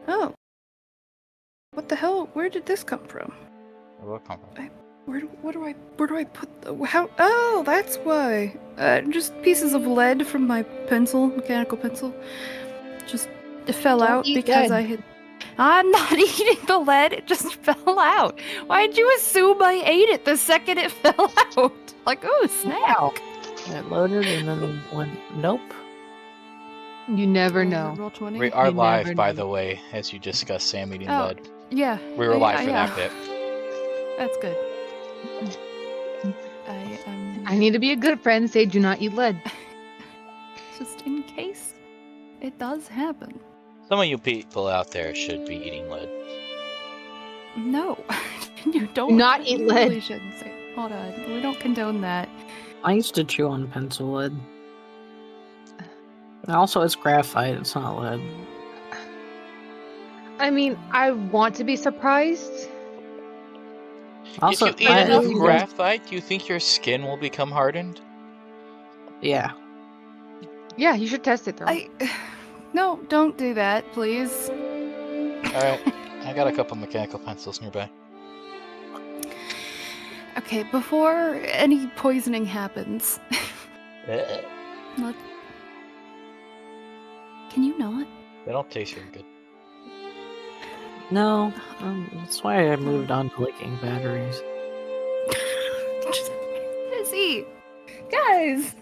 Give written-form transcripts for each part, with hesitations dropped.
Oh. What the hell? Where did this come from? What come from? Where do I put the... How... Oh, that's why. Just pieces of lead from my pencil, mechanical pencil. Just it fell Don't out eat because lead. I had... I'm not eating the lead, it just fell out. Why'd you assume I ate it the second it fell out? Like, oh, snack. Wow. It loaded and then went, nope. You never Was it know. Roll 20? We are You live, never by know. the way, as you discussed Sam eating Oh. lead. Yeah. We were live for yeah. that bit. That's good. I need to be a good friend and say do not eat lead. Just in case it does happen. Some of you people out there should be eating lead. No, you don't. not eat you lead. Really shouldn't say. Hold on, we don't condone that. I used to chew on pencil lead. Also, it's graphite, it's not lead. I mean, I want to be surprised. Also, if you eat enough graphite, do you think your skin will become hardened? Yeah. Yeah, you should test it, though. No, don't do that, please. Alright, I got a couple mechanical pencils nearby. Okay, before any poisoning happens, They can you not? don't taste very good. No, that's why I moved on to licking batteries. Izzy, guys,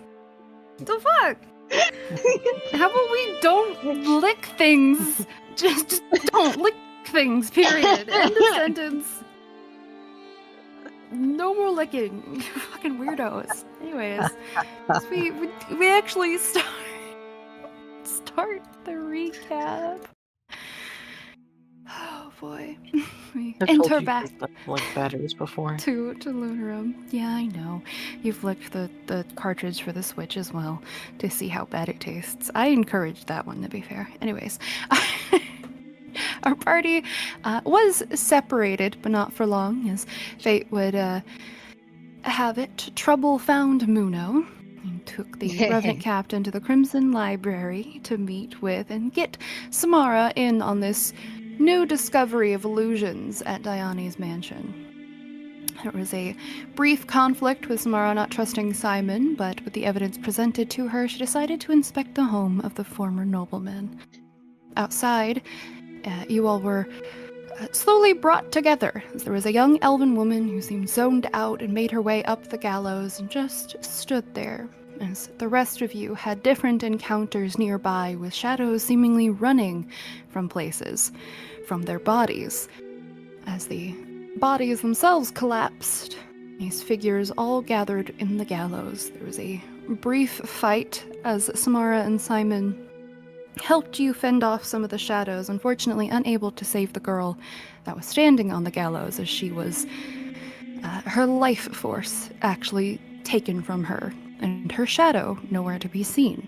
the fuck? How about we don't lick things? Just don't lick things. Period. End of sentence. No more licking. You fucking weirdos. Anyways, so we actually start the recap. Oh boy. We I've told enter you back to lick batteries before. to Lunarum. Yeah, I know. You've licked the cartridge for the Switch as well to see how bad it tastes. I encouraged that one, to be fair. Anyways, our party was separated, but not for long, as fate would have it. Trouble found Muno and took the Revenant Captain to the Crimson Library to meet with and get Samara in on this new discovery of illusions at Diani's mansion. There was a brief conflict with Samara not trusting Simon, but with the evidence presented to her, she decided to inspect the home of the former nobleman. Outside, you all were slowly brought together, as there was a young elven woman who seemed zoned out and made her way up the gallows and just stood there, as the rest of you had different encounters nearby with shadows seemingly running from places, from their bodies. As the bodies themselves collapsed, these figures all gathered in the gallows. There was a brief fight as Samara and Simon helped you fend off some of the shadows, unfortunately unable to save the girl that was standing on the gallows, as she was her life force actually taken from her, and her shadow nowhere to be seen.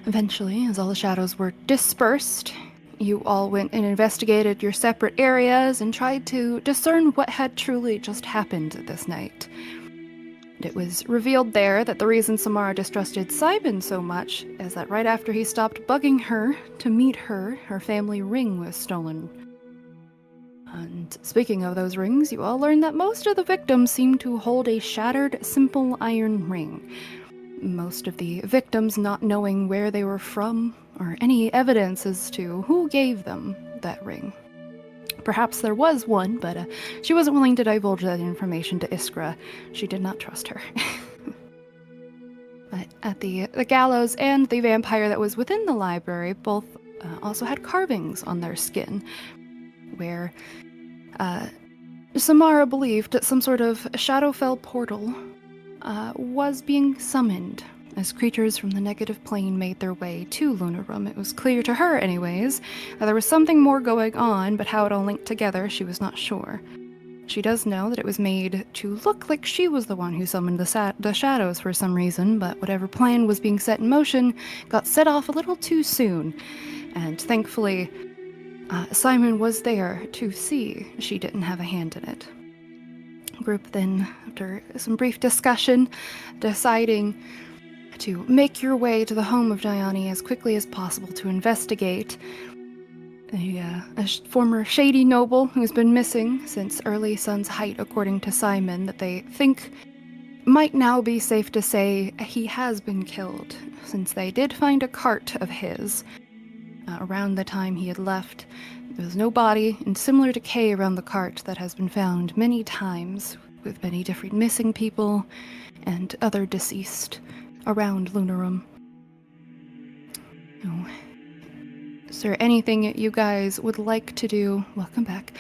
Eventually, as all the shadows were dispersed, you all went and investigated your separate areas and tried to discern what had truly just happened this night. It was revealed there that the reason Samara distrusted Simon so much is that right after he stopped bugging her to meet her, her family ring was stolen. And speaking of those rings, you all learned that most of the victims seemed to hold a shattered, simple iron ring. Most of the victims not knowing where they were from or any evidence as to who gave them that ring. Perhaps there was one, but she wasn't willing to divulge that information to Iskra. She did not trust her. But at the gallows and the vampire that was within the library both also had carvings on their skin, where Samara believed that some sort of Shadowfell portal was being summoned as creatures from the negative plane made their way to Lunarum. It was clear to her, anyways, that there was something more going on, but how it all linked together, she was not sure. She does know that it was made to look like she was the one who summoned the shadows for some reason, but whatever plan was being set in motion got set off a little too soon, and thankfully, Simon was there to see she didn't have a hand in it. The group then, after some brief discussion, deciding to make your way to the home of Dione as quickly as possible to investigate a former shady noble who's been missing since early sun's height, according to Simon, that they think might now be safe to say he has been killed, since they did find a cart of his around the time he had left. There was no body, and similar decay around the cart that has been found many times with many different missing people and other deceased around Lunarum. Oh. Is there anything you guys would like to do? Welcome back.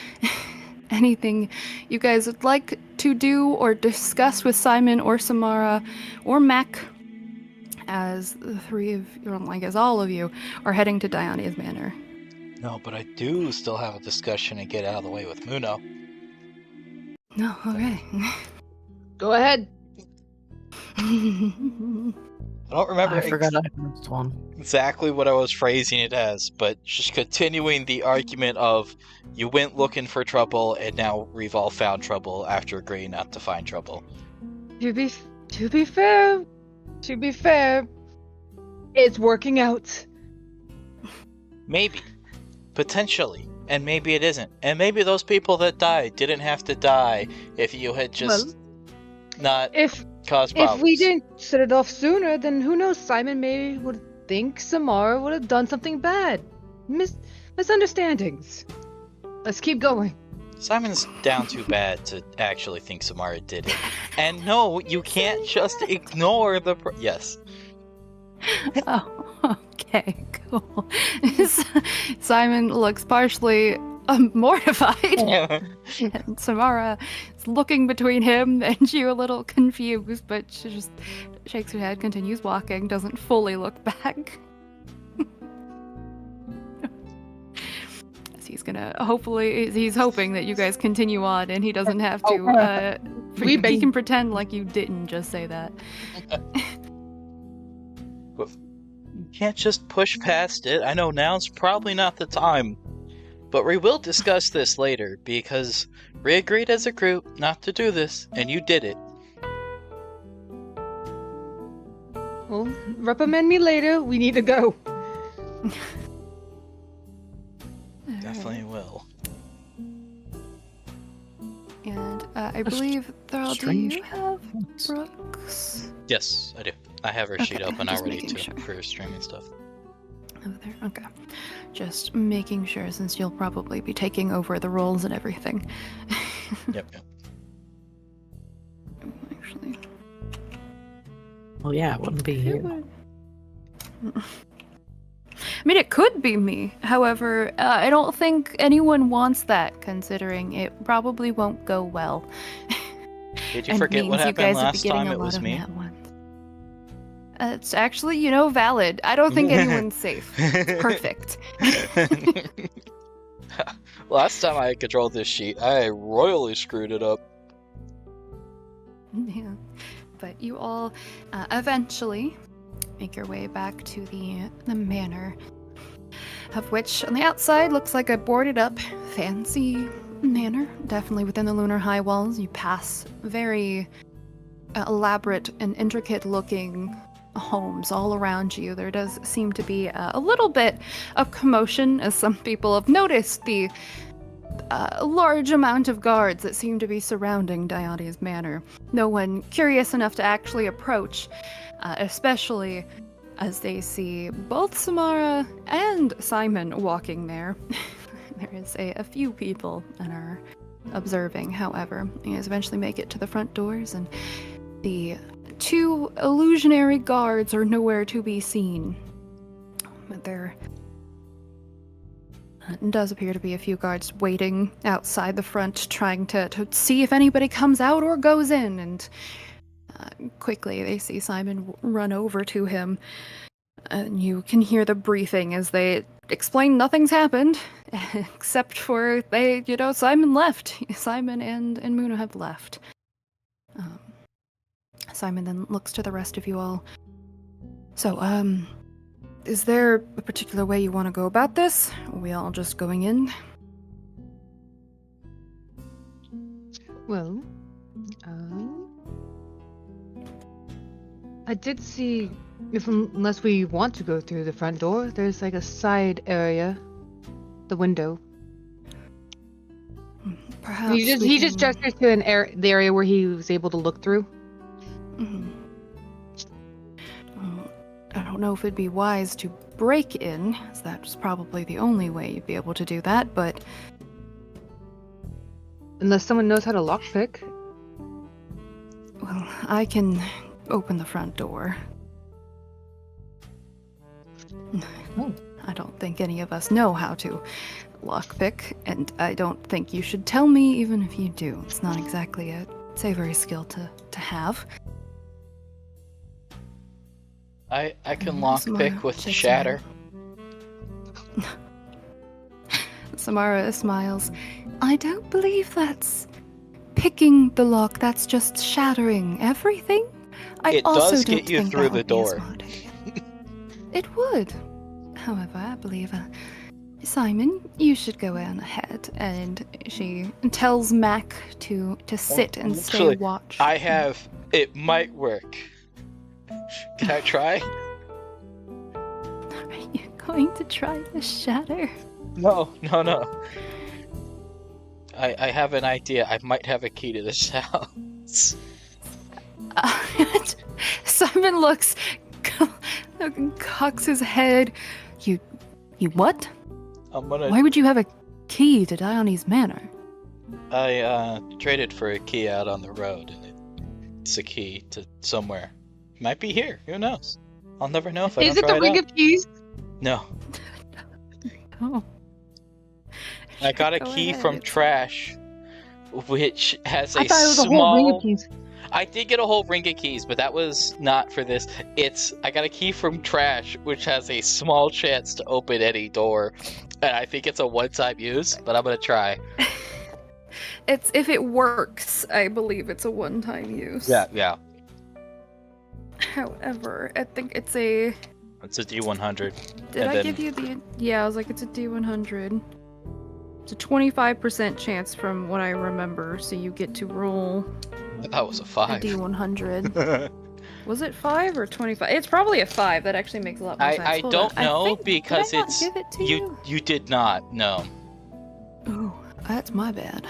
Anything you guys would like to do or discuss with Simon or Samara or Mac as the three of you, or I guess all of you, are heading to Dione's Manor? No, but I do still have a discussion and get out of the way with Muno. No, okay. Go ahead. I don't remember I forgot I missed one. exactly what I was phrasing it as, but just continuing the argument of you went looking for trouble and now we've all found trouble after agreeing not to find trouble. To be fair, it's working out. Maybe. Potentially. And maybe it isn't. And maybe those people that died didn't have to die if you had just not caused problems. If we didn't set it off sooner, then who knows? Simon maybe would think Samara would have done something bad. Misunderstandings. Let's keep going. Simon's down too bad to actually think Samara did it. And no, you can't just ignore the... Yes. Oh, okay, cool. Simon looks partially mortified. And Samara is looking between him and you, a little confused, but she just shakes her head, continues walking, doesn't fully look back. He's gonna he's hoping that you guys continue on and he doesn't have to he can pretend like you didn't just say that. You can't just push past it. I know now's probably not the time, but we will discuss this later because we agreed as a group not to do this, and you did it. Well, reprimand me later. We need to go. Definitely will. And I believe, Thurl, do you have Thanks. Brooks? Yes, I do. I have her sheet Okay, open just already making too sure. for streaming stuff. Over there, okay. Just making sure, since you'll probably be taking over the roles and everything. Yep. Actually, Well, yeah, it wouldn't be you. I mean, it could be me. However, I don't think anyone wants that, considering it probably won't go well. Did you And forget what means you happened guys will be last getting time a it lot was of me? nat ones. It's actually, valid. I don't think anyone's safe. It's perfect. Last time I controlled this sheet, I royally screwed it up. Yeah. But you all eventually make your way back to the manor, of which on the outside looks like a boarded up, fancy manor. Definitely within the Lunar High walls, you pass very elaborate and intricate looking homes all around you. There does seem to be a little bit of commotion, as some people have noticed the large amount of guards that seem to be surrounding Dione's manor. No one curious enough to actually approach, especially as they see both Samara and Simon walking there. There is a few people that are observing, however. You guys eventually make it to the front doors, and the two illusionary guards are nowhere to be seen. But there does appear to be a few guards waiting outside the front, trying to see if anybody comes out or goes in, and quickly they see Simon run over to him. And you can hear the briefing as they explain nothing's happened, except for Simon left. Simon and Muna have left. Simon then looks to the rest of you all. So, is there a particular way you want to go about this? Are we all just going in? Well, I did see Unless we want to go through the front door, there's like a side area, the window. Perhaps He just gestures to the area where he was able to look through. Mhm. I don't know if it'd be wise to break in, as that's probably the only way you'd be able to do that, but Unless someone knows how to lockpick. well, I can open the front door. Oh. I don't think any of us know how to lockpick, and I don't think you should tell me even if you do. It's not exactly a savory skill to have. I can Samara lockpick with shakes her shatter. head. Samara smiles. I don't believe that's picking the lock, that's just shattering everything. I It also does don't get you think through that the would be a door. smart idea. It would. However, I believe Simon, you should go on ahead. And she tells Mac to sit and stay Actually, watch. It might work. Can I try? Are you going to try to shatter? No. I have an idea. I might have a key to this house. Simon looks, cocks his head. You what? I'm gonna. Why would you have a key to Dionys Manor? I traded for a key out on the road, and it's a key to somewhere. Might be here. Who knows? I'll never know if I Is don't it try the ring out. of keys? No, Oh. I got a Go key ahead, from it's- trash, which has a I thought it was a whole ring small. of keys. I did get a whole ring of keys, but that was not for this. I got a key from trash, which has a small chance to open any door, and I think it's a one-time use. But I'm gonna try. It's if it works, I believe it's a one-time use. Yeah. However, I think it's a. It's a D100. Did And I then- give you the? Yeah, I was like, it's a D100. It's a 25% chance from what I remember, so you get to roll That was a a 5. D100. Was it 5 or 25? It's probably a 5. That actually makes a lot more sense. I Hold don't on. know think- did because I not it's give it to you. you did not. No. Oh, that's my bad.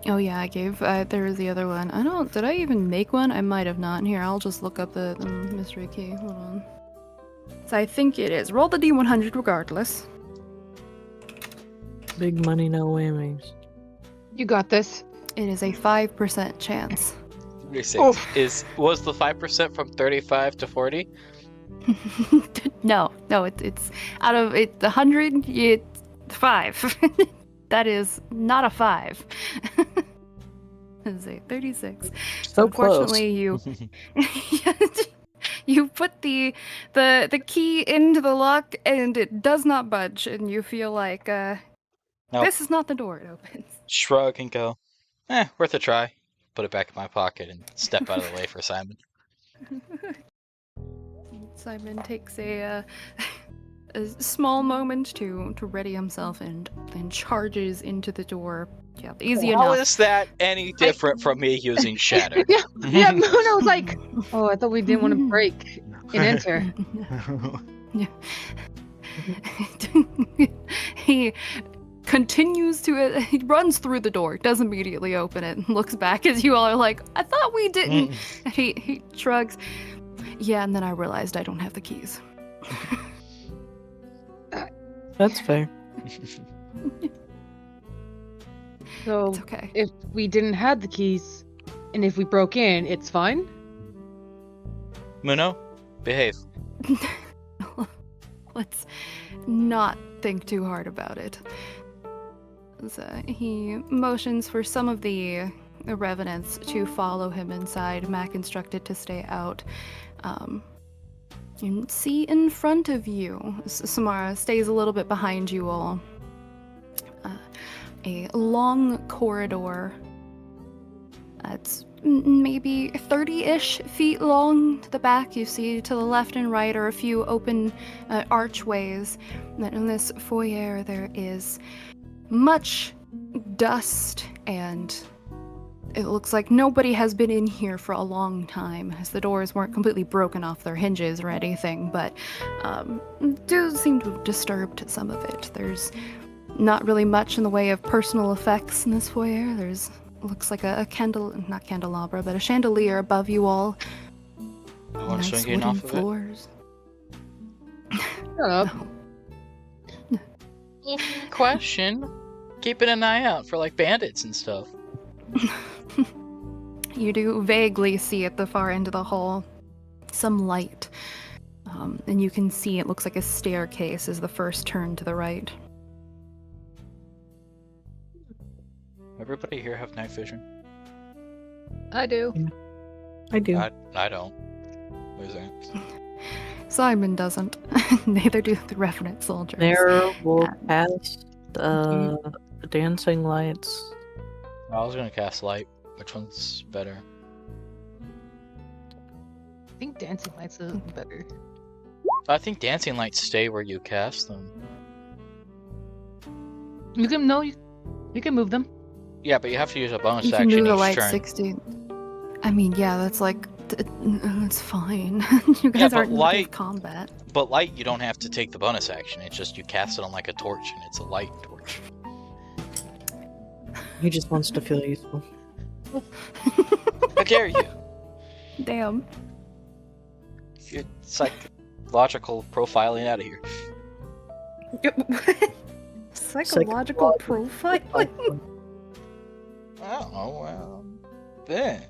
Oh yeah, I gave. There was the other one. I don't. Did I even make one? I might have not. Here, I'll just look up the mystery key. Hold on. So I think it is. Roll the D100 regardless. Big money, no whammies. You got this. It is a 5% chance. 36 Oh. was the 5% from 35 to 40? no, it's out of it. 100, it's 5. That is not a 5. It's a 36. So close. Unfortunately, you you put the key into the lock and it does not budge, and you feel like Nope. this is not the door it opens. Shrug and go, worth a try. Put it back in my pocket and step out of the way for Simon. Simon takes a small moment to ready himself and then charges into the door. Yeah, easy How enough. is that any different from me using Shatter? Yeah, Muna was like, oh, I thought we didn't want to break and enter. He continues to he runs through the door, does immediately open it, and looks back as you all are like, I thought we didn't. And he shrugs. Yeah, and then I realized I don't have the keys. That's fair. So It's okay. if we didn't have the keys and if we broke in, it's fine? Muno, behave. Let's not think too hard about it. So he motions for some of the revenants to follow him inside. Mac instructed to stay out. You see in front of you, Samara stays a little bit behind you all. A long corridor. It's maybe 30-ish feet long to the back. You see to the left and right are a few open archways. And then in this foyer there is much dust and It looks like nobody has been in here for a long time, as the doors weren't completely broken off their hinges or anything, but do seem to have disturbed some of it. There's not really much in the way of personal effects in this foyer. There's looks like a not candelabra, but a chandelier above you all. No one's Nice swinging wooden off of floors. Shut up. No. Question. Keeping an eye out for like bandits and stuff. You do vaguely see at the far end of the hall some light, and you can see it looks like a staircase is the first turn to the right. Everybody here have night vision? I do. I do. I don't. What is that? Simon doesn't. Neither do the Revenant soldiers. There will Yeah. cast the dancing lights. I was gonna cast light. Which one's better? I think dancing lights is better. I think dancing lights stay where you cast them. You can you can move them. Yeah, but you have to use a bonus You can action move the each light turn. 60. I mean, yeah, that's like it's fine. You Yeah, guys but aren't in light- combat. But light, you don't have to take the bonus action. It's just you cast it on like a torch, and it's a light torch. He just wants to feel useful. How dare you? Damn. It's like logical profiling out of here. Psychological profile. Oh, well. Then.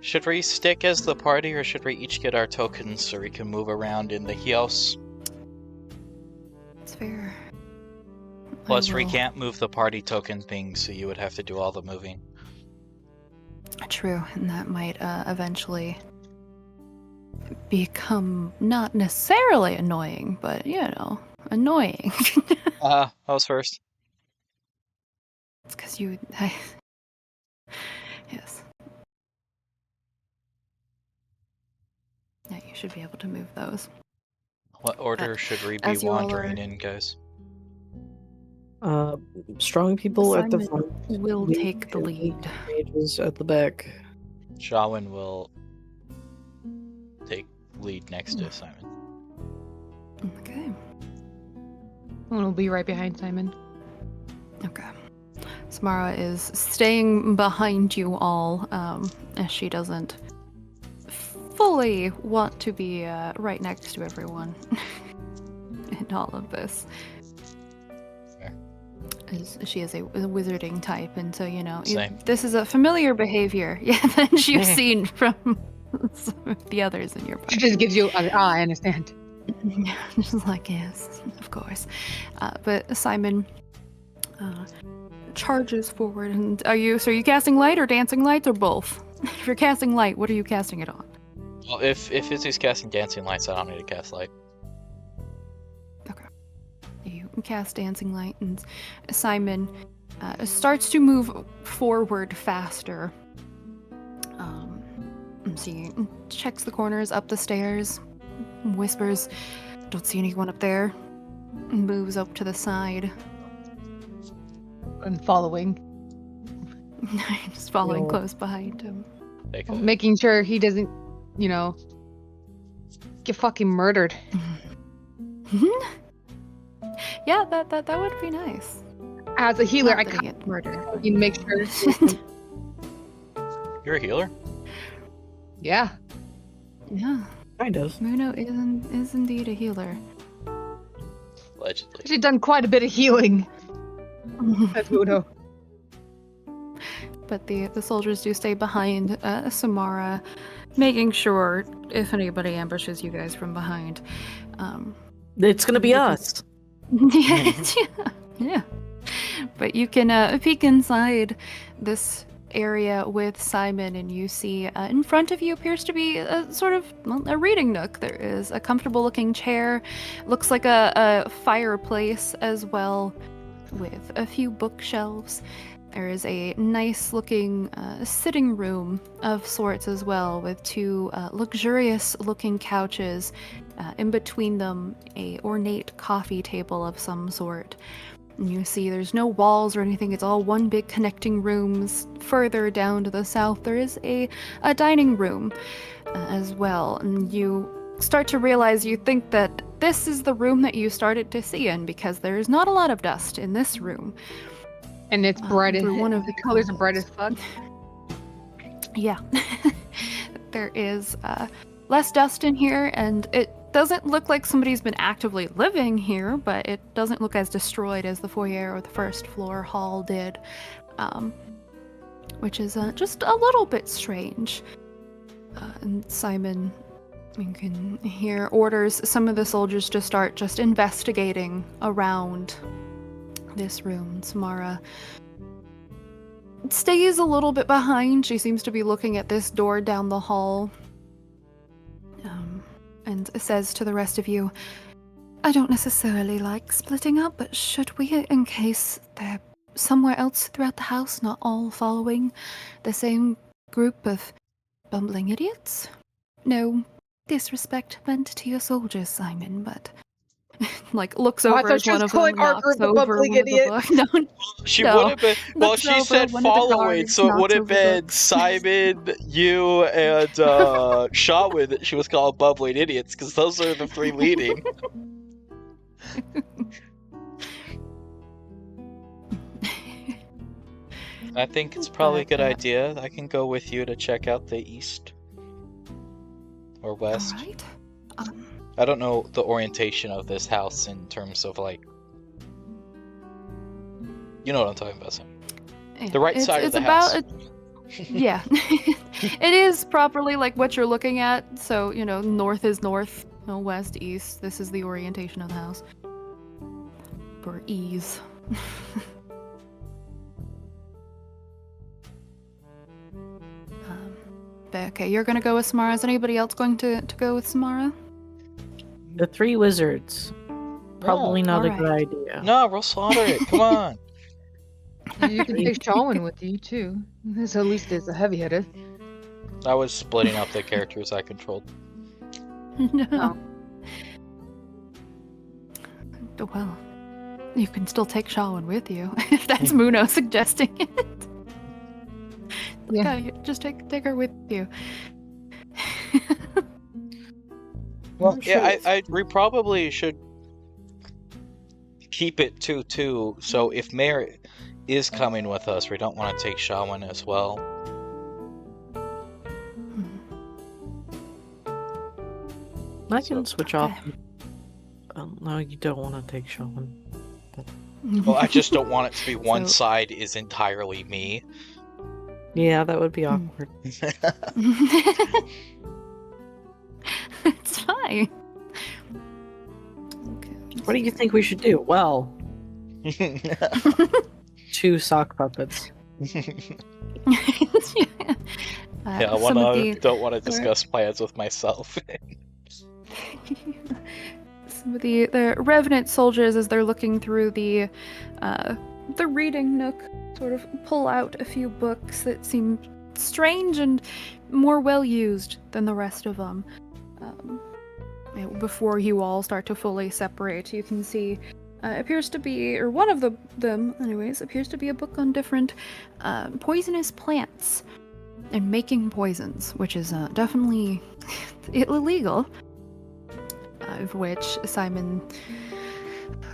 Should we stick as the party, or should we each get our tokens so we can move around in the house? It's fair. Plus, I we will. can't move the party token thing, so you would have to do all the moving. True, and that might eventually become not necessarily annoying, but annoying. I was first. It's because you. Yes. Yeah, you should be able to move those. What order should we be as you all wandering are- in, guys? Strong people at the Simon front. will we take the and lead. Mages at the back. Shawin will take lead next to Simon. Okay. One will be right behind Simon. Okay. Samara is staying behind you all, as she doesn't fully want to be right next to everyone in all of this. Fair. She is a wizarding type, and so Same. this is a familiar behavior, that you've seen from some of the others in your She party. just gives you. I understand. Just like, yes, of course. But Simon charges forward, and are you casting light or dancing lights or both? If you're casting light, what are you casting it on? Well, if Izzy's casting dancing lights, I don't need to cast light. You cast dancing light, and Simon starts to move forward faster. So he checks the corners, up the stairs, whispers, "Don't see anyone up there," and moves up to the side. And following, Just following Yo. close behind him. Take a, making sure he doesn't, get fucking murdered. Yeah, that would be nice. As a healer, Not I that he gets murdered. can make sure. you're a healer? Yeah. Yeah, Kind of. Muno is indeed a healer. Allegedly. She's done quite a bit of healing. That's Udo. But the soldiers do stay behind Samara, making sure if anybody ambushes you guys from behind. It's gonna be us. Yeah. But you can peek inside this area with Simon, and you see in front of you appears to be a sort of a reading nook. There is a comfortable looking chair, looks like a fireplace as well, with a few bookshelves. There is a nice looking sitting room of sorts as well, with two luxurious looking couches, in between them a ornate coffee table of some sort. And you see there's no walls or anything, it's all one big connecting rooms. Further down to the south, there is a dining room as well. And you start to realize you think that this is the room that you started to see in because there's not a lot of dust in this room. And it's bright as through one of the colors are bright as fuck. Yeah. There is less dust in here, and it doesn't look like somebody's been actively living here, but it doesn't look as destroyed as the foyer or the first floor hall did, which is just a little bit strange. And Simon, you can hear orders some of the soldiers to start just investigating around this room. Samara stays a little bit behind. She seems to be looking at this door down the hall. And says to the rest of you, I don't necessarily like splitting up, but should we, in case they're somewhere else throughout the house, not all following the same group of bumbling idiots? No disrespect meant to your soldiers, Simon, but like looks Oh, I over thought at she one was of them, calling our knocks group a over bumbling one of the idiot. books. No, She No. would have been. Well, Looks she over said one of the following, guards, so it would knocks have over been books. Simon, you, and Shawin that she was called bumbling idiots, because those are the three leading. I think it's probably a good idea. I can go with you to check out the east or west. All right. I don't know the orientation of this house in terms of like, you know what I'm talking about. Sam. The right side of the house. Yeah. It is properly like what you're looking at. So, north is north, west, east. This is the orientation of the house. For ease. Okay, you're gonna go with Samara. Is anybody else going to go with Samara? The three wizards. Probably not a alright. good idea. No, we'll slaughter it. Come on. You can take Shawan with you too. This at least is a heavy-headed. I was splitting up the characters I controlled. No. Well, you can still take Shawan with you if that's Muno suggesting it. Yeah. Yeah, just take her with you. Well, yeah, we probably should keep it 2-2. So if Mayor is coming with us, we don't want to take Shawan as well. I can switch off. Okay. No, you don't want to take Sean. Well, I just don't want it to be one So- side is entirely me. Yeah, that would be awkward. It's fine. Okay. What do you think we should do? Well, 2 sock puppets. Yeah, some of the don't want to discuss plans with myself. some of the revenant soldiers, as they're looking through the reading nook, sort of pull out a few books that seem strange and more well used than the rest of them. Before you all start to fully separate, you can see appears to be, or one of them anyways, appears to be a book on different poisonous plants and making poisons, which is definitely illegal. Of which Simon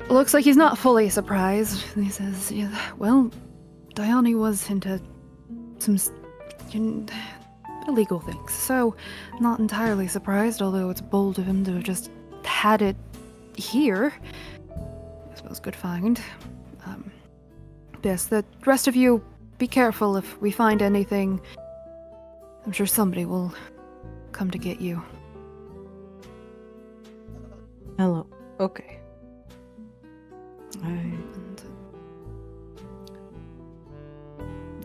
looks like he's not fully surprised. He says, yeah, well, Dione was into some illegal things, so not entirely surprised, although it's bold of him to have just had it here. I suppose good find. Yes, the rest of you, be careful if we find anything. I'm sure somebody will come to get you. Hello. Okay. And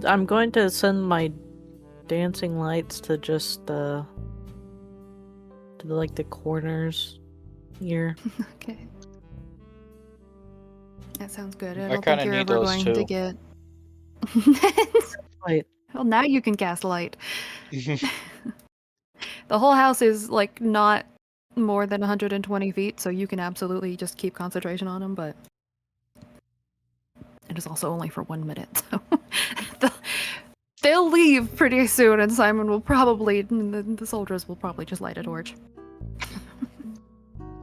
I'm going to send my dancing lights to just to like the corners here. okay. That sounds good. I I don't kinda think you're need ever those going too. to get. Light. Well, now you can cast light. The whole house is like not more than 120 feet, so you can absolutely just keep concentration on them. But It is also only for 1 minute, so they'll leave pretty soon, and Simon will probably, the soldiers will probably just light a torch.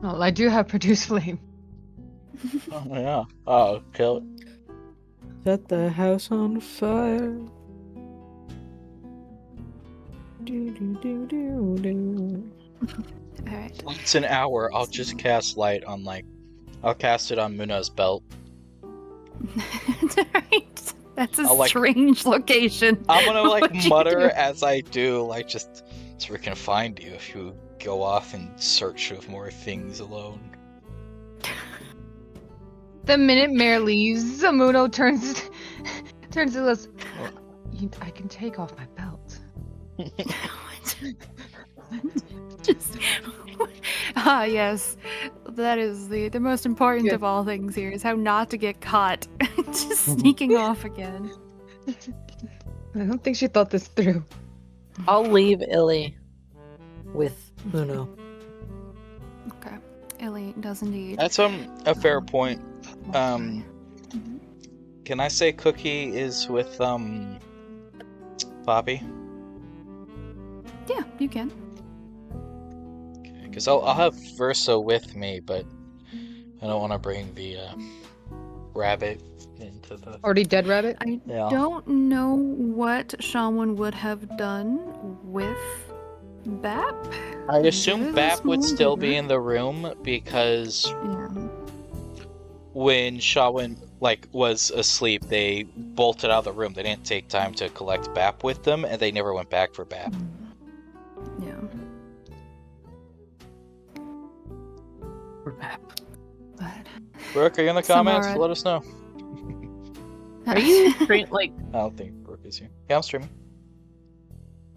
Well, I do have produce flame. Oh yeah. Oh, kill it. Set the house on fire. Alright. It's an hour. I'll just cast light on I'll cast it on Muna's belt. Alright. That's a I'll, strange location. I'm gonna What'd you mutter do? as I do, just so we can find you if you go off in search of more things alone. The minute Mare leaves, Zamuno turns and goes, I can take off my belt. Just yes, that is the most important Good. of all things here is how not to get caught. Just sneaking off again. I don't think she thought this through. I'll leave Illy with Muno. Okay, Ellie does indeed. That's a fair point. Mhm. Can I say Cookie is with Poppy? Yeah, you can. Because I'll have Versa with me, but I don't want to bring the rabbit into the. Already dead rabbit? I Yeah. don't know what Shaman would have done with Bap. I It assume is a Bap would small still be river. in the room because Yeah. when Shawin was asleep, they bolted out of the room. They didn't take time to collect Bap with them, and they never went back for Bap. Yeah. Or Bap. But Brooke, are you in the comments? Samara- Let us know. Are you like? I don't think Brooke is here. Yeah, I'm streaming.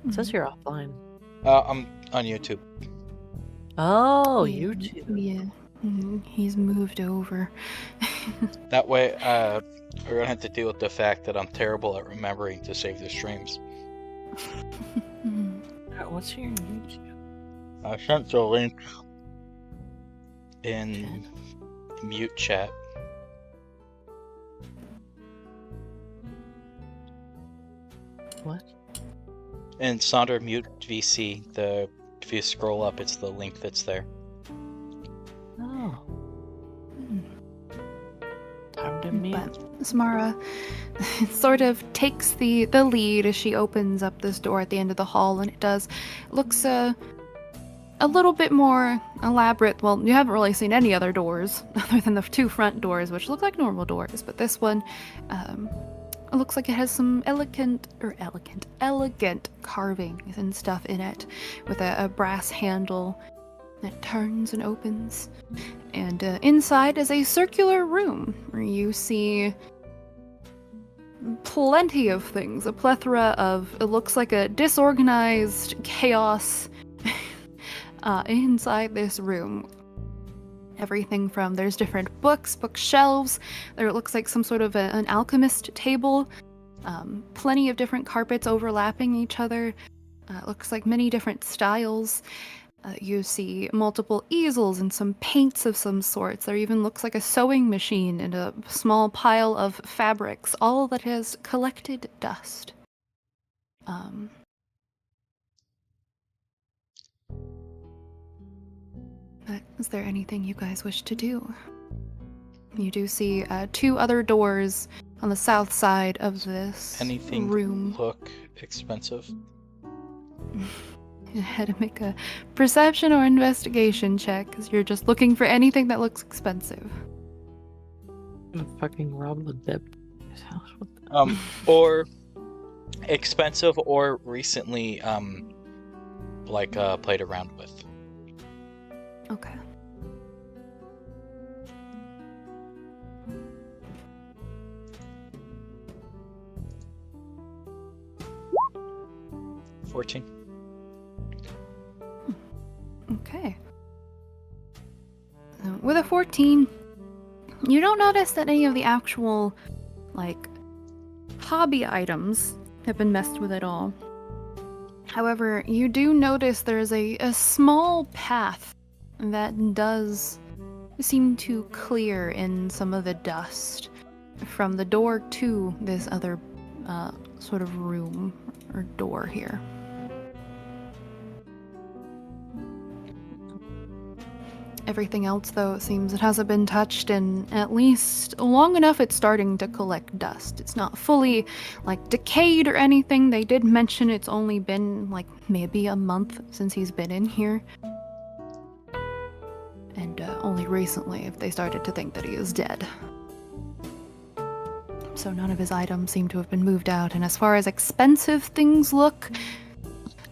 It says you're offline. I'm on YouTube. Oh, Yeah, YouTube. Yeah. He's moved over. That way, we're gonna have to deal with the fact that I'm terrible at remembering to save the streams. What's your YouTube? I sent the link in mute chat. What? In Sonder Mute VC, if you scroll up, it's the link that's there. Oh. Time to meet. But Samara sort of takes the lead as she opens up this door at the end of the hall, and it looks a little bit more elaborate. Well, you haven't really seen any other doors other than the two front doors, which look like normal doors, but this one it looks like it has some elegant carvings and stuff in it, with a brass handle that turns and opens. And inside is a circular room where you see plenty of things, a plethora of, it looks like a disorganized chaos inside this room. Everything from, there's different bookshelves, there looks like some sort of an alchemist table, plenty of different carpets overlapping each other, looks like many different styles. You see multiple easels and some paints of some sorts. There even looks like a sewing machine and a small pile of fabrics, all that has collected dust. But is there anything you guys wish to do? You do see two other doors on the south side of this Anything room. look expensive? You had to make a perception or investigation check because you're just looking for anything that looks expensive. I'm gonna fucking rob the deputy's house. What the... Or expensive or recently played around with. Okay. $14. Okay. With a 14, you don't notice that any of the actual, hobby items have been messed with at all. However, you do notice there's a small path that does seem to clear in some of the dust. from the door to this other sort of room or door here. Everything else, though, it seems it hasn't been touched in at least long enough it's starting to collect dust. It's not fully, like, decayed or anything. They did mention it's only been, like, maybe a month since he's been in here. And only recently have they started to think that he is dead. So none of his items seem to have been moved out. And as far as expensive things look,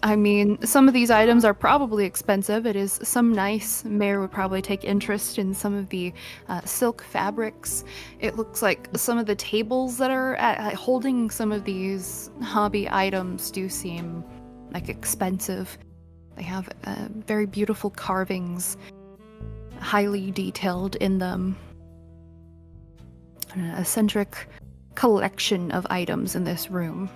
I mean, some of these items are probably expensive. It is some nice. Mayor would probably take interest in some of the silk fabrics. It looks like some of the tables that are holding some of these hobby items do seem like expensive. They have very beautiful carvings, highly detailed in them. An eccentric collection of items in this room.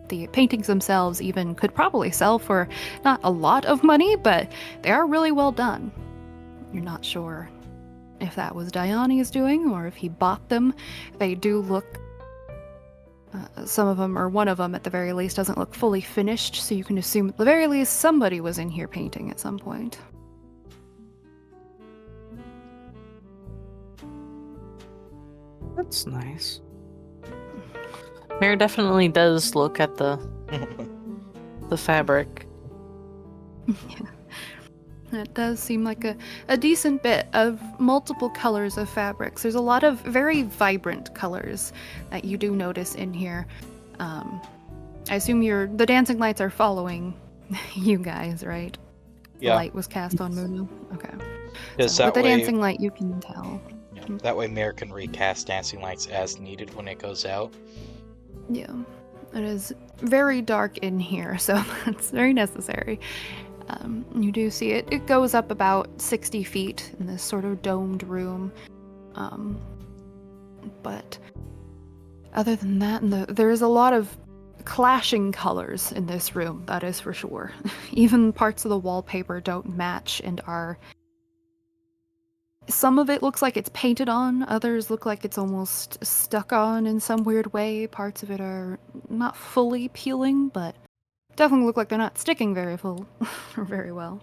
The paintings themselves even could probably sell for not a lot of money, but they are really well done. You're not sure if that was Diani's doing or if he bought them. They do look, some of them, or one of them at the very least, doesn't look fully finished, so you can assume at the very least somebody was in here painting at some point. That's nice. Mayor definitely does look at the fabric. Yeah. It does seem like a decent bit of multiple colors of fabrics. There's a lot of very vibrant colors that you do notice in here. I assume the dancing lights are following you guys, right? Yeah. The light was cast on Muno. Okay. Because So with that the way, dancing light, you can tell. that way Mayor can recast dancing lights as needed when it goes out. Yeah. It is very dark in here, so that's very necessary. You do see it. It goes up about 60 feet in this sort of domed room. But other than that, there is a lot of clashing colors in this room, that is for sure. Even parts of the wallpaper don't match and are... Some of it looks like it's painted on, others look like it's almost stuck on in some weird way. Parts of it are not fully peeling, but definitely look like they're not sticking very full or very well.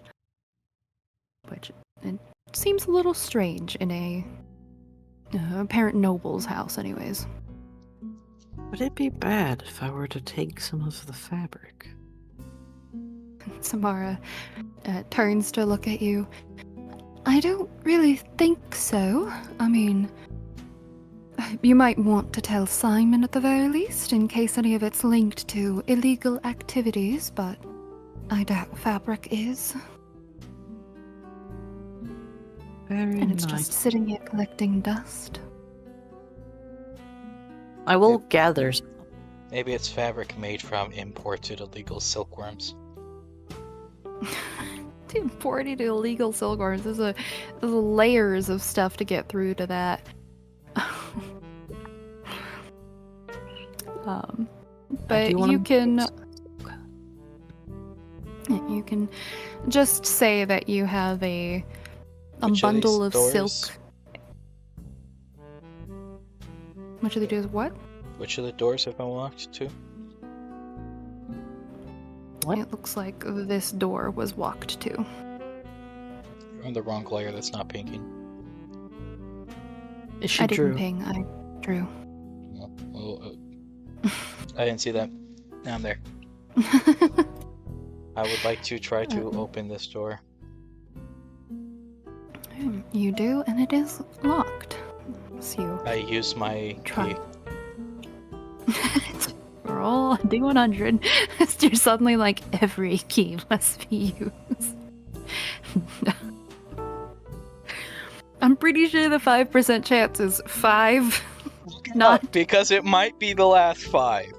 Which it seems a little strange in a apparent noble's house anyways. Would it be bad if I were to take some of the fabric? Samara turns to look at you. I don't really think so. I mean, you might want to tell Simon at the very least, in case any of it's linked to illegal activities, but I doubt fabric is. Very And it's nice. just sitting here collecting dust. I will gather some. Maybe it's fabric made from imported illegal silkworms. Imported illegal silkworms. There's layers of stuff to get through to that. But do wanna- you can just say that you have a Which of bundle these of doors? silk. Which of the doors? What? Which of the doors have been locked to? What? It looks like this door was walked to. You're on the wrong layer, that's not pinking. She I didn't drew. ping. I drew. Well, I didn't see that. Down there. I would like to try to open this door. You do, and it is locked. So you I use my Try. key. roll a D100. You're suddenly like, every key must be used. I'm pretty sure the 5% chance is 5. Not. Because it might be the last 5.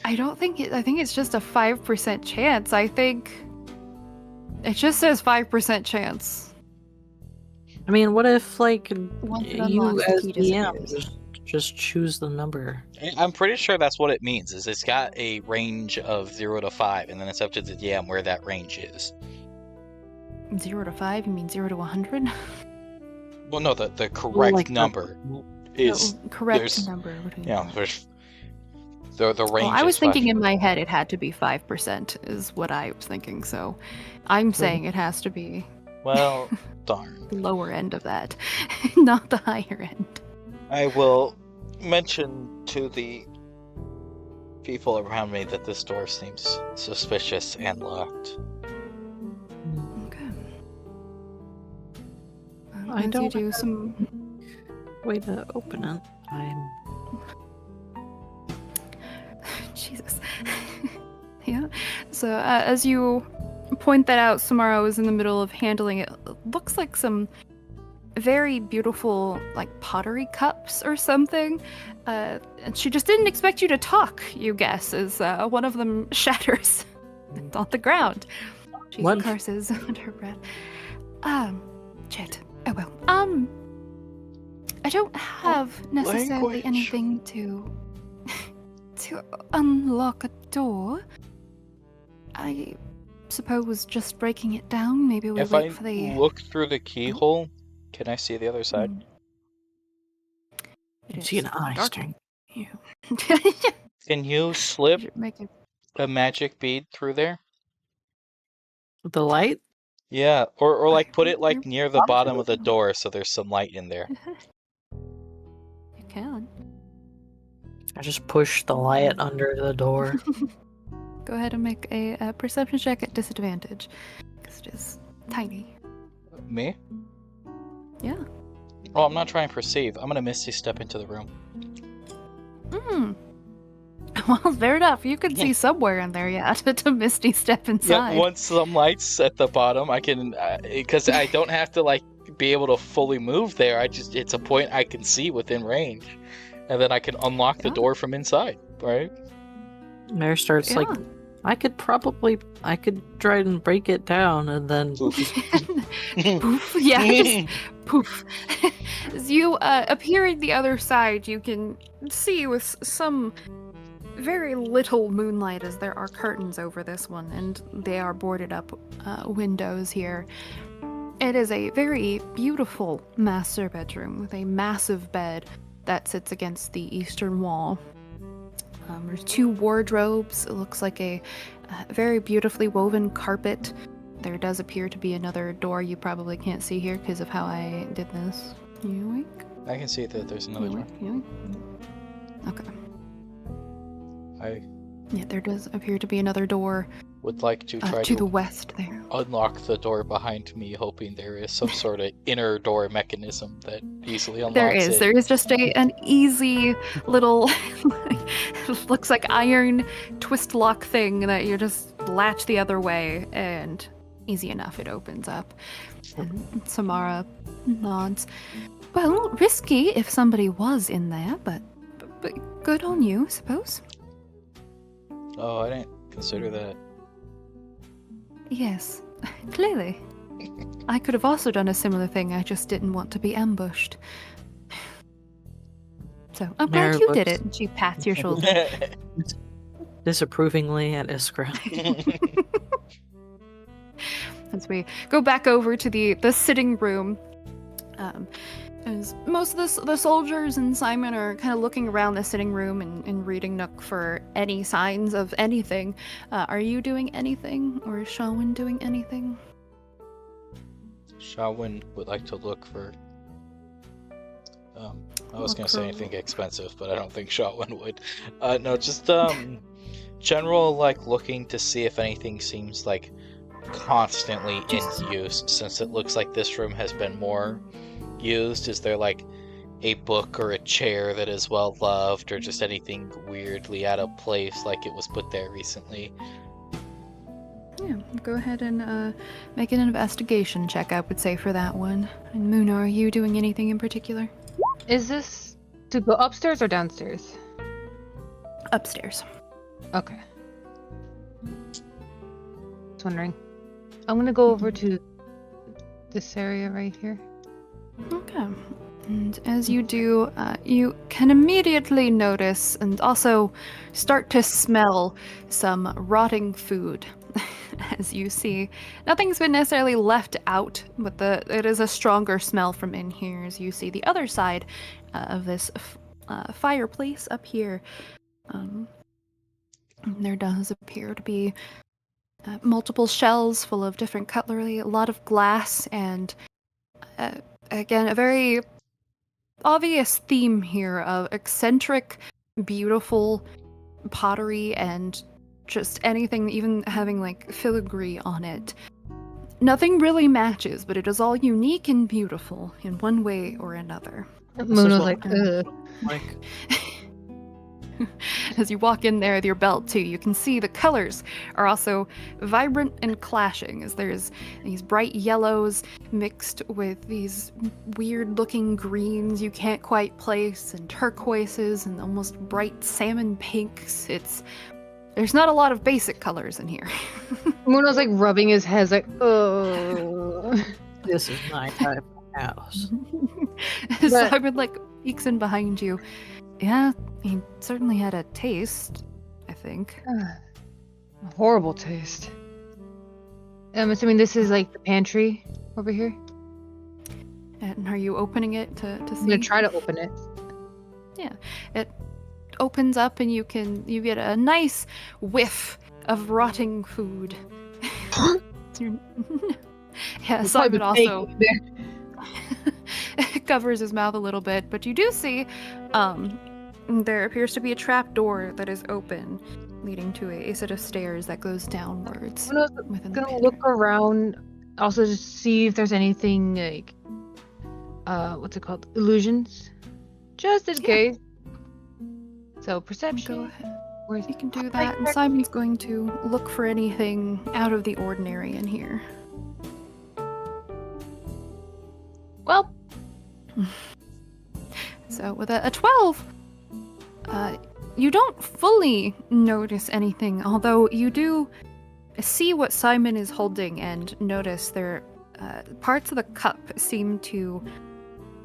I think it's just a 5% chance. I think it just says 5% chance. I mean, what if, like, Once it you unlocks, the as key DM disappears. just choose the number? I'm pretty sure that's what it means, is it's got a range of 0 to 5, and then it's up to the DM where that range is. 0 to 5? You mean 0 to 100? Well, no, the correct Like the- number is correct there's- number. Between there's the range. Well, I was is thinking in 5%. my head it had to be 5%, is what I was thinking. So I'm saying it has to be Well, darn. the lower end of that, not the higher end. I will mention to the people around me that this door seems suspicious and locked. Okay. I As don't you do have- some. Way to open it. I'm. Jesus. Yeah. So as you point that out, Samara was in the middle of handling it. Looks like some very beautiful, like pottery cups or something. And she just didn't expect you to talk, you guess, as one of them shatters on the ground. She What? curses under her breath. Shit. Oh well. I don't have necessarily language. anything to unlock a door. I suppose just breaking it down. Maybe we If I wait for the. look through the keyhole, can I see the other side? It I see is an eye dark staring. in here. Can you slip Make it. a magic bead through there? The light? Yeah, or like put it like You- near the bottom of the door so there's some light in there. You can. I just push the light under the door. Go ahead and make a perception check at disadvantage, because it is tiny. Me? Yeah. Oh, I'm not trying to perceive. I'm gonna misty step into the room. Hmm. Well, fair enough. You can see somewhere in there, yeah, to Misty step inside. Yeah, once some lights at the bottom, I can, because I don't have to like be able to fully move there. It's a point I can see within range, and then I can unlock the Yeah. door from inside. Right? Mare starts like, I could try and break it down and then Poof. Yeah, just poof. As you appear at the other side, you can see with some very little moonlight, as there are curtains over this one, and they are boarded up windows here. It is a very beautiful master bedroom with a massive bed that sits against the eastern wall. There's 2 wardrobes. It looks like a very beautifully woven carpet. There does appear to be another door you probably can't see here because of how I did this. You awake? I can see that there's another door. You awake? Okay. I Yeah, there does appear to be another door would like to try to the to west there. unlock the door behind me, hoping there is some sort of inner door mechanism that easily unlocks There is. it. There is just an easy little, looks like iron twist lock thing that you just latch the other way, and easy enough, it opens up. And Samara nods. Well, risky if somebody was in there, but good on you, I suppose. Oh, I didn't consider that. Yes, clearly. I could have also done a similar thing, I just didn't want to be ambushed. So, I'm Mare glad you did looks- it. And she pats your shoulder. disapprovingly at Iskra. As we go back over to the sitting room, as most of the soldiers and Simon are kind of looking around the sitting room and reading Nook for any signs of anything. Are you doing anything, or is Shawin doing anything? Shawin would like to look for. I was Look gonna for- say anything expensive, but I don't think Shawin would. No, just general like looking to see if anything seems like constantly in use. Since it looks like this room has been more used, is there like a book or a chair that is well loved, or just anything weirdly out of place, like it was put there recently? Yeah, go ahead and make an investigation check, I would say, for that one. And Muna, are you doing anything in particular? Is this to go upstairs or downstairs? Upstairs. Okay. Just wondering. I'm gonna go over to this area right here. Okay. And as you do, you can immediately notice and also start to smell some rotting food as you see, nothing's been necessarily left out, but it is a stronger smell from in here as you see the other side of this fireplace up here. There does appear to be multiple shelves full of different cutlery, a lot of glass, and again, a very obvious theme here of eccentric, beautiful pottery and just anything, even having like filigree on it. Nothing really matches, but it is all unique and beautiful in one way or another. Muno's like, what- ugh. Like, As you walk in there with your belt too, you can see the colors are also vibrant and clashing, as there's these bright yellows mixed with these weird looking greens you can't quite place, and turquoises and almost bright salmon pinks. There's not a lot of basic colors in here. Muno's like rubbing his head, like, oh. this is my type of house. But- Simon like peeks in behind you. Yeah, he certainly had a taste, I think. A horrible taste. I'm assuming this is like the pantry over here. And are you opening it to I'm see? gonna try to open it. It opens up and you get a nice whiff of rotting food. Yeah, There's Simon probably also bacon there. covers his mouth a little bit, but you do see there appears to be a trap door that is open, leading to a set of stairs that goes downwards Muno's within the gonna pit. look around, also to see if there's anything like, what's it called? Illusions? Just in Yeah. case. So Go perception. ahead. Where's You can do that, and Simon's going to look for anything out of the ordinary in here. Well, So with a 12, you don't fully notice anything, although you do see what Simon is holding and notice there parts of the cup seem to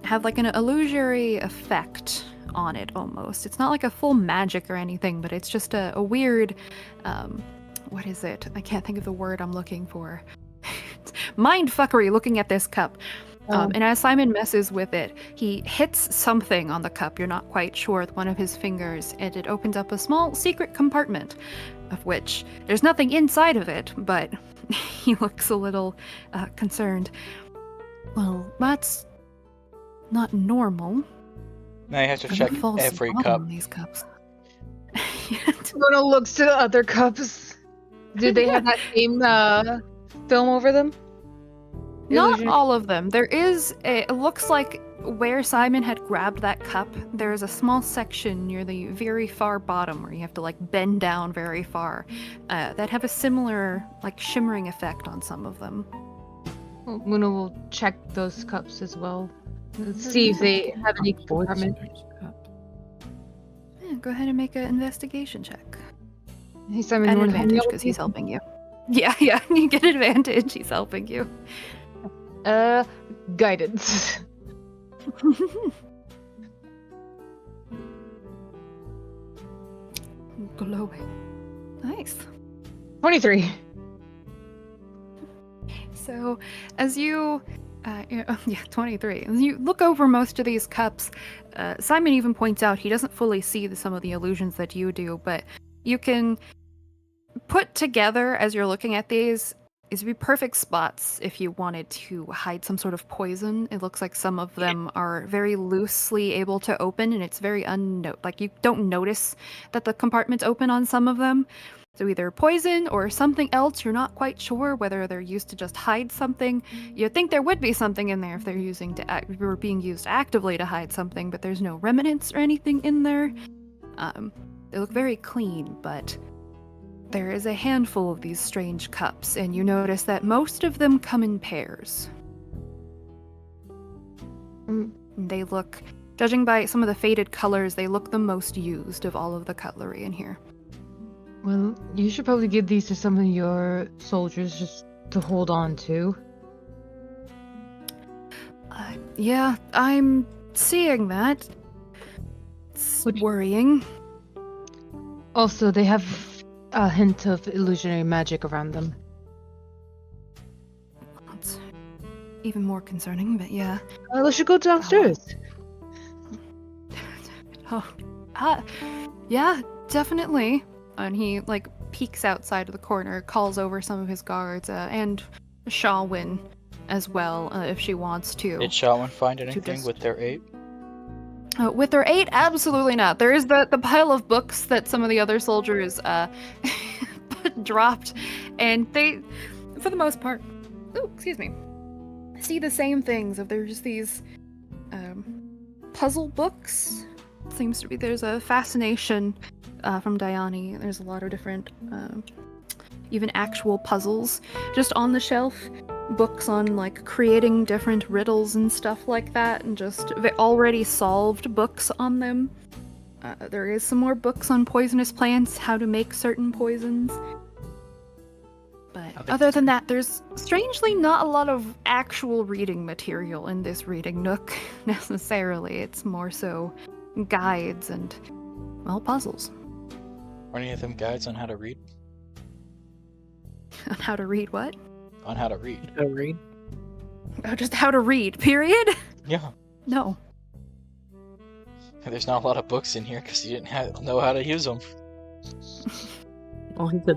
have like an illusory effect on it almost. It's not like a full magic or anything, but it's just a weird, what is it? I can't think of the word I'm looking for. Mind fuckery looking at this cup. And as Simon messes with it, he hits something on the cup, you're not quite sure, with one of his fingers, and it opens up a small secret compartment, of which there's nothing inside of it, but he looks a little concerned. Well, that's not normal. Now you have to There check false every bottom cup. on these cups. Mona looks to the other cups. Do they have that same film over them? Not Illusion- all of them. It looks like where Simon had grabbed that cup, there is a small section near the very far bottom where you have to like bend down very far that have a similar like shimmering effect on some of them. Well, Muna will check those cups as well. Let's see if they have any compartment. Yeah, go ahead and make an investigation check. Hey, Simon, At you an wanna help me advantage out because with he's these? helping you. Yeah, you get advantage. He's helping you. Guidance. Glowing. Nice. 23. So, as you, 23. As you look over most of these cups, Simon even points out he doesn't fully see some of the illusions that you do, but you can put together as you're looking at these. These would be perfect spots if you wanted to hide some sort of poison. It looks like some of them are very loosely able to open, and it's very like you don't notice that the compartment's open on some of them. So either poison or something else, you're not quite sure whether they're used to just hide something. You'd think there would be something in there if they're were being used actively to hide something, but there's no remnants or anything in there. They look very clean, but there is a handful of these strange cups, and you notice that most of them come in pairs. Mm. They look, judging by some of the faded colors, they look the most used of all of the cutlery in here. Well, you should probably give these to some of your soldiers just to hold on to. Yeah, I'm seeing that. It's Would you- worrying. Also, they have a hint of illusionary magic around them. That's even more concerning, but yeah. Let's should go downstairs. Oh, yeah, definitely. And he like peeks outside of the corner, calls over some of his guards, and Shawin as well, if she wants to. Did Shawin find anything just- with their 8? With their 8, absolutely not. There is the pile of books that some of the other soldiers dropped, and they, for the most part, see the same things. If there's these puzzle books, seems to be there's a fascination from Diani. There's a lot of different, even actual puzzles just on the shelf. Books on like creating different riddles and stuff like that, and just already solved books on them. There is some more books on poisonous plants, how to make certain poisons. But other than that, there's strangely not a lot of actual reading material in this reading nook, necessarily. It's more so guides and, well, puzzles. Are any of them guides on how to read? On how to read what? On how to read. Go read. Oh, just how to read, period? Yeah. No. There's not a lot of books in here because you didn't know how to use them. Well, he could.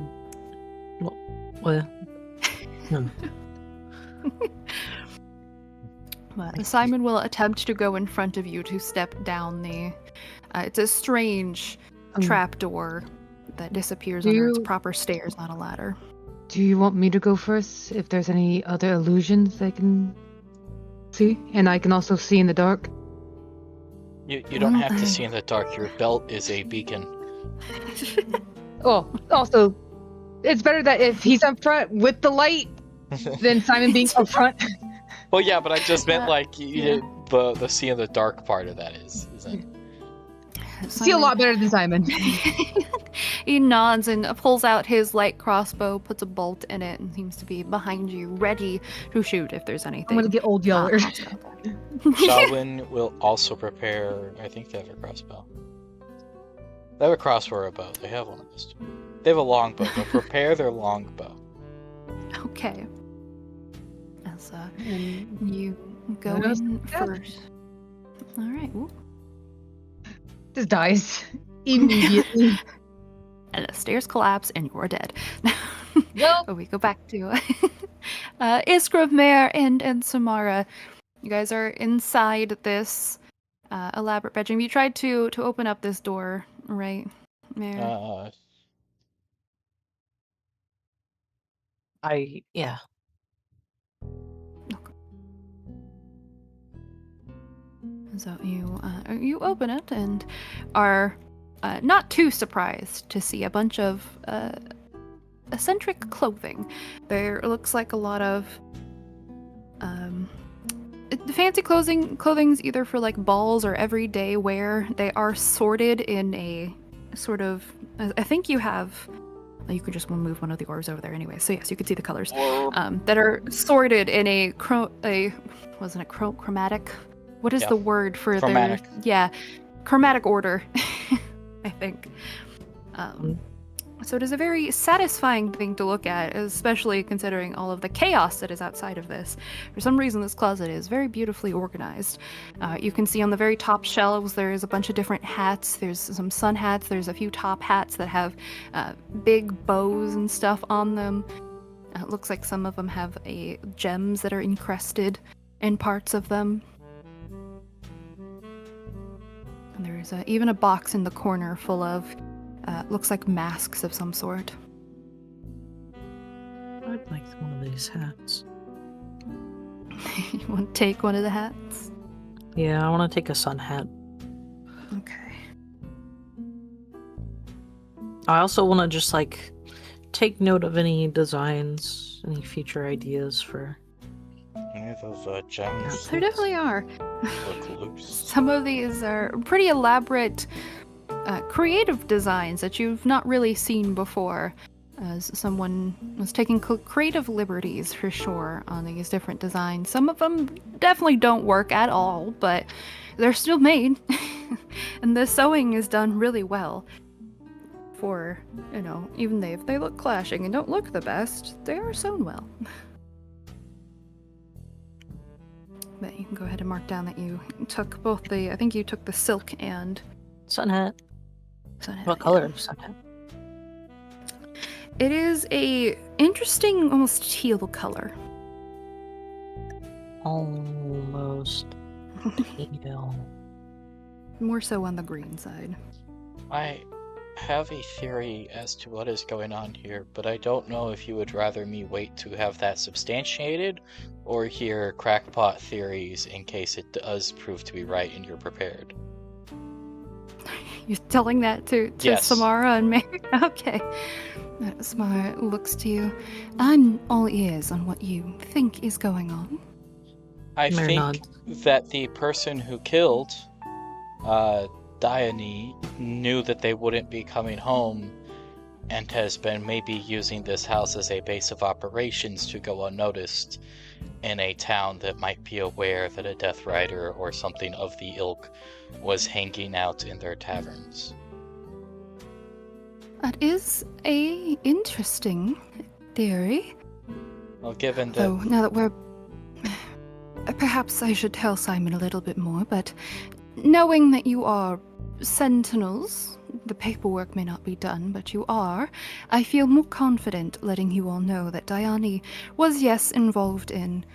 Well. But Simon will attempt to go in front of you to step down the. It's a strange trapdoor that disappears under its proper stairs, not a ladder. Do you want me to go first? If there's any other illusions I can see, and I can also see in the dark. You don't have to see in the dark. Your belt is a beacon. Oh, also, it's better that if he's up front with the light than Simon being up front. Well, yeah, but I just meant like the see in the dark part of that isn't. See a lot better than Simon. He nods and pulls out his light crossbow, puts a bolt in it, and seems to be behind you, ready to shoot if there's anything. I'm gonna get old Yeller. Shawin will also prepare. I think they have a crossbow. They have a crossbow or a bow. They have one of those two. They have a longbow. They'll prepare their longbow. Okay. As you go in first. All right. Ooh. Just dies immediately. And the stairs collapse, and you're dead. Well, But we go back to Iskra, Mare, and Samara. You guys are inside this elaborate bedroom. You tried to open up this door, right, Mare? Yeah. So you open it and are not too surprised to see a bunch of eccentric clothing. There looks like a lot of fancy clothing's either for like balls or everyday wear. They are sorted in a sort of. I think you have. You could just move one of the orbs over there anyway. So yes, you can see the colors that are sorted in a chromatic. What is the word for chromatic? Chromatic order, I think. So it is a very satisfying thing to look at, especially considering all of the chaos that is outside of this. For some reason, this closet is very beautifully organized. You can see on the very top shelves, there's a bunch of different hats. There's some sun hats. There's a few top hats that have big bows and stuff on them. It looks like some of them have gems that are encrusted in parts of them. And there's even a box in the corner full of, looks like masks of some sort. I'd like one of these hats. You want to take one of the hats? Yeah, I want to take a sun hat. Okay. I also want to just like take note of any designs, any future ideas for. Any of those gems There definitely are. look loose. Some of these are pretty elaborate, creative designs that you've not really seen before. As someone was taking creative liberties for sure on these different designs. Some of them definitely don't work at all, but they're still made. And the sewing is done really well. for, even if they look clashing and don't look the best, they are sewn well. But you can go ahead and mark down that you took I think you took the silk and Sun hat. sun hat, What yeah. color of sun hat? It is a interesting, almost teal color. Almost teal. More so on the green side. I have a theory as to what is going on here, but I don't know if you would rather me wait to have that substantiated or hear crackpot theories in case it does prove to be right and you're prepared. You're telling that to Yes. Samara and Mary? Okay. Samara looks to you. I'm all ears on what you think is going on. I Mary think nods. that the person who killed Dione knew that they wouldn't be coming home and has been maybe using this house as a base of operations to go unnoticed in a town that might be aware that a Death Rider or something of the ilk was hanging out in their taverns. That is a interesting theory. Well, given that Though, now that we're... Perhaps I should tell Simon a little bit more, but knowing that you are sentinels, the paperwork may not be done, but you are, I feel more confident letting you all know that Diane was, yes, involved in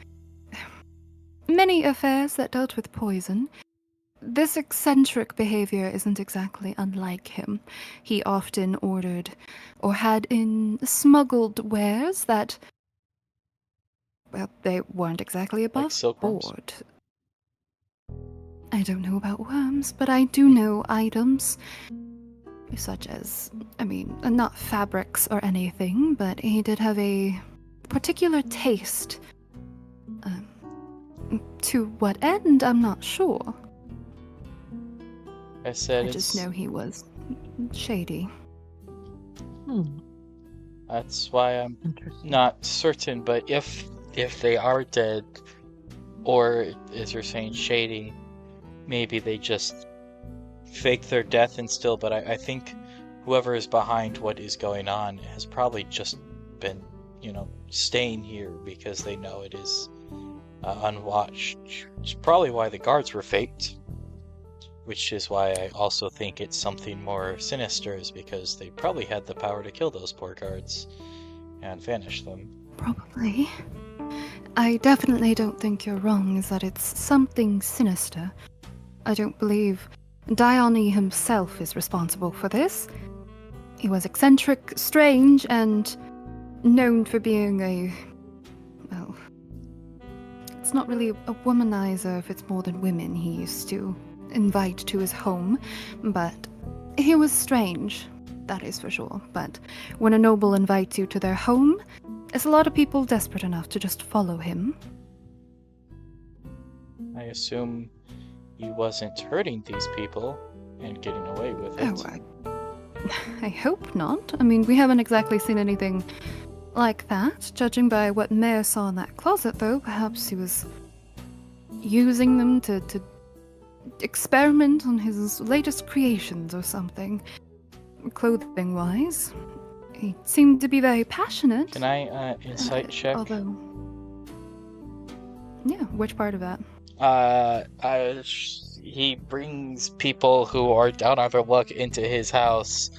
many affairs that dealt with poison. This eccentric behavior isn't exactly unlike him. He often ordered or had in smuggled wares that, well, they weren't exactly above silkworms? board. I don't know about worms, but I do know items such as, not fabrics or anything, but he did have a particular taste. To what end, I'm not sure. I said I just know he was shady. that's why I'm Interesting. not certain, but if they are dead, or as you're saying, shady, maybe they just fake their death and still, but I think whoever is behind what is going on has probably just been, staying here because they know it is unwatched. It's probably why the guards were faked, which is why I also think it's something more sinister, is because they probably had the power to kill those poor guards and vanish them. Probably. I definitely don't think you're wrong, is that it's something sinister. I don't believe Dione himself is responsible for this. He was eccentric, strange, and known for being it's not really a womanizer if it's more than women he used to invite to his home, but he was strange, that is for sure. But when a noble invites you to their home, there's a lot of people desperate enough to just follow him. I assume he wasn't hurting these people and getting away with it. I hope not. We haven't exactly seen anything like that. Judging by what Mayor saw in that closet, though, perhaps he was using them to experiment on his latest creations or something. Clothing-wise, he seemed to be very passionate. Can I insight check? Although, yeah, which part of that? He brings people who are down on their luck into his house.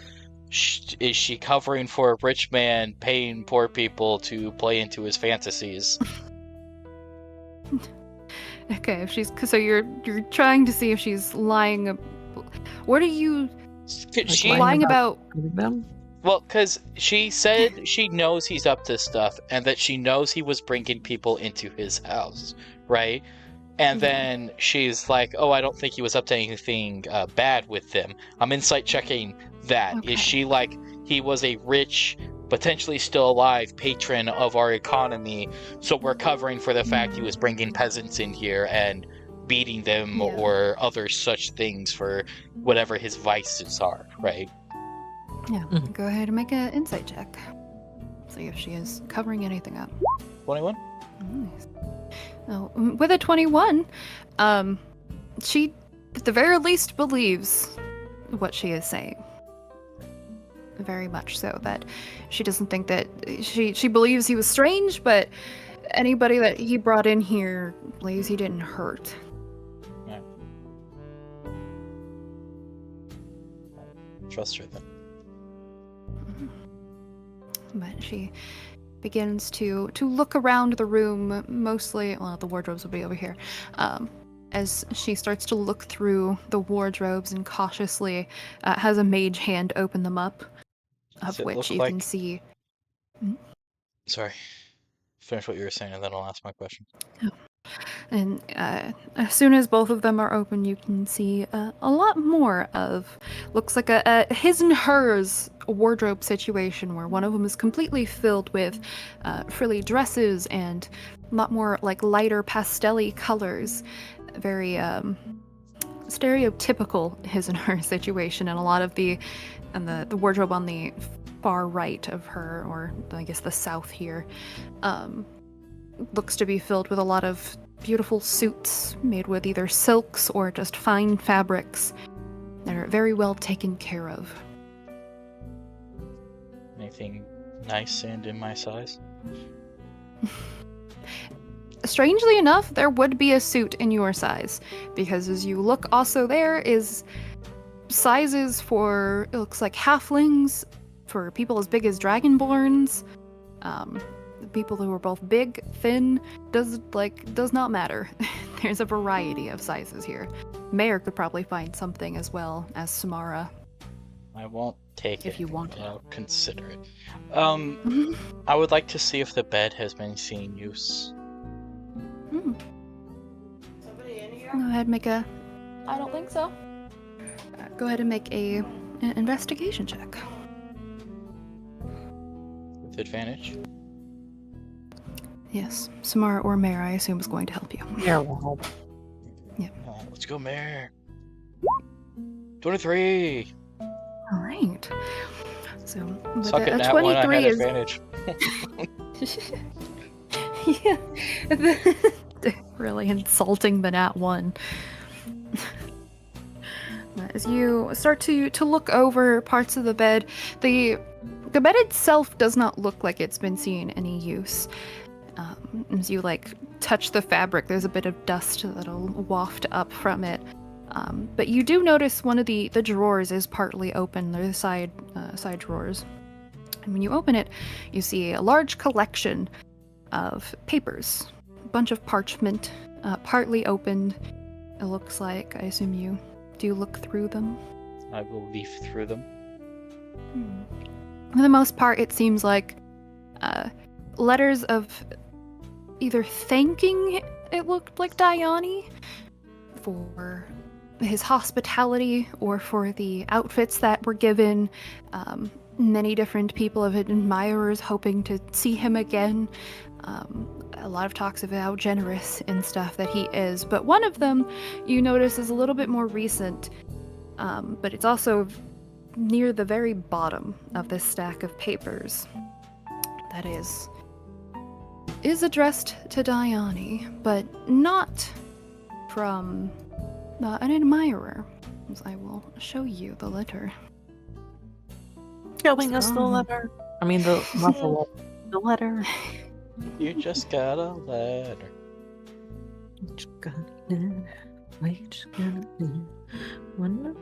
Is she covering for a rich man paying poor people to play into his fantasies? Okay, if she's so you're trying to see if she's lying. What are you She lying about? Them? Well, because she said she knows he's up to stuff and that she knows he was bringing people into his house, right? And then she's like, oh, I don't think he was up to anything bad with them. I'm insight checking that. Okay. Is she like, he was a rich, potentially still alive patron of our economy, so we're covering for the fact he was bringing peasants in here and beating them Yeah. or other such things for whatever his vices are, right? Yeah, Mhm. go ahead and make an insight check. See if she is covering anything up. 21? Nice. Oh, with a 21, she at the very least believes what she is saying. very much so that she doesn't think that she believes he was strange, but anybody that he brought in here believes he didn't hurt. Yeah. Trust her then. But she begins to look around the room, mostly, well, the wardrobes will be over here, as she starts to look through the wardrobes and cautiously has a mage hand open them up, Does of it which look you like- can see. Sorry. Finish what you were saying, and then I'll ask my question. And as soon as both of them are open, you can see a lot more of, looks like a his and hers wardrobe situation where one of them is completely filled with frilly dresses and a lot more like lighter pastel-y colors. Very stereotypical his and her situation, and a lot of the wardrobe on the far right of her, or I guess the south here, looks to be filled with a lot of beautiful suits made with either silks or just fine fabrics. They're very well taken care of. Anything nice and in my size? Strangely enough, there would be a suit in your size, because as you look also there is sizes for, it looks like halflings, for people as big as dragonborns, people who are both big, thin, does not matter. There's a variety of sizes here. Mayor could probably find something as well as Samara. I won't take it. If you want but it. I'll consider it. I would like to see if the bed has been seen use. Hmm. Go ahead, make a. I don't think so. Go ahead and make an investigation check. With advantage. Yes, Samara or Mayor, I assume, is going to help you. Yeah, will help. Oh, let's go, Mayor. 23. All right. So, with Suck it, a Nat 1, I 23 had is. advantage. Yeah. Really insulting the Nat 1. As you start to look over parts of the bed, the bed itself does not look like it's been seen any use. As you touch the fabric, there's a bit of dust that'll waft up from it. But you do notice one of the drawers is partly open. They're the side drawers. And when you open it, you see a large collection of papers. A bunch of parchment, partly opened. It looks like, I assume you do look through them. I will leaf through them. For the most part, it seems like letters of either thanking, it looked like Diani, for his hospitality or for the outfits that were given. Many different people have admirers hoping to see him again. A lot of talks of how generous and stuff that he is. But one of them you notice is a little bit more recent, but it's also near the very bottom of this stack of papers. That is addressed to Diani, but not from an admirer. As I will show you the letter. Showing us the letter. I mean, not the letter. The letter. You just got a letter. Just got a letter. Wait, just got a letter. Wonder.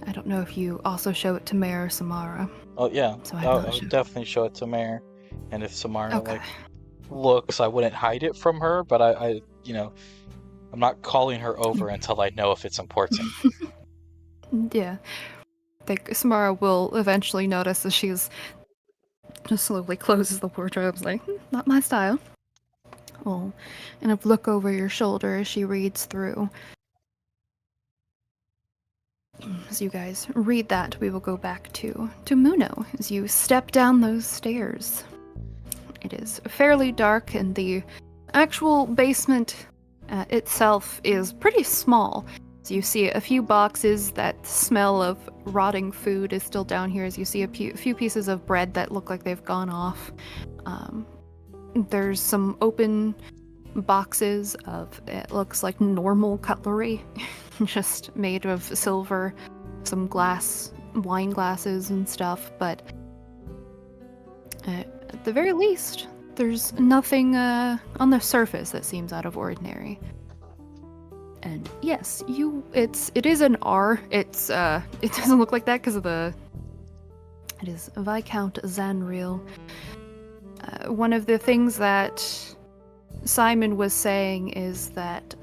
I don't know if you also show it to Mayor or Samara. Oh yeah, So I'll not sure. definitely show it to Mayor. And if Samara Okay. looks, I wouldn't hide it from her, but I I'm not calling her over until I know if it's important. Yeah. I think Samara will eventually notice as she's just slowly closes the wardrobe, like, not my style. Well, and a look over your shoulder as she reads through. As you guys read that, we will go back to Muno as you step down those stairs. It is fairly dark, and the actual basement itself is pretty small. So you see a few boxes. That smell of rotting food is still down here, as you see a few pieces of bread that look like they've gone off. There's some open boxes of, it looks like normal cutlery, just made of silver, some wine glasses and stuff, but at the very least, there's nothing on the surface that seems out of ordinary. And yes, it is an R. It doesn't look like that because of it is Viscount Zanriel. One of the things that Simon was saying is that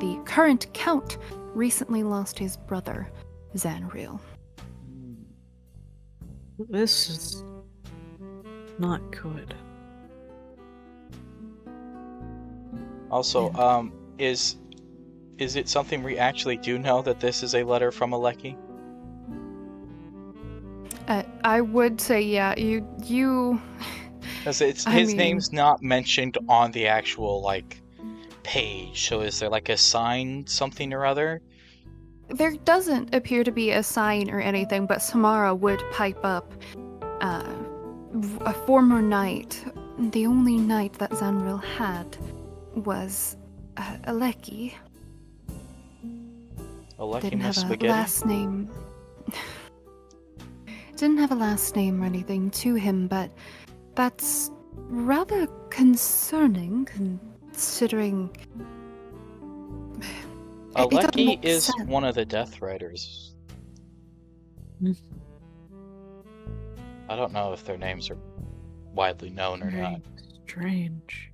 the current count recently lost his brother, Zanriel. This is not good. Also, is it something we actually do know that this is a letter from Aleki? I would say, yeah, you. Because I his mean- name's not mentioned on the actual page. So is there a sign, something or other? There doesn't appear to be a sign or anything, but Samara would pipe up a former night. The only night that Zanriel had was Aleki. Aleki Didn't Miss have a Spaghetti? last name. Didn't have a last name or anything to him, but that's rather concerning considering. It doesn't Aleki make is sense. one of the Death Riders. Mm. I don't know if their names are widely known or not. Strange.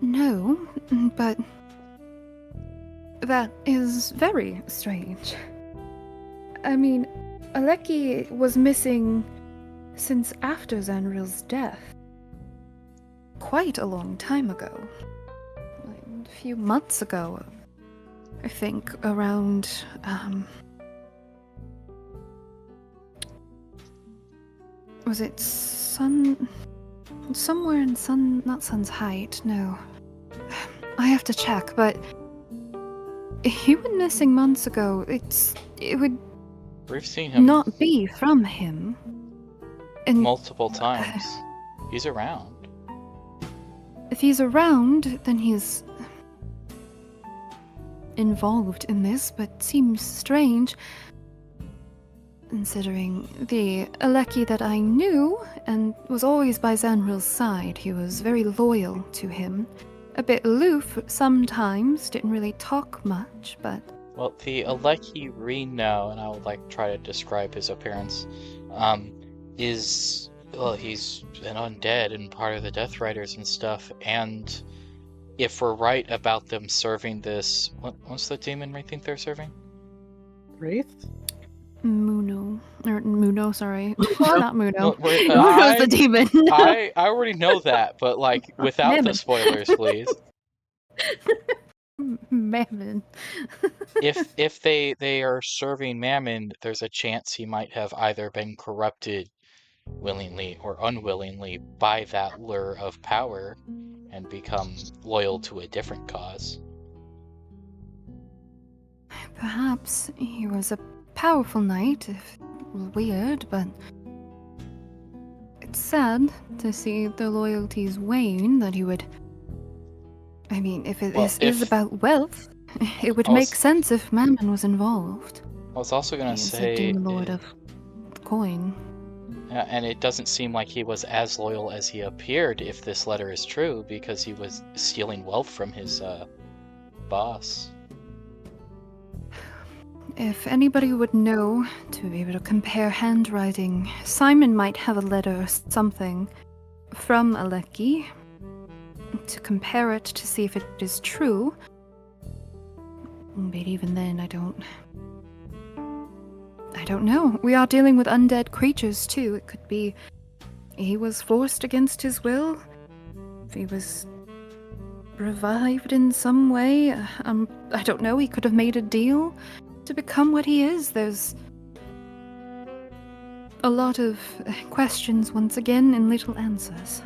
No, but that is very strange. I mean, Aleki was missing since after Zanriel's death. Quite a long time ago. A few months ago, I think, around, was it somewhere in not Sun's Height, no. I have to check, but he went missing months ago. It would We've seen him not be from him. And multiple times. He's around. if he's around, then he's involved in this, but seems strange. Considering the Aleki that I knew and was always by Zanriel's side, he was very loyal to him. A bit aloof sometimes, didn't really talk much, but Well, the Aleki we know, and I would try to describe his appearance, he's an undead and part of the Death Riders and stuff, and if we're right about them serving this, what's the demon we think they're serving? Wraith? Muno, sorry. Not Muno. No, wait, Muno's the demon. I already know that, but without the Mammon. spoilers, please. Mammon. If they are serving Mammon, there's a chance he might have either been corrupted willingly or unwillingly by that lure of power and become loyal to a different cause. Perhaps he was a powerful knight, if weird, but it's sad to see the loyalties wane that he would. I mean, if it Well, is if- about wealth, it would I make was- sense if Mammon was involved. I was also He gonna is the say, demon lord of coin. yeah, and it doesn't seem like he was as loyal as he appeared if this letter is true, because he was stealing wealth from his boss. If anybody would know to be able to compare handwriting, Simon might have a letter or something from Aleki to compare it to see if it is true. But even then, I don't know. We are dealing with undead creatures too. It could be he was forced against his will. If he was revived in some way, I don't know. He could have made a deal to become what he is. There's a lot of questions once again and little answers.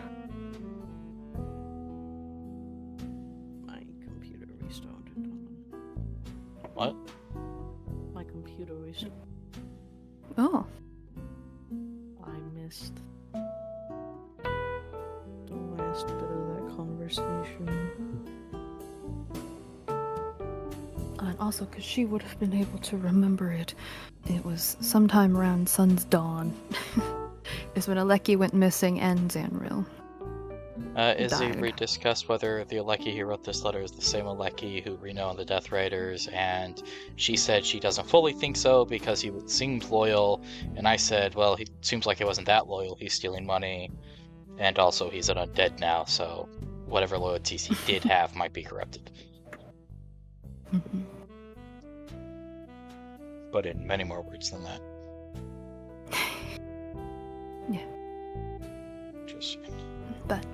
My computer restarted. What? My computer restarted. Oh, I missed the last bit of that conversation. And also, because she would have been able to remember it. It was sometime around sun's dawn. Is when Aleki went missing and Zanril. Izzy died. rediscussed whether the Aleki who wrote this letter is the same Aleki who we know in the Death Riders, and she said she doesn't fully think so because he seemed loyal, and I said, well, he seems like he wasn't that loyal, he's stealing money, and also he's an undead now, so whatever loyalties he did have might be corrupted. Mm-hmm. But in many more words than that. Yeah. Just... But.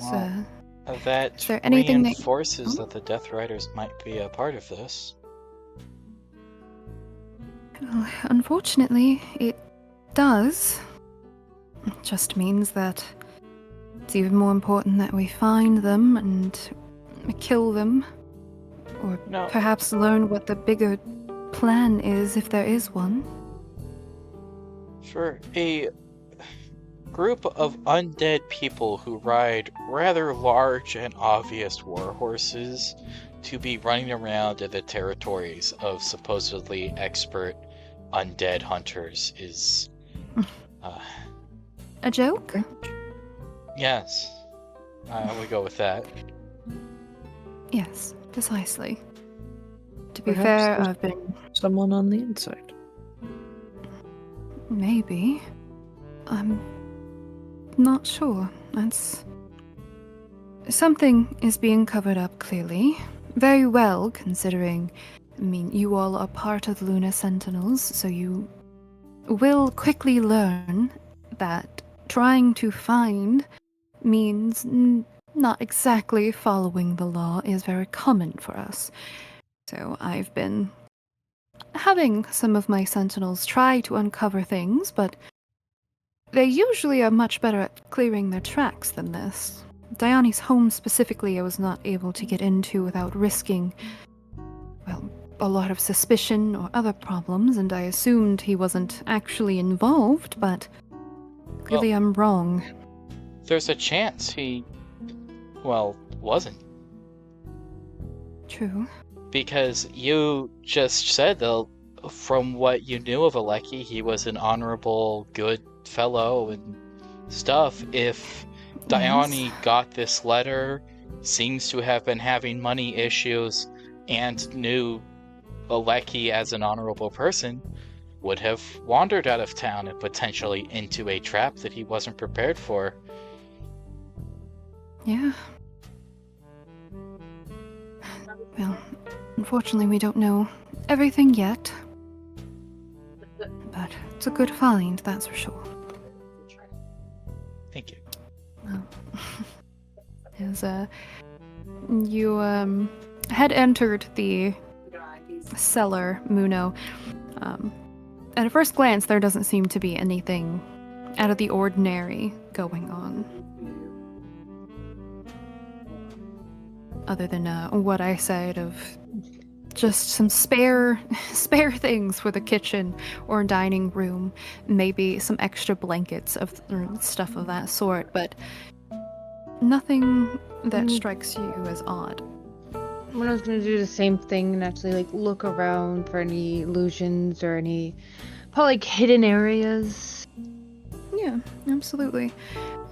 Wow. So, That is there anything that- reinforces Oh? that the Death Riders might be a part of this. well, unfortunately, it does. It just means that it's even more important that we find them and kill them. Or No. perhaps learn what the bigger plan is, if there is one. For a group of undead people who ride rather large and obvious war horses to be running around in the territories of supposedly expert undead hunters is... A joke? yes. We go with that. Yes, precisely. To be Perhaps fair, there's- I've been... Someone on the inside. Maybe. I'm not sure. That's... Something is being covered up, clearly. Very well, considering... I mean, you all are part of the Lunar Sentinels, so you will quickly learn that trying to find means not exactly following the law is very common for us. So I've been having some of my sentinels try to uncover things, but they usually are much better at clearing their tracks than this. Diani's home specifically I was not able to get into without risking, well, a lot of suspicion or other problems, and I assumed he wasn't actually involved, but clearly I'm wrong. There's a chance he... well, wasn't. True. Because you just said, though, from what you knew of Aleki, he was an honorable, good fellow and stuff. If Diani got this letter, seems to have been having money issues, and knew Aleki as an honorable person, would have wandered out of town and potentially into a trap that he wasn't prepared for. Yeah. Well, unfortunately we don't know everything yet. But it's a good find, that's for sure. Thank you. Well, as you had entered the cellar, Muno, at a first glance there doesn't seem to be anything out of the ordinary going on. Other than what I said of just some spare things for the kitchen or dining room, maybe some extra blankets of or stuff of that sort, but nothing that strikes you as odd. When I was gonna do the same thing and actually like look around for any illusions or any probably like hidden areas. Yeah, absolutely.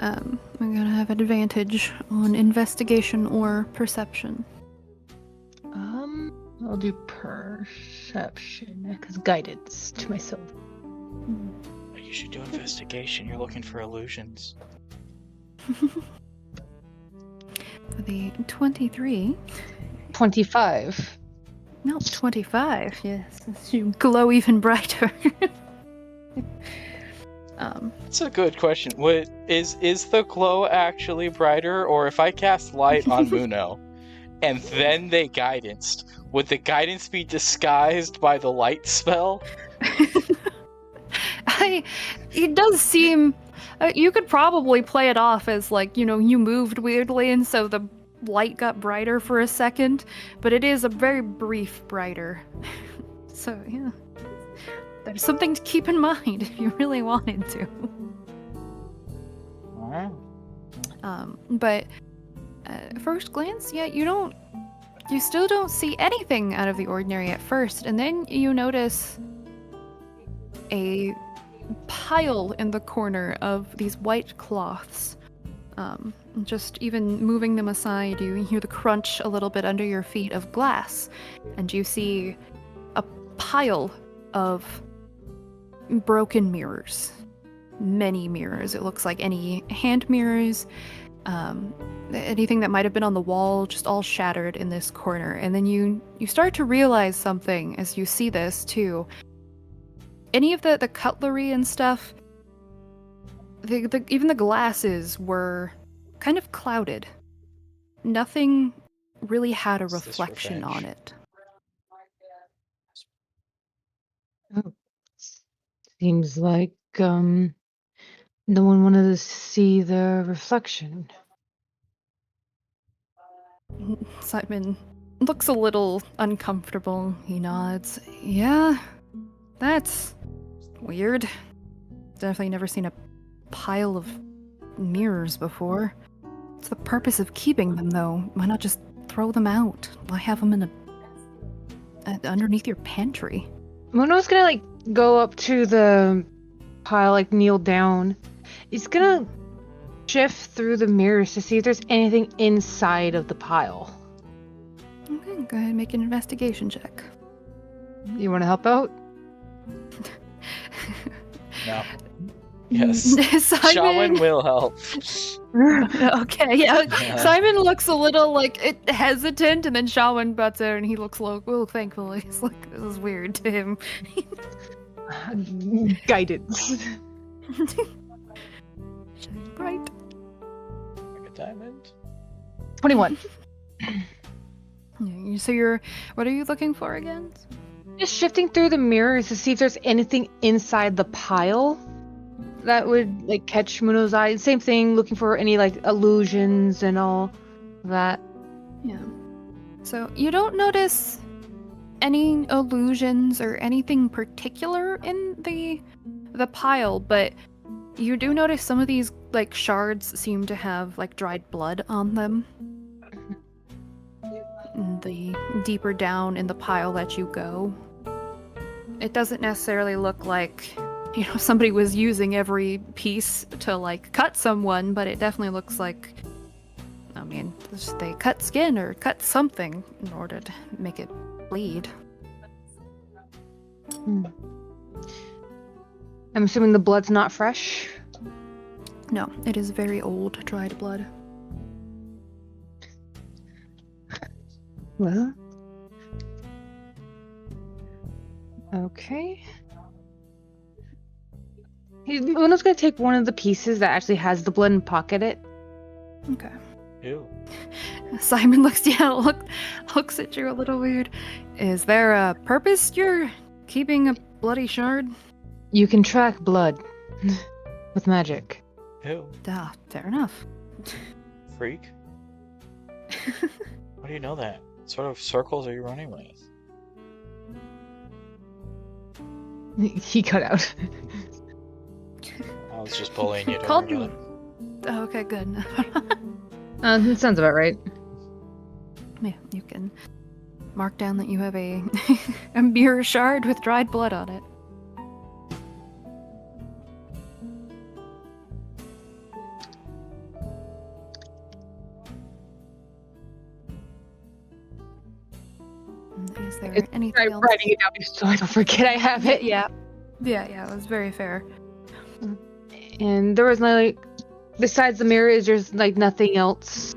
I'm gonna have advantage on investigation or perception. I'll do perception because guidance to myself. You should do investigation. You're looking for illusions. For the 23. 25. No, 25, yes. You glow even brighter. That's a good question. What is the glow actually brighter, or if I cast light on Muno and then they guidanced, would the guidance be disguised by the light spell? It does seem... you could probably play it off as, like, you know, you moved weirdly and so the light got brighter for a second, but it is a very brief brighter. So, yeah. There's something to keep in mind if you really wanted to. Alright. But at first glance, yeah, you don't you still don't see anything out of the ordinary at first, and then you notice a pile in the corner of these white cloths. Just even moving them aside, you hear the crunch a little bit under your feet of glass, and you see a pile of broken mirrors. Many mirrors. It looks like any hand mirrors, anything that might have been on the wall, just all shattered in this corner. And then you start to realize something as you see this too. Any of the cutlery and stuff, even the glasses were kind of clouded. Nothing really had a Is this reflection on revenge? it. Oh, seems like no one wanted to see the reflection. Simon looks a little uncomfortable. He nods. Yeah, that's weird. Definitely never seen a pile of mirrors before. What's the purpose of keeping them, though? Why not just throw them out? Why have them in underneath your pantry? Mono's gonna like go up to the pile, like kneel down. He's gonna shift through the mirrors to see if there's anything inside of the pile. Okay, go ahead and make an investigation check. You want to help out? No. Yes. Simon. Shaman will help. Okay, yeah. Yeah. Simon looks a little like hesitant, and then Shawan butts in, and he looks low. Thankfully, he's like, this is weird to him. Guidance. Shine bright. Like a diamond. 21. So what are you looking for again? Just shifting through the mirrors to see if there's anything inside the pile that would like catch Muno's eye. Same thing, looking for any like illusions and all that. Yeah. So you don't notice any illusions or anything particular in the pile, but you do notice some of these like shards seem to have like dried blood on them. The deeper down in the pile that you go, it doesn't necessarily look like, somebody was using every piece to like cut someone, but it definitely looks like, they cut skin or cut something in order to make it bleed. I'm assuming the blood's not fresh. No, it is very old, dried blood. Well, okay. Muno's gonna take one of the pieces that actually has the blood and pocket it. Okay. Ew. Simon looks at you a little weird. Is there a purpose you're keeping a bloody shard? You can track blood with magic. Ew. Fair enough. Freak. How do you know that? What sort of circles are you running with? He cut out. I was just bullying you. Don't Called worry you. about it. Oh, okay, good. That sounds about right. Yeah, you can mark down that you have a a mirror shard with dried blood on it. Is there anything else? Writing it down so I don't forget I have it. Yeah, it was very fair. And there was no, like, besides the mirrors, there's like nothing else.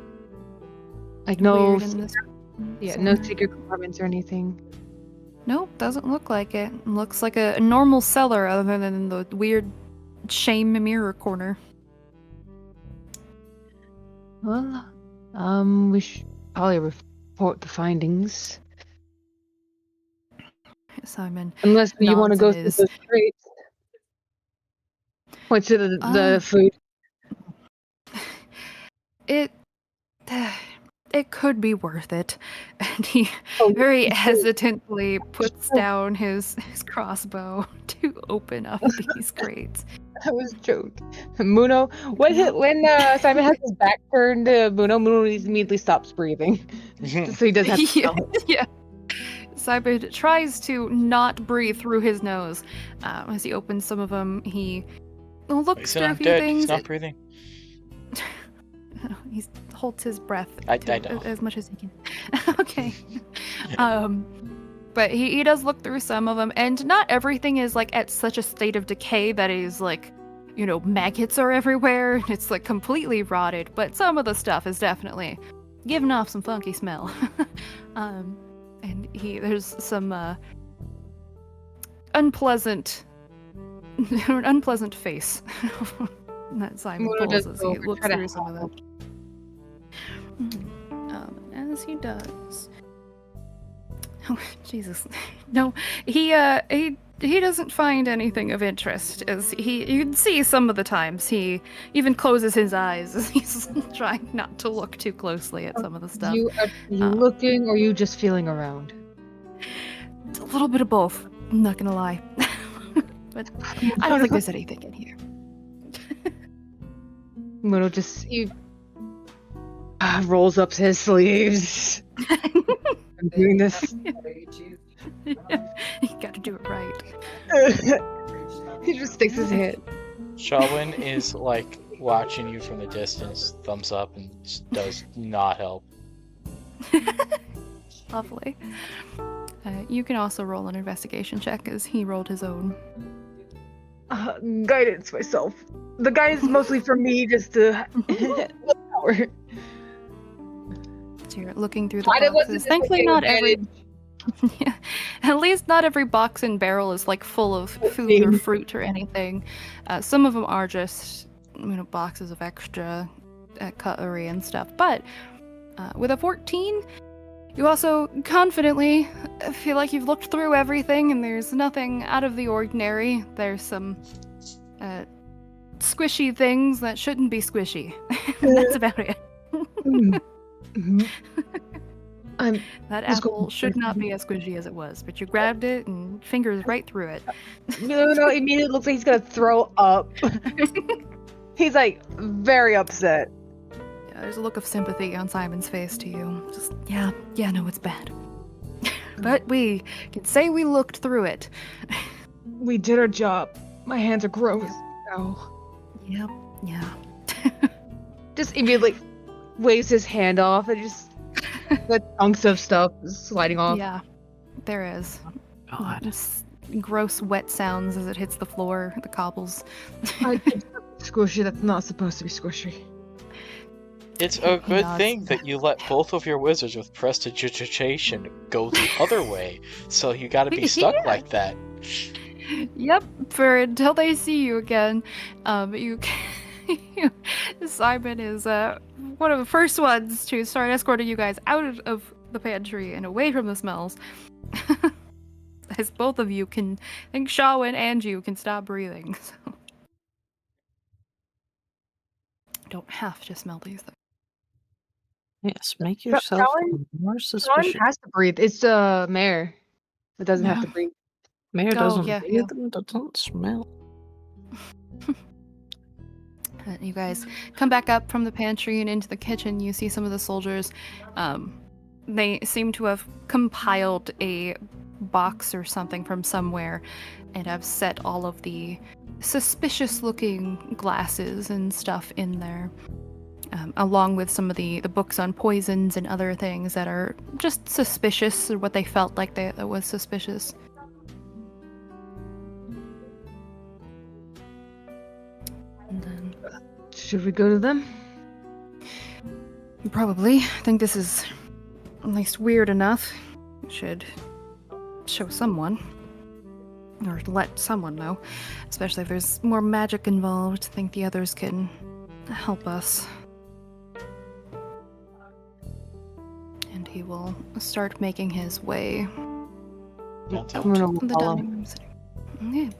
Like no, Weird in this no cellar. secret compartments or anything. Nope, doesn't look like it. Looks like a normal cellar other than the weird shame mirror corner. Well, we should probably report the findings. Simon. Unless you want to go nods through his- the crates. Point to the food. It could be worth it. And he very hesitantly puts down his crossbow to open up these crates. I was joking. Muno, when Simon has his back turned to Muno immediately stops breathing. Just so he doesn't have to yeah, smell it. yeah. Simon tries to not breathe through his nose. As he opens some of them, he looks He's through a not few dead. things. He's not breathing. He holds his breath I to- know. as much as he can. Okay. But he does look through some of them, and not everything is like at such a state of decay that is like, maggots are everywhere. It's like completely rotted, but some of the stuff is definitely giving off some funky smell. And there's some unpleasant face that Simon Muno pulls does as go he over, looks try to through some of help. them. As he does. Oh, Jesus. No, he doesn't find anything of interest, as you can see some of the times he even closes his eyes as he's trying not to look too closely at some of the stuff. Are you looking, or are you just feeling around? It's a little bit of both, I'm not gonna lie. But I don't think there's anything in here. Muno just rolls up his sleeves. I'm doing this. You gotta do it right. He just sticks his head. Shawin is like watching you from the distance, thumbs up, and does not help. Lovely. You can also roll an investigation check, as he rolled his own. Guidance myself. The guidance mostly for me, just to power. So you're looking through the Glad it wasn't boxes. just Thankfully, an not every. advantage. Yeah, at least not every box and barrel is like full of food or fruit or anything. Some of them are just, boxes of extra cutlery and stuff. But with a 14, you also confidently feel like you've looked through everything and there's nothing out of the ordinary. There's some squishy things that shouldn't be squishy. And that's about it. That Let's go. apple should not be as squishy as it was, but you grabbed it and fingers right through it. No, immediately looks like he's gonna throw up. He's like very upset. Yeah, there's a look of sympathy on Simon's face to you. Just, yeah, no, it's bad. But we can say we looked through it. We did our job. My hands are gross. Oh. Yep, yeah. Just immediately waves his hand off and just the chunks of stuff sliding off. Yeah, there is. God. Just gross wet sounds as it hits the floor, the cobbles. Squishy, that's not supposed to be squishy. It's a good nods. thing that you let both of your wizards with prestidigitation go the other way, so you gotta be stuck Yeah. like that. Yep, for until they see you again. Simon is one of the first ones to start escorting you guys out of the pantry and away from the smells. As both of you can, I think Shawin and you can stop breathing. So. Don't have to smell these things. Yes, make yourself more Someone suspicious. has to breathe. It's the mayor that doesn't have to Yeah. breathe. Mayor Oh, doesn't yeah, breathe yeah. and doesn't smell. You guys come back up from the pantry and into the kitchen. You see some of the soldiers. They seem to have compiled a box or something from somewhere and have set all of the suspicious looking glasses and stuff in there, along with some of the books on poisons and other things that are just suspicious, or what they felt like that was suspicious. And then Should we go to them? probably. I think this is at least weird enough. Should show someone. Or let someone know. Especially if there's more magic involved. I think the others can help us. And he will start making his way Don't I'm gonna to the follow. dining room setting.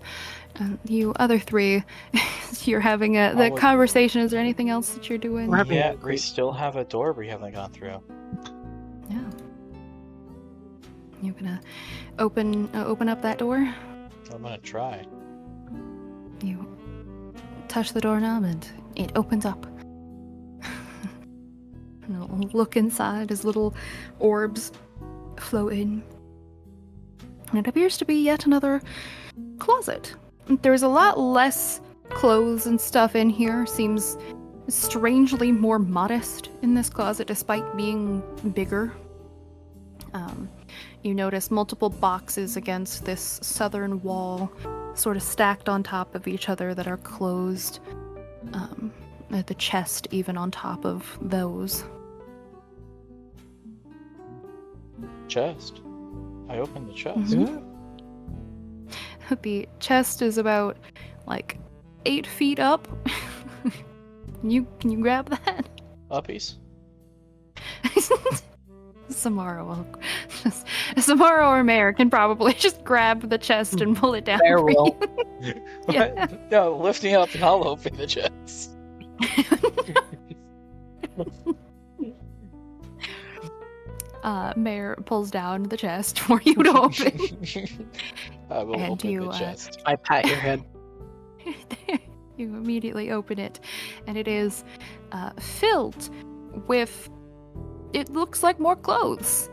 Yeah. You other three, you're having the would- conversation. Is there anything else that you're doing? We're having Yeah, a we great- still have a door we haven't gone through. Yeah. You gonna open up that door? I'm gonna try. You touch the doorknob and it opens up. And he'll look inside as little orbs flow in. And it appears to be yet another closet. There's a lot less clothes and stuff in here. Seems strangely more modest in this closet despite being bigger. You notice multiple boxes against this southern wall, sort of stacked on top of each other that are closed. At the chest even on top of those. Chest. I opened the chest. Mhm. The chest is about like 8 feet up. Can you grab that? Uppies. Samara will just Samara or Mare can probably just grab the chest and pull it down. Mare for will. you. Yeah. No, lift me up and I'll open the chest. Mare pulls down the chest for you to open. I will And open you, the chest. I pat your head. You immediately open it, and it is filled with, it looks like more clothes.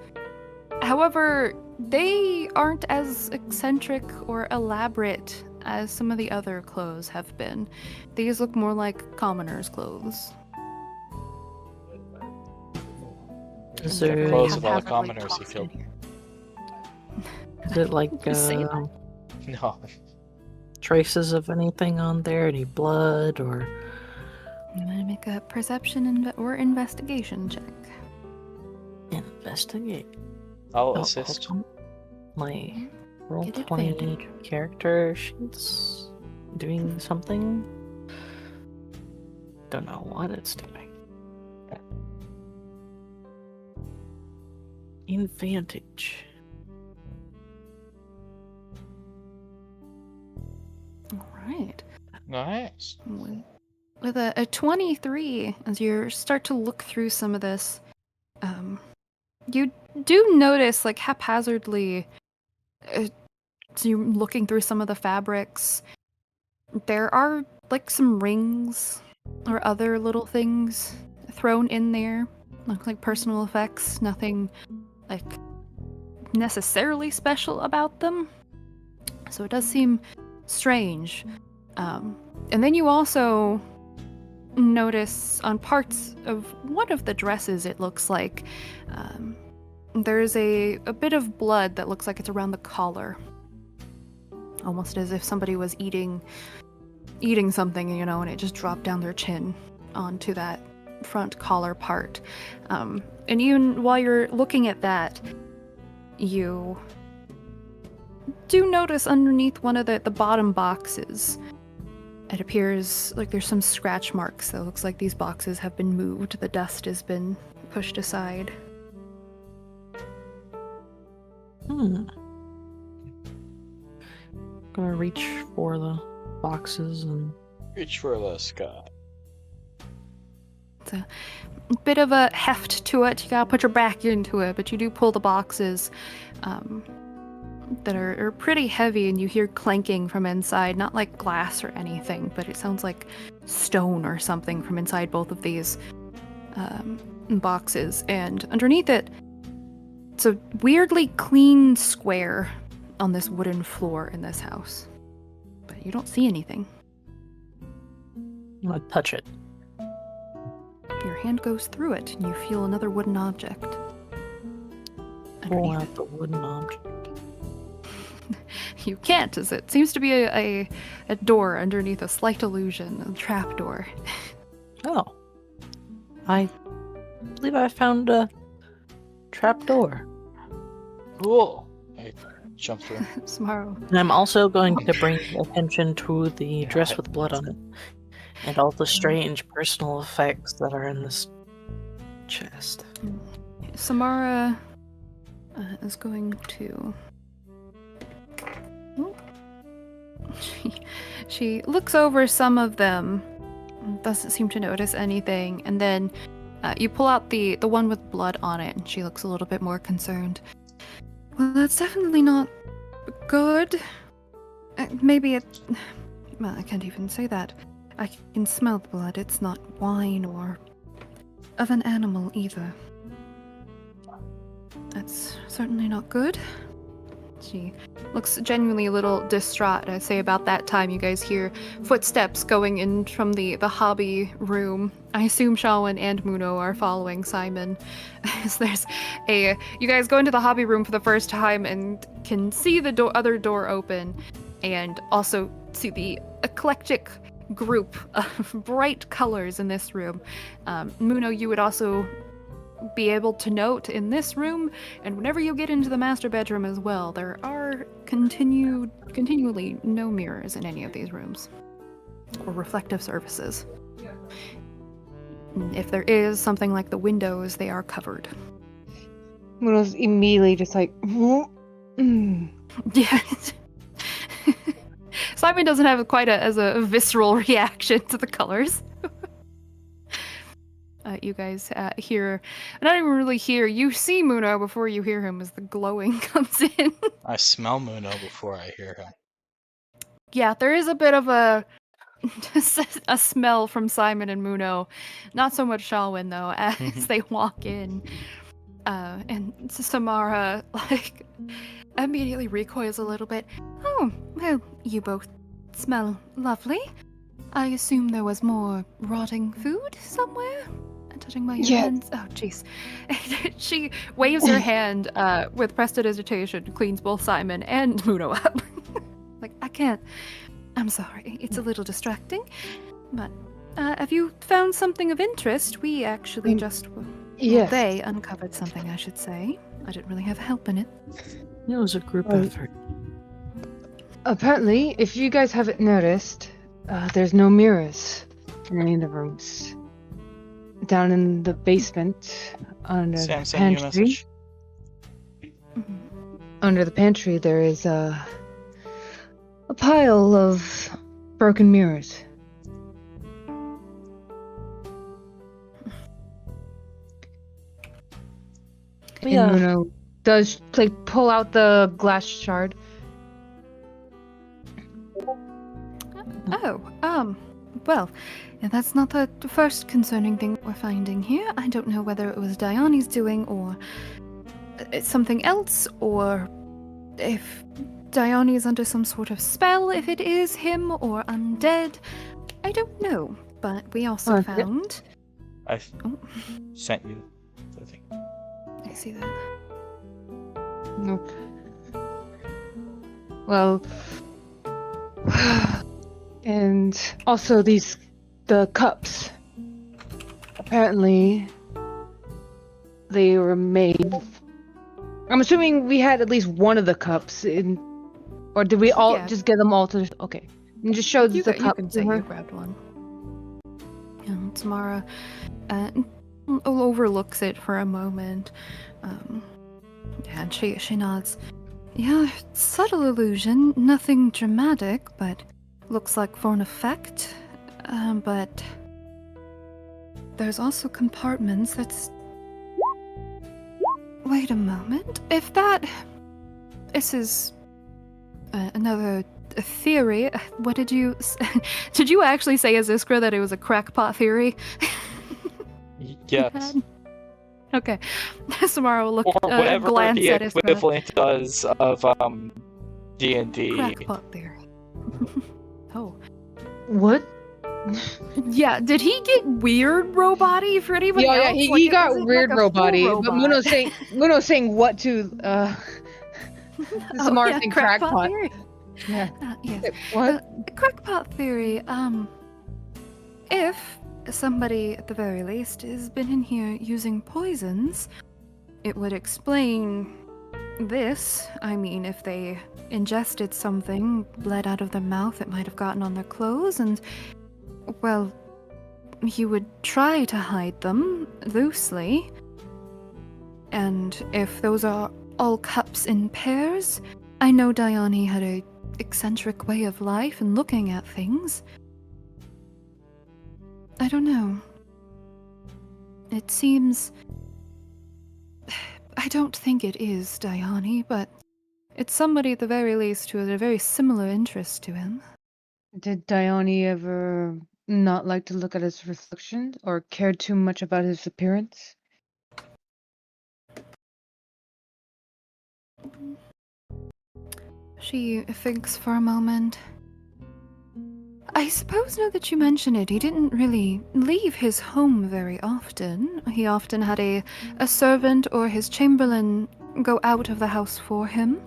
However, they aren't as eccentric or elaborate as some of the other clothes have been. These look more like commoners' clothes. Is And they're there very Clothes of all the haphazardly commoners he tossed killed. in here. is it like Say that. No. traces of anything on there? Any blood or I'm gonna make a perception or investigation check. investigate? I'll Oh, assist. hold on. My roll Get 20 advantage. character sheets doing something. Don't know what it's doing. Advantage. All right. Nice. With a 23, as you start to look through some of this, you do notice, like, haphazardly, as you're looking through some of the fabrics, there are, like, some rings or other little things thrown in there. Look like personal effects, nothing, like, necessarily special about them. So it does seem strange. And then you also notice on parts of one of the dresses, it looks like there's a bit of blood that looks like it's around the collar, almost as if somebody was eating something, you know, and it just dropped down their chin onto that front collar part. And even while you're looking at that, you do notice underneath one of the bottom boxes, it appears like there's some scratch marks. So it looks like these boxes have been moved. The dust has been pushed aside. Gonna reach for the boxes and Reach for the sky. It's a bit of a heft to it. You gotta put your back into it, but you do pull the boxes that are pretty heavy, and you hear clanking from inside. Not like glass or anything, but it sounds like stone or something from inside both of these boxes. And underneath it, it's a weirdly clean square on this wooden floor in this house. But you don't see anything. I'm gonna touch it. Your hand goes through it, and you feel another wooden object. Pull underneath out the wooden object. You can't, as it seems to be a door underneath, a slight illusion, a trap door. Oh. I believe I found a trapdoor. Cool. I jump through. Tomorrow. And I'm also going to bring attention to the dress with blood on it. And all the strange personal effects that are in this chest. Samara is going to. Oh. She looks over some of them, doesn't seem to notice anything, and then you pull out the one with blood on it, and she looks a little bit more concerned. Well, that's definitely not good. Maybe it. Well, I can't even say that. I can smell the blood. It's not wine or of an animal either. That's certainly not good. She looks genuinely a little distraught. I say about that time you guys hear footsteps going in from the hobby room. I assume Shawin and Muno are following Simon. As you guys go into the hobby room for the first time and can see the other door open, and also see the eclectic group of bright colors in this room. Muno, you would also be able to note in this room, and whenever you get into the master bedroom as well, there are continually no mirrors in any of these rooms or reflective surfaces. If there is something like the windows, they are covered. Muno's immediately just like, Yeah. Simon doesn't have quite as a visceral reaction to the colors. You guys hear, not even really hear, you see Muno before you hear him as the glowing comes in. I smell Muno before I hear him. Yeah, there is a bit of a smell from Simon and Muno. Not so much Shalwyn, though, as they walk in. And Samara, immediately recoils a little bit. Oh, well, you both smell lovely. I assume there was more rotting food somewhere? Touching my hands. Oh, jeez. She waves her hand with prestidigitation, cleans both Simon and Muno up. I can't. I'm sorry. It's a little distracting. But have you found something of interest? We actually yes. They uncovered something, I should say. I didn't really have help in it. It was a group effort. Apparently, if you guys haven't noticed, there's no mirrors in any of the rooms. Down in the basement, under Sam the sent you a pantry. message. Under the pantry, there is a pile of broken mirrors. Yeah. And Muno does pull out the glass shard. Oh, well, that's not the first concerning thing we're finding here. I don't know whether it was Diani's doing or it's something else, or if Diani is under some sort of spell, if it is him or undead. I don't know, but we also found... I sent you the thing. I see that. Nope. Well... And also the cups. Apparently, they were made. I'm assuming we had at least one of the cups in, or did we all just get them all to? Okay, and just show the cup You can to say her. you grabbed one. And Tamara overlooks it for a moment. And she nods. Yeah, subtle illusion, nothing dramatic, but looks like for an effect. But there's also compartments that's... Wait a moment. If that... This is another theory. What did you... Did you actually say, as Iskra, that it was a crackpot theory? Yes. Okay. Samara will look, Or whatever glance the at Iskra. equivalent does of D&D. Crackpot theory. Oh. What? Yeah, did he get weird robot-y for anybody else? Yeah, Like, he it got wasn't weird like a full robot-y, robot. but Muno's saying what to Samara saying crackpot. theory. Yeah. Yes. What? Crackpot theory. If somebody at the very least has been in here using poisons, it would explain this. I mean, if they ingested something, bled out of their mouth, it might have gotten on their clothes, and, well, you would try to hide them loosely. And if those are all cups in pairs, I know Diani had a eccentric way of life and looking at things. I don't know. It seems... I don't think it is Diani, but it's somebody at the very least who has a very similar interest to him. Did Diani ever not like to look at his reflection or care too much about his appearance? She thinks for a moment. I suppose now that you mention it, he didn't really leave his home very often. He often had a servant or his chamberlain go out of the house for him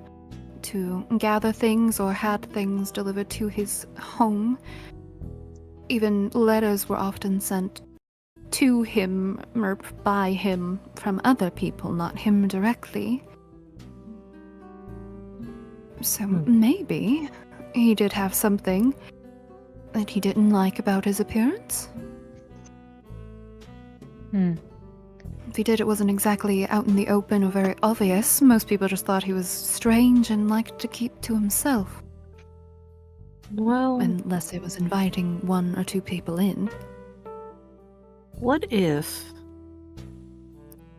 to gather things or had things delivered to his home. Even letters were often sent to him or by him from other people, not him directly. So maybe he did have something that he didn't like about his appearance. If he did, it wasn't exactly out in the open or very obvious. Most people just thought he was strange and liked to keep to himself. Well, Unless it was inviting one or two people in. what if...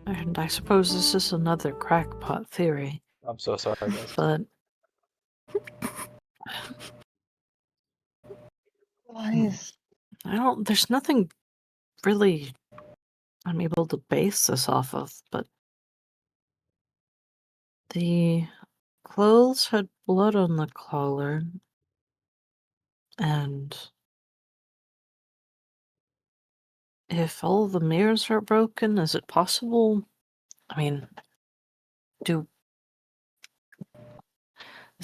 And I suppose this is another crackpot theory, I'm so sorry, guys. but Nice. there's nothing really I'm able to base this off of, but the clothes had blood on the collar, and if all the mirrors are broken, is it possible? I mean, this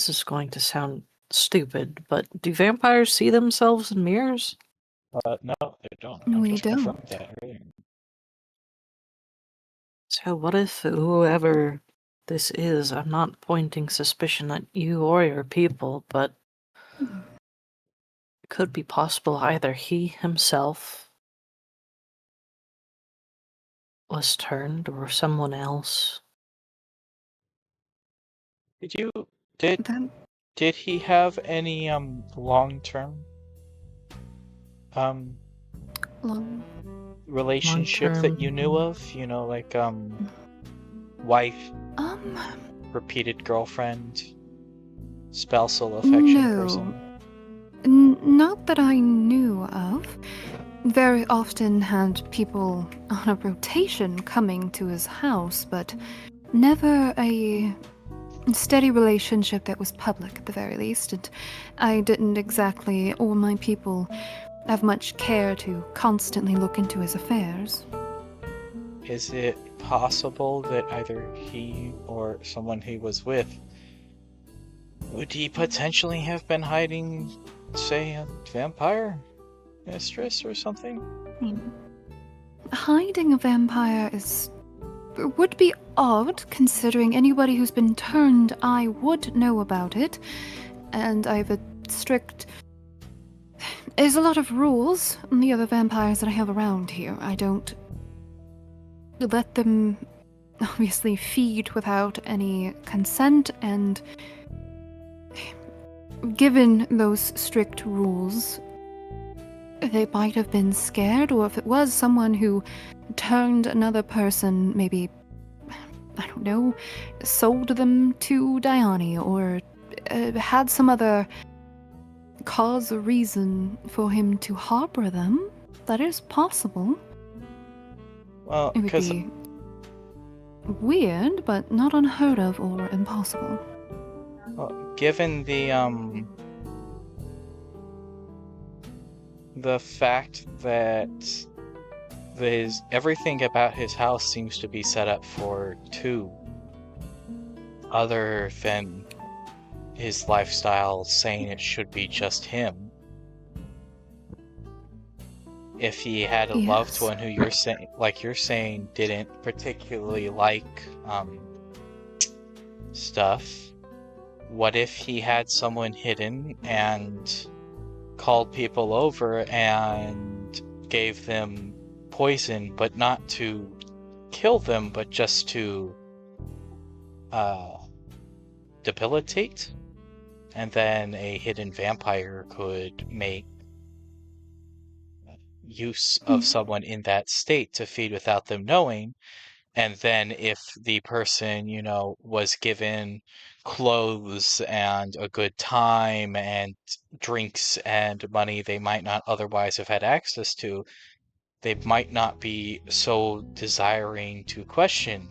is going to sound stupid, but do vampires see themselves in mirrors? No, they don't. I We just confirmed don't. that earlier. So what if whoever this is, I'm not pointing suspicion at you or your people, but it could be possible either he himself was turned or someone else. That Did he have any long-term long. relationship that you knew of? You know, like wife, repeated girlfriend, spousal affection No. person? Not that I knew of. Very often had people on a rotation coming to his house, but never a steady relationship that was public at the very least. And I didn't exactly, or my people, have much care to constantly look into his affairs. Is it possible that either he or someone he was with, would he potentially have been hiding, say, a vampire mistress or something? Hiding a vampire would be odd, considering anybody who's been turned, I would know about it. And I have a strict... There's a lot of rules on the other vampires that I have around here. I don't let them, obviously, feed without any consent, and given those strict rules, they might have been scared, or if it was someone who turned another person, maybe, I don't know, sold them to Diane, or had some other cause or reason for him to harbor them, that is possible. Well, It would because be weird, but not unheard of or impossible. given the fact that everything about his house seems to be set up for two, other than his lifestyle saying it should be just him. If he had a loved Yes. one who you're saying didn't particularly like stuff, what if he had someone hidden and called people over and gave them poison, but not to kill them, but just to debilitate? And then a hidden vampire could make use of someone in that state to feed without them knowing, And then if the person, was given clothes and a good time and drinks and money they might not otherwise have had access to, they might not be so desiring to question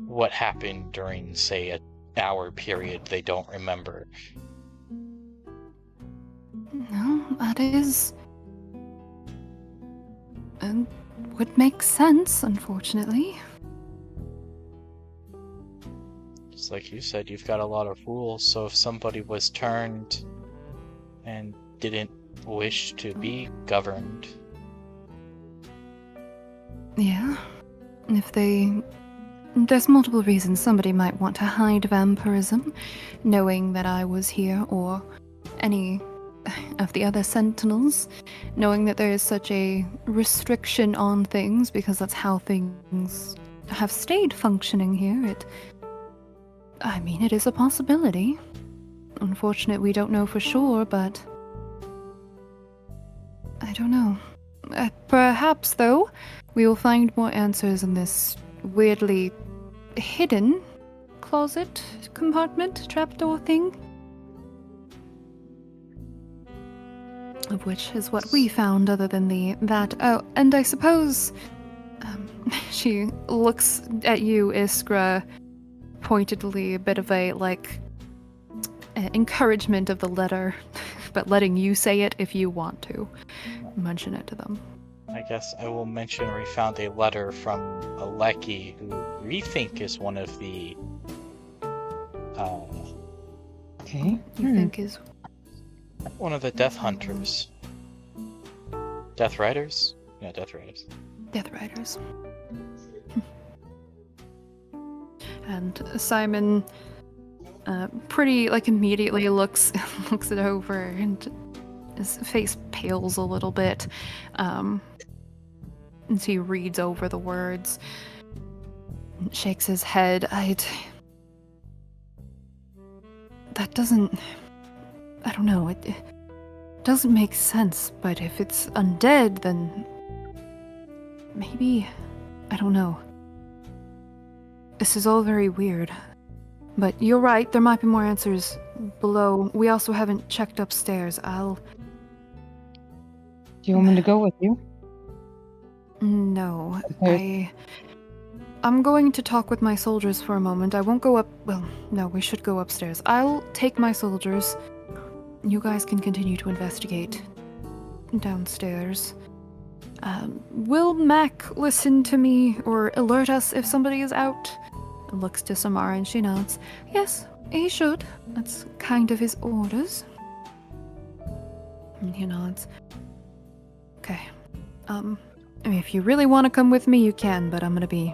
what happened during, say, an hour period they don't remember. No, that is. Would make sense, unfortunately. Just like you said, you've got a lot of rules, so if somebody was turned and didn't wish to be governed. Yeah. If they. There's multiple reasons somebody might want to hide vampirism, knowing that I was here, or any of the other sentinels, knowing that there is such a restriction on things, because that's how things have stayed functioning here. It is a possibility. Unfortunate we don't know for sure, but I don't know. Perhaps, though, we will find more answers in this weirdly hidden closet, compartment, trapdoor thing. Of which is what we found, other than that. Oh, and I suppose she looks at you, Iskra, pointedly, a bit of a encouragement of the letter, but letting you say it if you want to mention it to them. I guess I will mention we found a letter from Aleki, who we think is one of the Okay. You think is one of the Death Hunters. Death Riders? Yeah, Death Riders. Death Riders. And Simon pretty immediately looks it over, and his face pales a little bit. And he reads over the words, shakes his head. That doesn't, I don't know, it doesn't make sense, but if it's undead, then maybe, I don't know. This is all very weird. But you're right, there might be more answers below. We also haven't checked upstairs. Do you want me to go with you? No, Okay. I'm going to talk with my soldiers for a moment. I won't go up. Well, no, we should go upstairs. I'll take my soldiers. You guys can continue to investigate downstairs. Will Mac listen to me or alert us if somebody is out? Looks to Samara and she nods. Yes, he should. That's kind of his orders. And he nods. Okay. If you really want to come with me, you can, but I'm going to be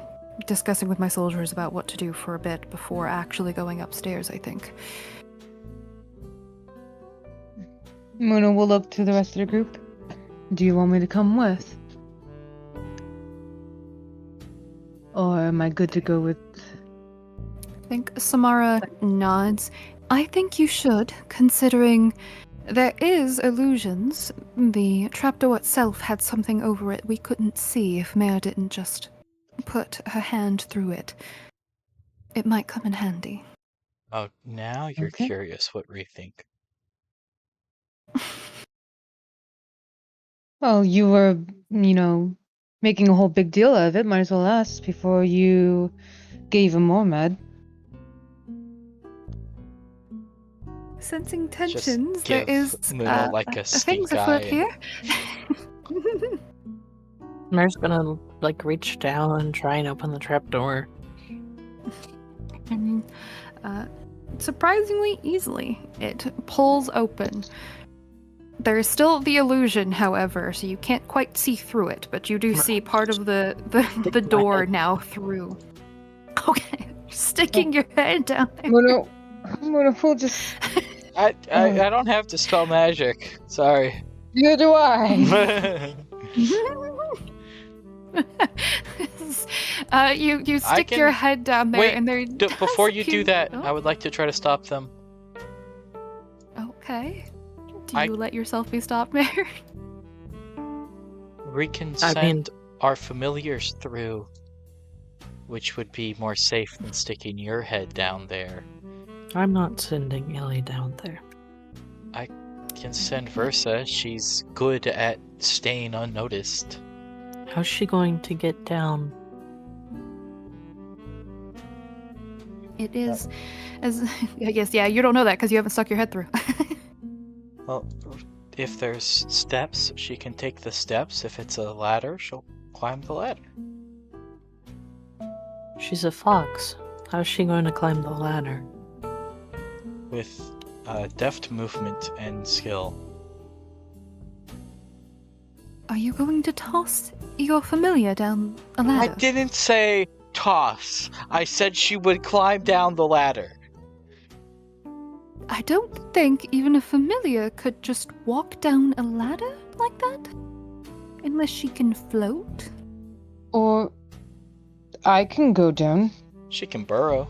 discussing with my soldiers about what to do for a bit before actually going upstairs, I think. Muna will look to the rest of the group. Do you want me to come with? Or am I good to go with... I think Samara nods. I think you should, considering there is illusions. The trapdoor itself had something over it we couldn't see if Mare didn't just put her hand through it. It might come in handy. Oh, now you're Okay. curious what we think. Well, you were, making a whole big deal out of it. Might as well ask before you get even more mad. Sensing Just tensions, there give is Muna like a things stink afoot eye. here. Mare's gonna reach down and try and open the trapdoor. And, surprisingly easily, it pulls open. There is still the illusion, however, so you can't quite see through it, but you do see part of the door now through. Okay, sticking your head down there. Muna, we'll just... I don't have to spell magic. Sorry. Neither do I! You stick your head down there, Wait, and there. Before you do that, Oh, I would like to try to stop them. okay. Do you let yourself be stopped, Mare? We can I send mean- our familiars through, which would be more safe than sticking your head down there. I'm not sending Illy down there. Can send Versa. She's good at staying unnoticed. How's she going to get down? It is, as I guess, yeah, you don't know that because you haven't stuck your head through. Well, if there's steps, she can take the steps. If it's a ladder, she'll climb the ladder. She's a fox. How's she going to climb the ladder? With deft movement and skill. Are you going to toss your familiar down a I ladder? didn't say toss. I said she would climb down the ladder. I don't think even a familiar could just walk down a ladder like that. Unless she can float. Or I can go down. She can burrow.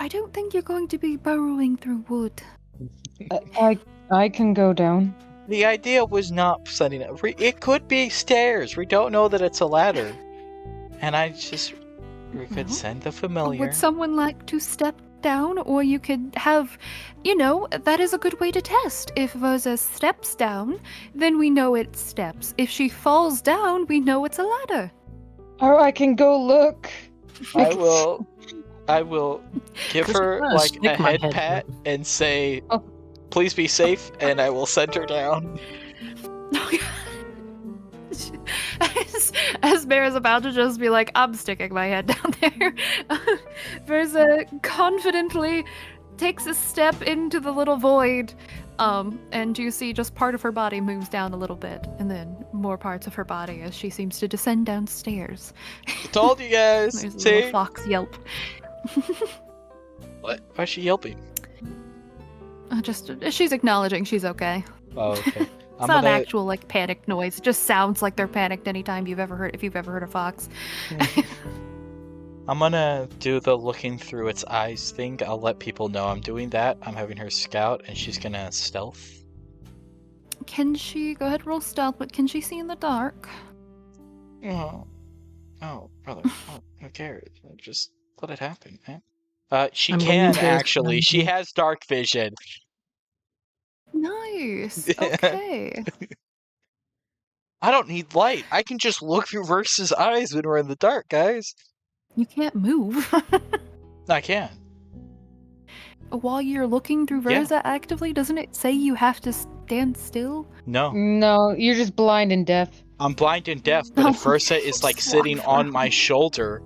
I don't think you're going to be burrowing through wood. I can go down. The idea was not sending it. It could be stairs. We don't know that it's a ladder. And we could Well, send the familiar. Would someone like to step down? Or you could have, that is a good way to test. If Versa steps down, then we know it's steps. If she falls down, we know it's a ladder. Or I can go look. I will give Chris, her I'm gonna like a stick my head head pat through. and say, Oh. please be safe, and I will send her down. As Bear is about to just be like, I'm sticking my head down there, Versa confidently takes a step into the little void, and you see just part of her body moves down a little bit, and then more parts of her body as she seems to descend downstairs. Told you guys. There's a See? little fox yelp. What? Why is she yelping? She's acknowledging she's okay. Oh, okay. It's not actual like panic noise. It just sounds like they're panicked anytime if you've ever heard a fox. I'm gonna do the looking through its eyes thing. I'll let people know I'm doing that. I'm having her scout, and she's gonna stealth. Can she go ahead roll stealth? But can she see in the dark? Oh, brother. Oh, who cares? Just let it happen, man. She I'm can leaning actually. towards She you. has dark vision. Nice. Okay. I don't need light. I can just look through Versa's eyes when we're in the dark, guys. You can't move. I can. While you're looking through Yeah. Versa actively, doesn't it say you have to stand still? No, No, you're just blind and deaf. I'm blind and deaf, but if Oh, Versa is like swap sitting on around. my shoulder,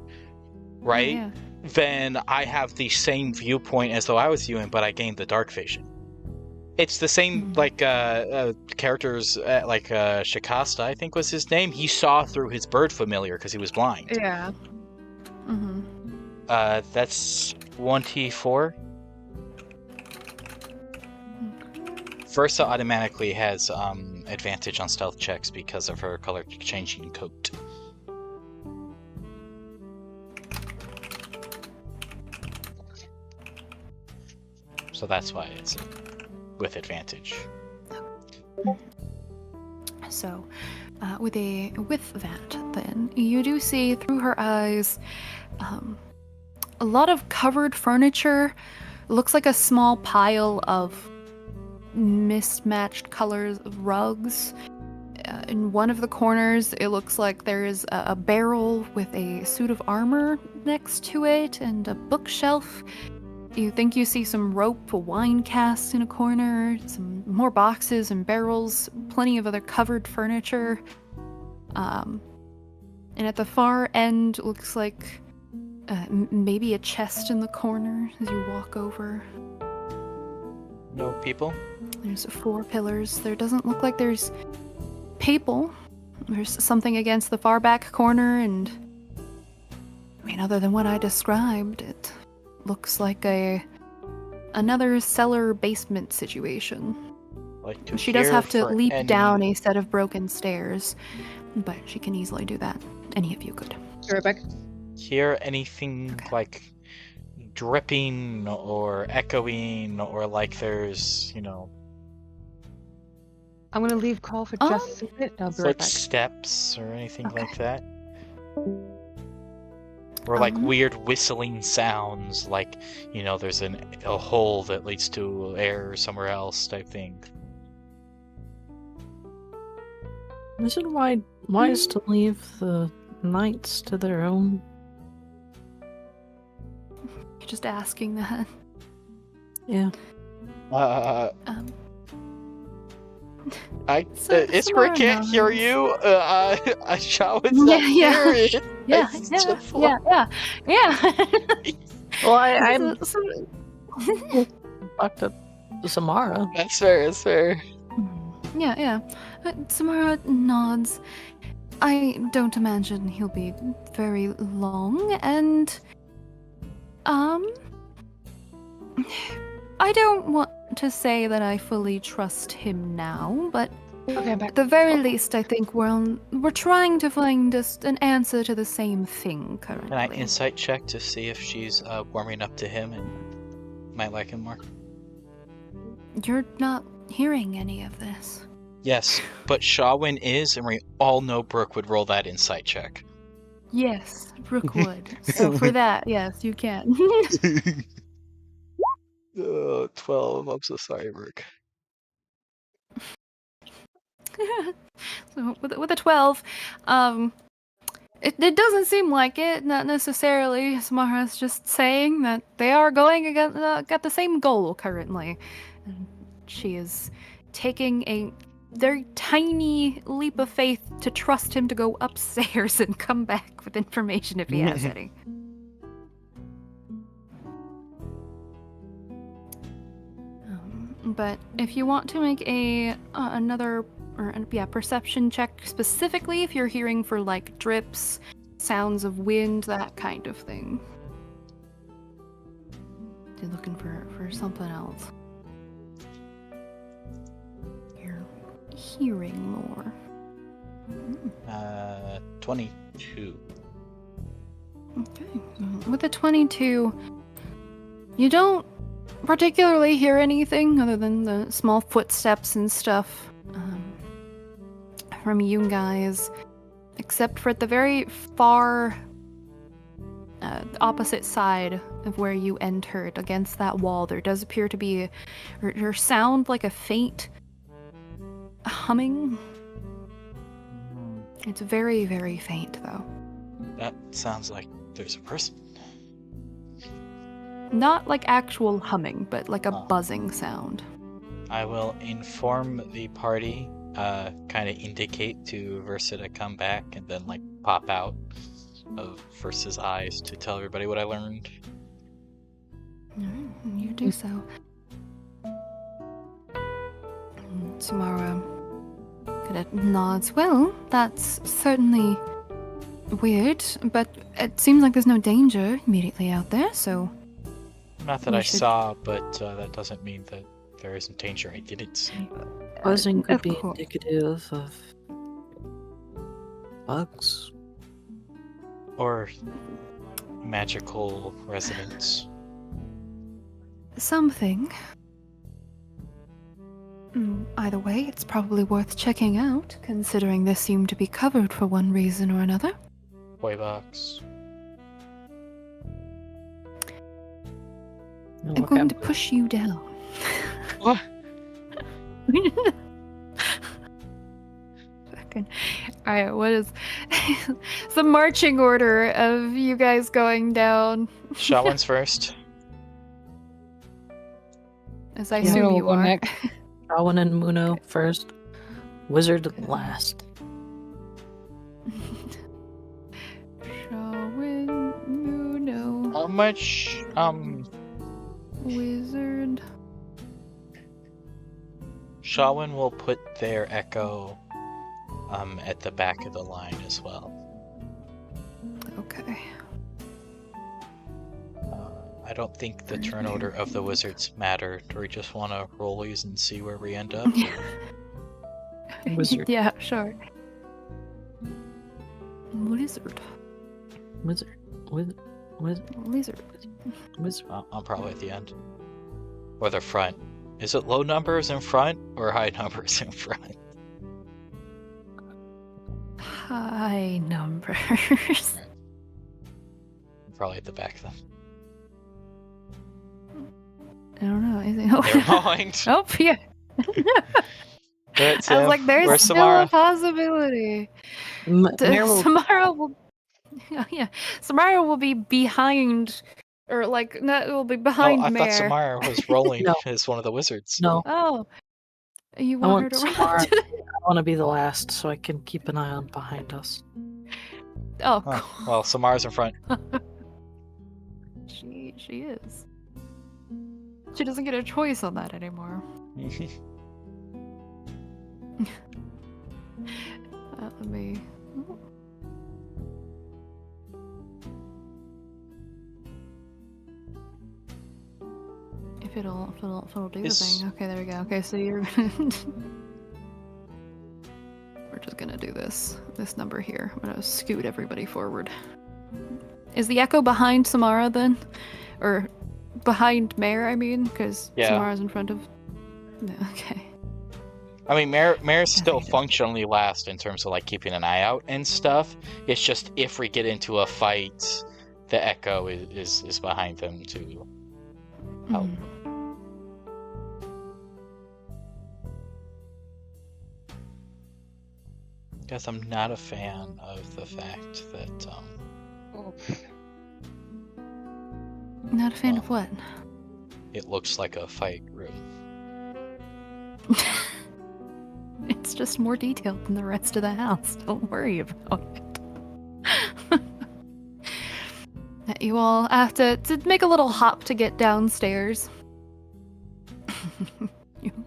right? Yeah. Then I have the same viewpoint as though I was viewing, but I gained the dark vision. It's the same, like, characters, like, Shikasta, I think was his name. He saw through his bird familiar because he was blind. Yeah. Mm-hmm. That's 1d4. Versa automatically has, advantage on stealth checks because of her color-changing coat. So that's why it's with advantage. So, with that, then you do see through her eyes a lot of covered furniture. Looks like a small pile of mismatched colors of rugs. In one of the corners, it looks like there is a barrel with a suit of armor next to it and a bookshelf. You think you see some rope, a wine cask in a corner, some more boxes and barrels, plenty of other covered furniture. And at the far end, looks like maybe a chest in the corner as you walk over. No people? There's 4 pillars. There doesn't look like there's people. There's something against the far back corner, and I mean, other than what I described, it looks like another cellar basement situation. Like to She does hear have to for leap any- down a set of broken stairs, but she can easily do that. Any of you could. Right back. Hear anything like dripping or echoing or like there's, I'm gonna leave call for Um, just a minute. I'll be right back. Footsteps or anything like Okay. that? Or like Um, weird whistling sounds, like, there's a hole that leads to air somewhere else type thing. Is it wise to leave the knights to their own? You're just asking that. Yeah. Um, So- Iskra Samara can't hear nods. you. Shawan's not Yeah. hearing. yeah, It's yeah, just yeah. Well, I'm So- back to Samara. That's fair. That's fair. yeah. Samara nods. I don't imagine he'll be very long, and I don't want to say that I fully trust him now, but Okay, I'm back. at the very least, I think we're trying to find an answer to the same thing currently. Can I insight check to see if she's warming up to him and might like him more? You're not hearing any of this. Yes, but Shawin is, and we all know Brooke would roll that insight check. Yes, Brooke would. So for that, yes, you can. 12. I'm so sorry, Brooke. So with a 12, it doesn't seem like it. Not necessarily. Samara's just saying that they are going against got the same goal currently, and she is taking a very tiny leap of faith to trust him to go upstairs and come back with information if he has any. But if you want to make another perception check, specifically if you're hearing for like drips, sounds of wind, that kind of thing. You're looking for something else. You're hearing more. 22. Okay. With a 22, you don't particularly hear anything other than the small footsteps and stuff from you guys, except for at the very far opposite side of where you entered against that wall, there does appear to be or sound like a faint humming. It's very, very faint, though. That sounds like there's a person. Not like actual humming, but like a Oh. buzzing sound. I will inform the party, kind of indicate to Versa to come back, and then like pop out of Versa's eyes to tell everybody what I learned. You do so. Samara kind of nods. Well, that's certainly weird, but it seems like there's no danger immediately out there, so... Not that We I should- saw, but that doesn't mean that there isn't danger I didn't see. Buzzing could of be course. indicative of bugs. Or magical resonance. Something. Either way, it's probably worth checking out, considering this seemed to be covered for one reason or another. Toy box. No, I'm okay. going to push you down. What? Fucking. Alright, what is it's the marching order of you guys going down? Shawin's first. As I Yeah. assume We'll you go are. next. Shawan and Muno first. Wizard last. Shawin, Muno, How much, Wizard. Shawin will put their echo, at the back of the line as well. Okay. I don't think the turn order of the wizards mattered. Do we just want to roll these and see where we end up? Wizard. Yeah, sure. Lizard. Wizard. Lizard. Wizard. I'm probably at the end. Or the front. Is it low numbers in front or high numbers in front? High numbers. Probably at the back then. I don't know. Never mind. Oh, yeah. Right, I was Tim, like, there's where's still Samara? a possibility. Mare will Samara will. Yeah, Samara will be behind, or like, no, will be Oh, behind I thought Mare. Samara was rolling No. as one of the wizards. no. Oh, you I want her want to Samara. run? I want to be the last, so I can keep an eye on behind us. Oh, Oh, cool. well, Samara's in front. She is. She doesn't get a choice on that anymore. Let me. If it'll do the Is- thing. Okay, there we go. Okay, so you're. We're just gonna do this number here. I'm gonna scoot everybody forward. Is the echo behind Samara then, or behind Mare? I mean, because Yeah. Samara's in front of. No, okay. I mean, Mare's still he does. functionally last in terms of like keeping an eye out and stuff. It's just if we get into a fight, the Echo is behind them too. Oh. Mhm. Guess I'm not a fan of the fact that Not a fan of what? it looks like a fight room. It's just more detailed than the rest of the house. Don't worry about it. You all have to make a little hop to get downstairs.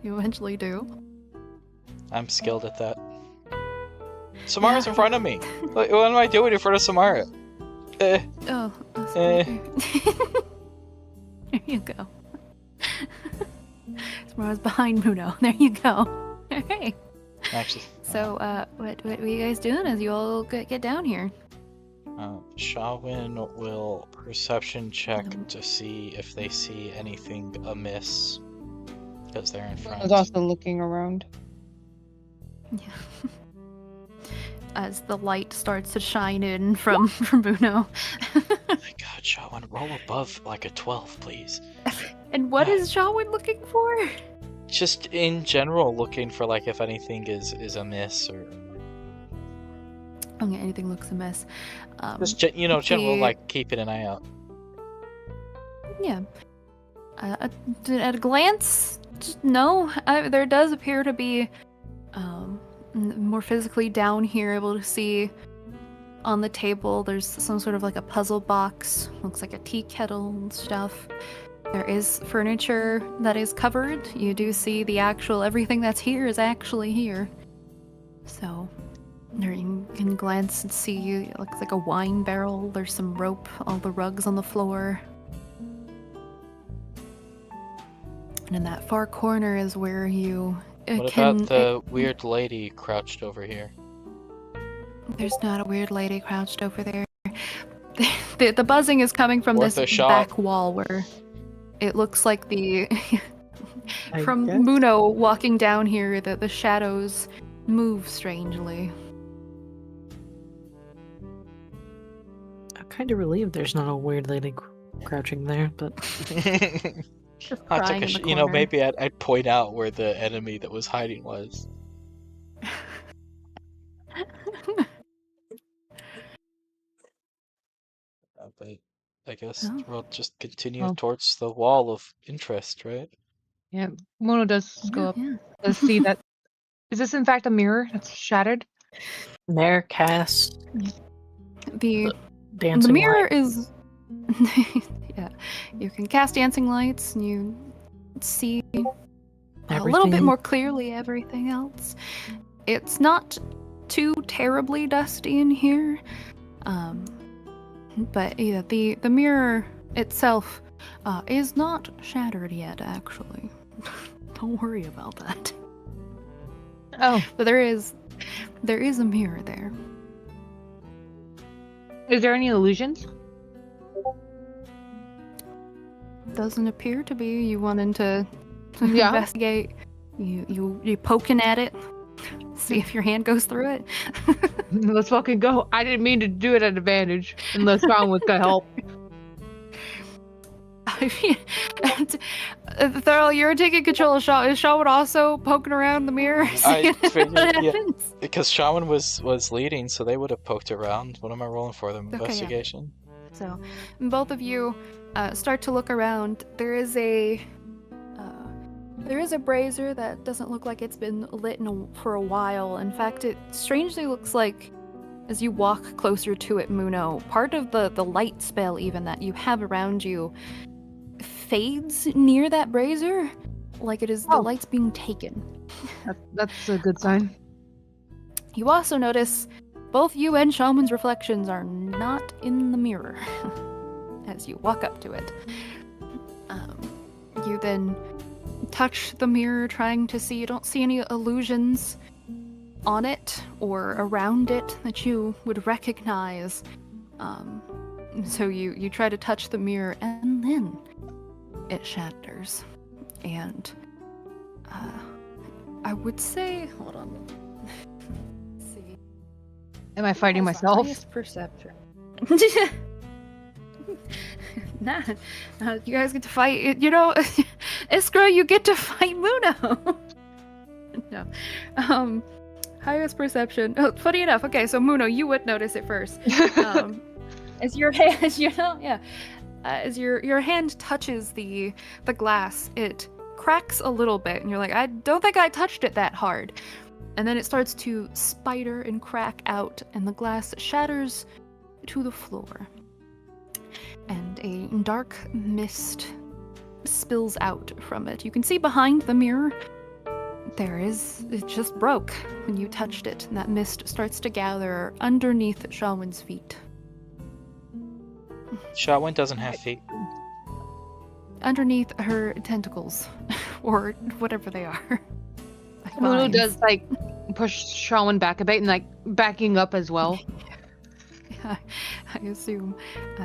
You eventually do. I'm skilled at that. Samara's in front of me. What am I doing in front of Samara? Oh, sorry. There you go. Samara's behind Muno. There you go. Hey. Actually, So, what are you guys doing as you all get down here? Shawin will perception check to see if they see anything amiss. Because they're in I front. was also looking around. Yeah. As the light starts to shine in from Muno. Oh my god, Shawin, roll above like a 12, please. And what is Shawin looking for? Just in general, looking for like if anything is amiss or Okay, anything looks a mess. just general the- like keeping an eye out. Yeah. At a glance, no. There does appear to be more physically down here, able to see on the table. There's some sort of like a puzzle box. Looks like a tea kettle and stuff. There is furniture that is covered. You do see the actual everything that's here is actually here. So there you can glance and see. It looks like a wine barrel. There's some rope. All the rugs on the floor. And in that far corner is where you What can. about the weird lady crouched over here? There's not a weird lady crouched over there. The buzzing is coming from Worth this a shot. back wall where it looks like the I from guess. Muno walking down here that the shadows move strangely. I'm kind of relieved there's not a weird lady crouching there, but Just I crying took in the you know, corner. maybe I'd point out where the enemy that was hiding was. But I guess Oh. we'll just continue Oh. towards the wall of interest, right? Yeah, Mono does go Yeah, up. yeah. Does see that. Is this in fact a mirror that's shattered? Mare casts The dancing mirror light. is yeah. You can cast dancing lights and you see a little Everything bit in- more clearly everything else. It's not too terribly dusty in here. But yeah, the mirror itself is not shattered yet, actually. Don't worry about that. Oh, But there is a mirror there. is there any illusions? Doesn't appear to be. You wanting to Yeah. investigate. You poking at it. See if your hand goes through it. Let's fucking go. I didn't mean to do it at advantage, unless Sean was gonna help. I mean, Thurl, you're taking control of Shaw. Is Shaw also poking around the mirror? seeing figured, what yeah. happens? Because Shaman was leading, so they would have poked around. What am I rolling for? The yeah. investigation? So, both of you start to look around. There is a brazier that doesn't look like it's been lit for a while. In fact, it strangely looks like, as you walk closer to it, Muno, part of the light spell even that you have around you fades near that brazier, like it is the Oh. light's being taken. That's a good sign. You also notice both you and Shaman's reflections are not in the mirror as you walk up to it. You then touch the mirror, trying to see. You don't see any illusions on it or around it that you would recognize. So you try to touch the mirror, and then it shatters. And I would say, hold on. Let's see. Am I fighting What's the myself? highest perception? Nah, you guys get to fight. You know, Iskra, you get to fight Muno. No. Highest perception. Oh, funny enough. Okay, so Muno, you would notice it first. As your hand, as your hand touches the glass, it cracks a little bit, and you're like, I don't think I touched it that hard. And then it starts to spider and crack out, and the glass shatters to the floor. And a dark mist spills out from it. You can see behind the mirror, it just broke when you touched it, and that mist starts to gather underneath Shawan's feet. Shotwin doesn't have feet. Underneath her tentacles, or whatever they are. Like Muno vines. does like push Shawan back a bit and like backing up as well. Yeah, I assume.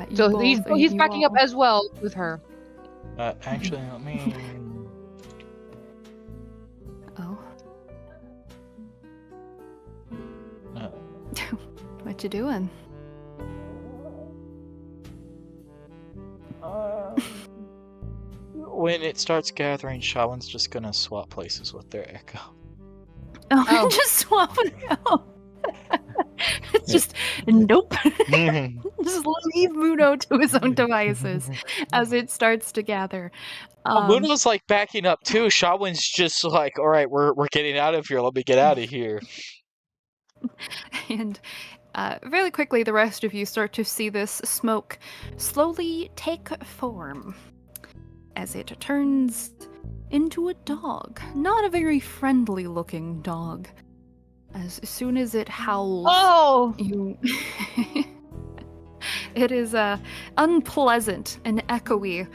You So both- he's you backing up all- as well with her. Actually, let me. Oh, Uh, what you doing? when it starts gathering, Shawin's just gonna swap places with their echo. Oh, Oh. just swap it out. It's just nope. Just leave Muno to his own devices as it starts to gather. Muno's like backing up too. Shawin's just like, all right, we're getting out of here. Let me get out of here. And really quickly, the rest of you start to see this smoke slowly take form as it turns into a dog. Not a very friendly looking dog. As soon as it howls, Oh! you. It is unpleasant and echoey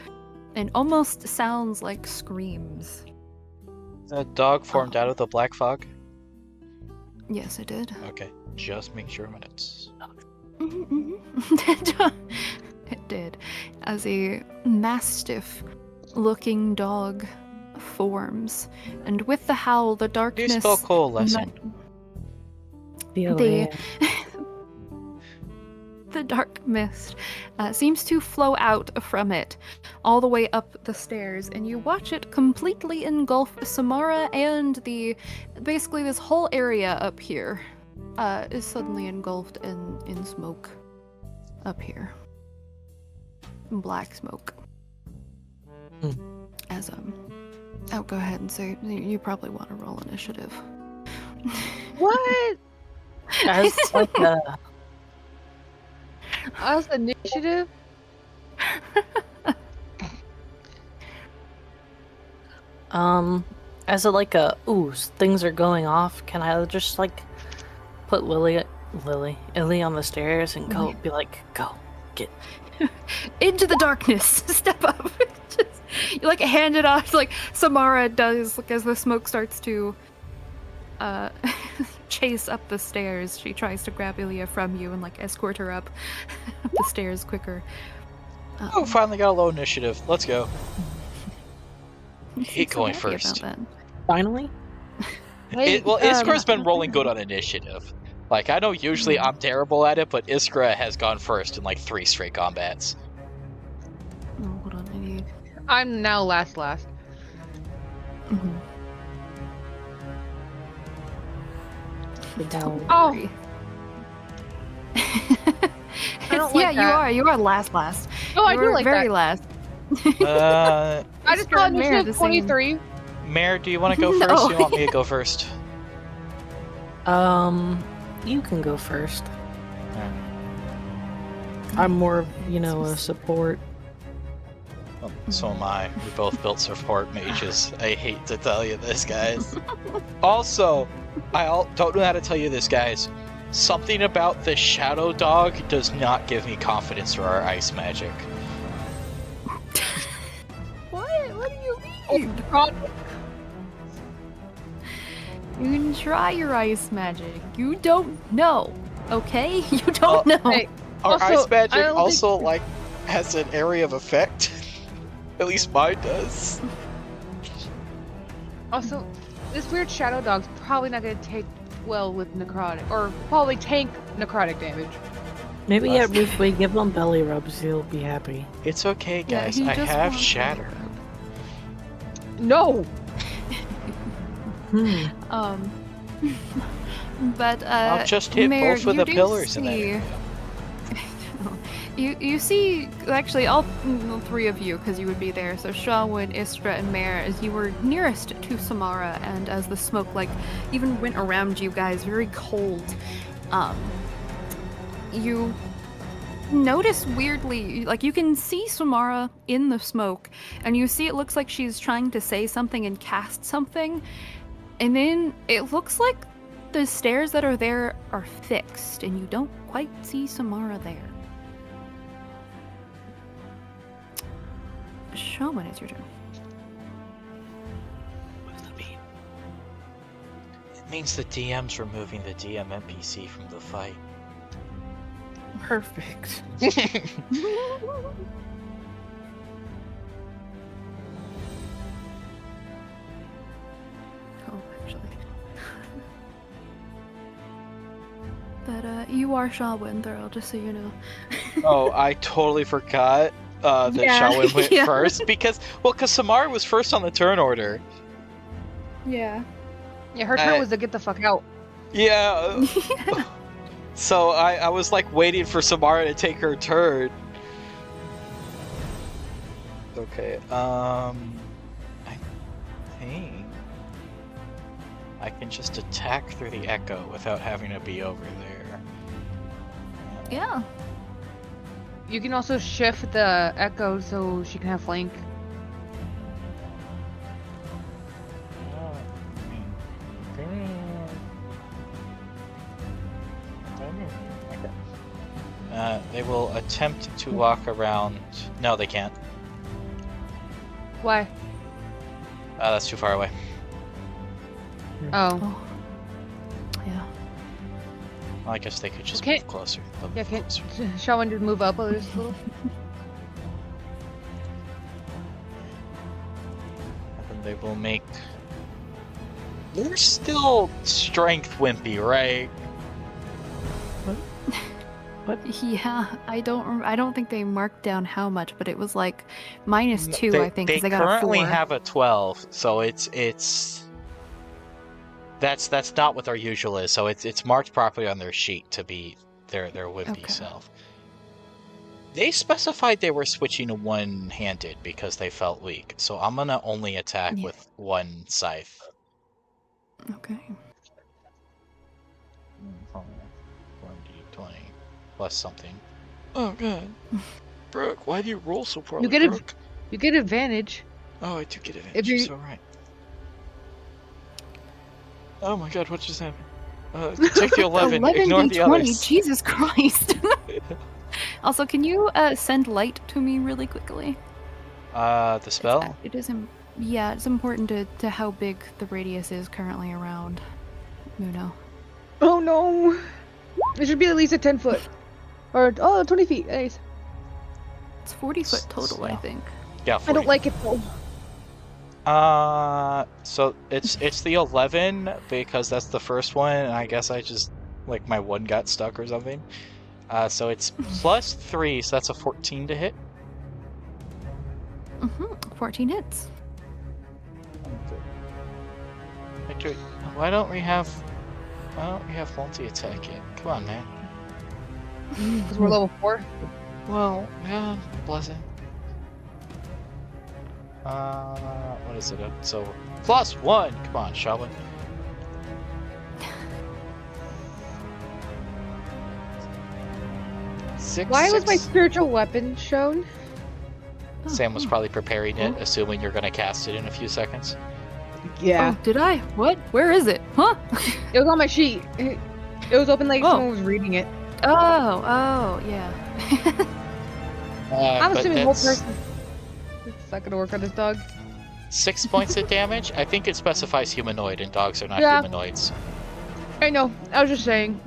and almost sounds like screams. A dog formed out of the black fog. Yes, it did. Okay, just make sure minutes. It did. As a mastiff looking dog forms. And with the howl, the Do you darkness. spell coalescing? The dark mist seems to flow out from it all the way up the stairs, and you watch it completely engulf Samara, and basically this whole area up here is suddenly engulfed in smoke up here. Black smoke. As oh, go ahead and say you probably want to roll initiative. What? As like a Us initiative? as a like a things are going off, can I just like put Illy on the stairs and go be like, go get Into the darkness. Step up. Just, you like hand it off like Samara does, like as the smoke starts to chase up the stairs. She tries to grab Ilya from you and like escort her up the stairs quicker. Oh, finally got a low initiative. Let's go. You hate seem so going happy first. about that. Finally? Hey, Iskra's been rolling good on initiative. Like, I know usually I'm terrible at it, but Iskra has gone first in like 3 straight combats. Oh, hold on, I need. I'm now last. Mhm. Don't Oh. worry. don't Yeah, like you that. are. You are last. Oh, I do You're like very that. last. Uh, I just Iskra got and Mare initiative the same. 23. Mare, do you want to go first? No. Or do you want me to go first? You can go first. I'm more, a support. Well, so am I. We both built support mages. I hate to tell you this, guys. Also, don't know how to tell you this, guys. Something about the shadow dog does not give me confidence for our ice magic. What do you Oh, mean? God. You can try your ice magic. You don't know, okay? You don't know. Hey, Our Also, ice I magic don't think- also like has an area of effect. At least mine does. Also, this weird shadow dog's probably not gonna take well with necrotic, or probably tank necrotic damage. Maybe if we give him belly rubs, he'll be happy. It's okay, Yeah, guys. he I just have wants shatter. No. But I'll just hit Mare, both of you the do pillars in see... there. You see, actually, all 3 of you, because you would be there. So Shawwood, Istra, and Mare, as you were nearest to Samara, and as the smoke even went around you guys, very cold. You notice weirdly, you can see Samara in the smoke, and you see it looks like she's trying to say something and cast something, and then it looks like the stairs that are there are fixed, and you don't quite see Samara there. Shaman, it's your turn. What does that mean? It means the DM's removing the DM NPC from the fight. Perfect. Oh, actually. But you are Shawin, Thurl, just so you know. Oh, I totally forgot that Yeah. Shawin went Yeah. first because Samara was first on the turn order. Yeah. Yeah, her turn was to get the fuck out. Yeah. So I was waiting for Samara to take her turn. Okay. I think I can just attack through the echo without having to be over there. Yeah. You can also shift the echo so she can have flank. They will attempt to walk around. No, they can't. Why? That's too far away. Oh. Oh. Yeah. Well, I guess they could just Okay. move closer. They'll Yeah, move can't closer. Shawan just move up a little? And they will make. They're still strength wimpy, right? Yeah, I don't think they marked down how much, but it was -2, They, I think, because they they got a 4. currently have a 12, so it's that's not what their usual is. So it's marked properly on their sheet to be their wimpy Okay. self. They specified they were switching to one-handed because they felt weak, so I'm gonna only attack Yeah. with one scythe. Okay. 1d20 plus something. Oh god, Brooke, why do you roll so poorly? You get a- Brooke? You get advantage. Oh, I do get advantage. If you- You're so right. Oh my god, what just happened? Take the 11, ignore the D20, others. Jesus Christ. Also, can you send light to me really quickly? The spell? It is, yeah, it's important to how big the radius is currently around Muno. Oh no! It should be at least a 10 foot. Or, 20 feet. Nice. It's 40 foot total, I Yeah. think. Yeah, I don't 40. like it though. So it's the 11 because that's the first one, and I guess I just like my one got stuck or something. So it's plus 3, so that's a 14 to hit. 14 hits. Actually, why don't we have multi-attack in? Come on, man. Because we're level 4. Well, yeah, blessing. What is it? So plus 1. Come on, Shaolin. Why was my spiritual weapon shown? Sam was Oh. probably preparing it, assuming you're gonna cast it in a few seconds. Yeah. Oh, did I? What? Where is it? Huh? It was on my sheet. It was open like Oh. someone was reading it. Oh, yeah. I'm But assuming the whole that's person. It's not gonna work on this dog. 6 points of damage. I think it specifies humanoid, and dogs are not Yeah. humanoids. I know. I was just saying.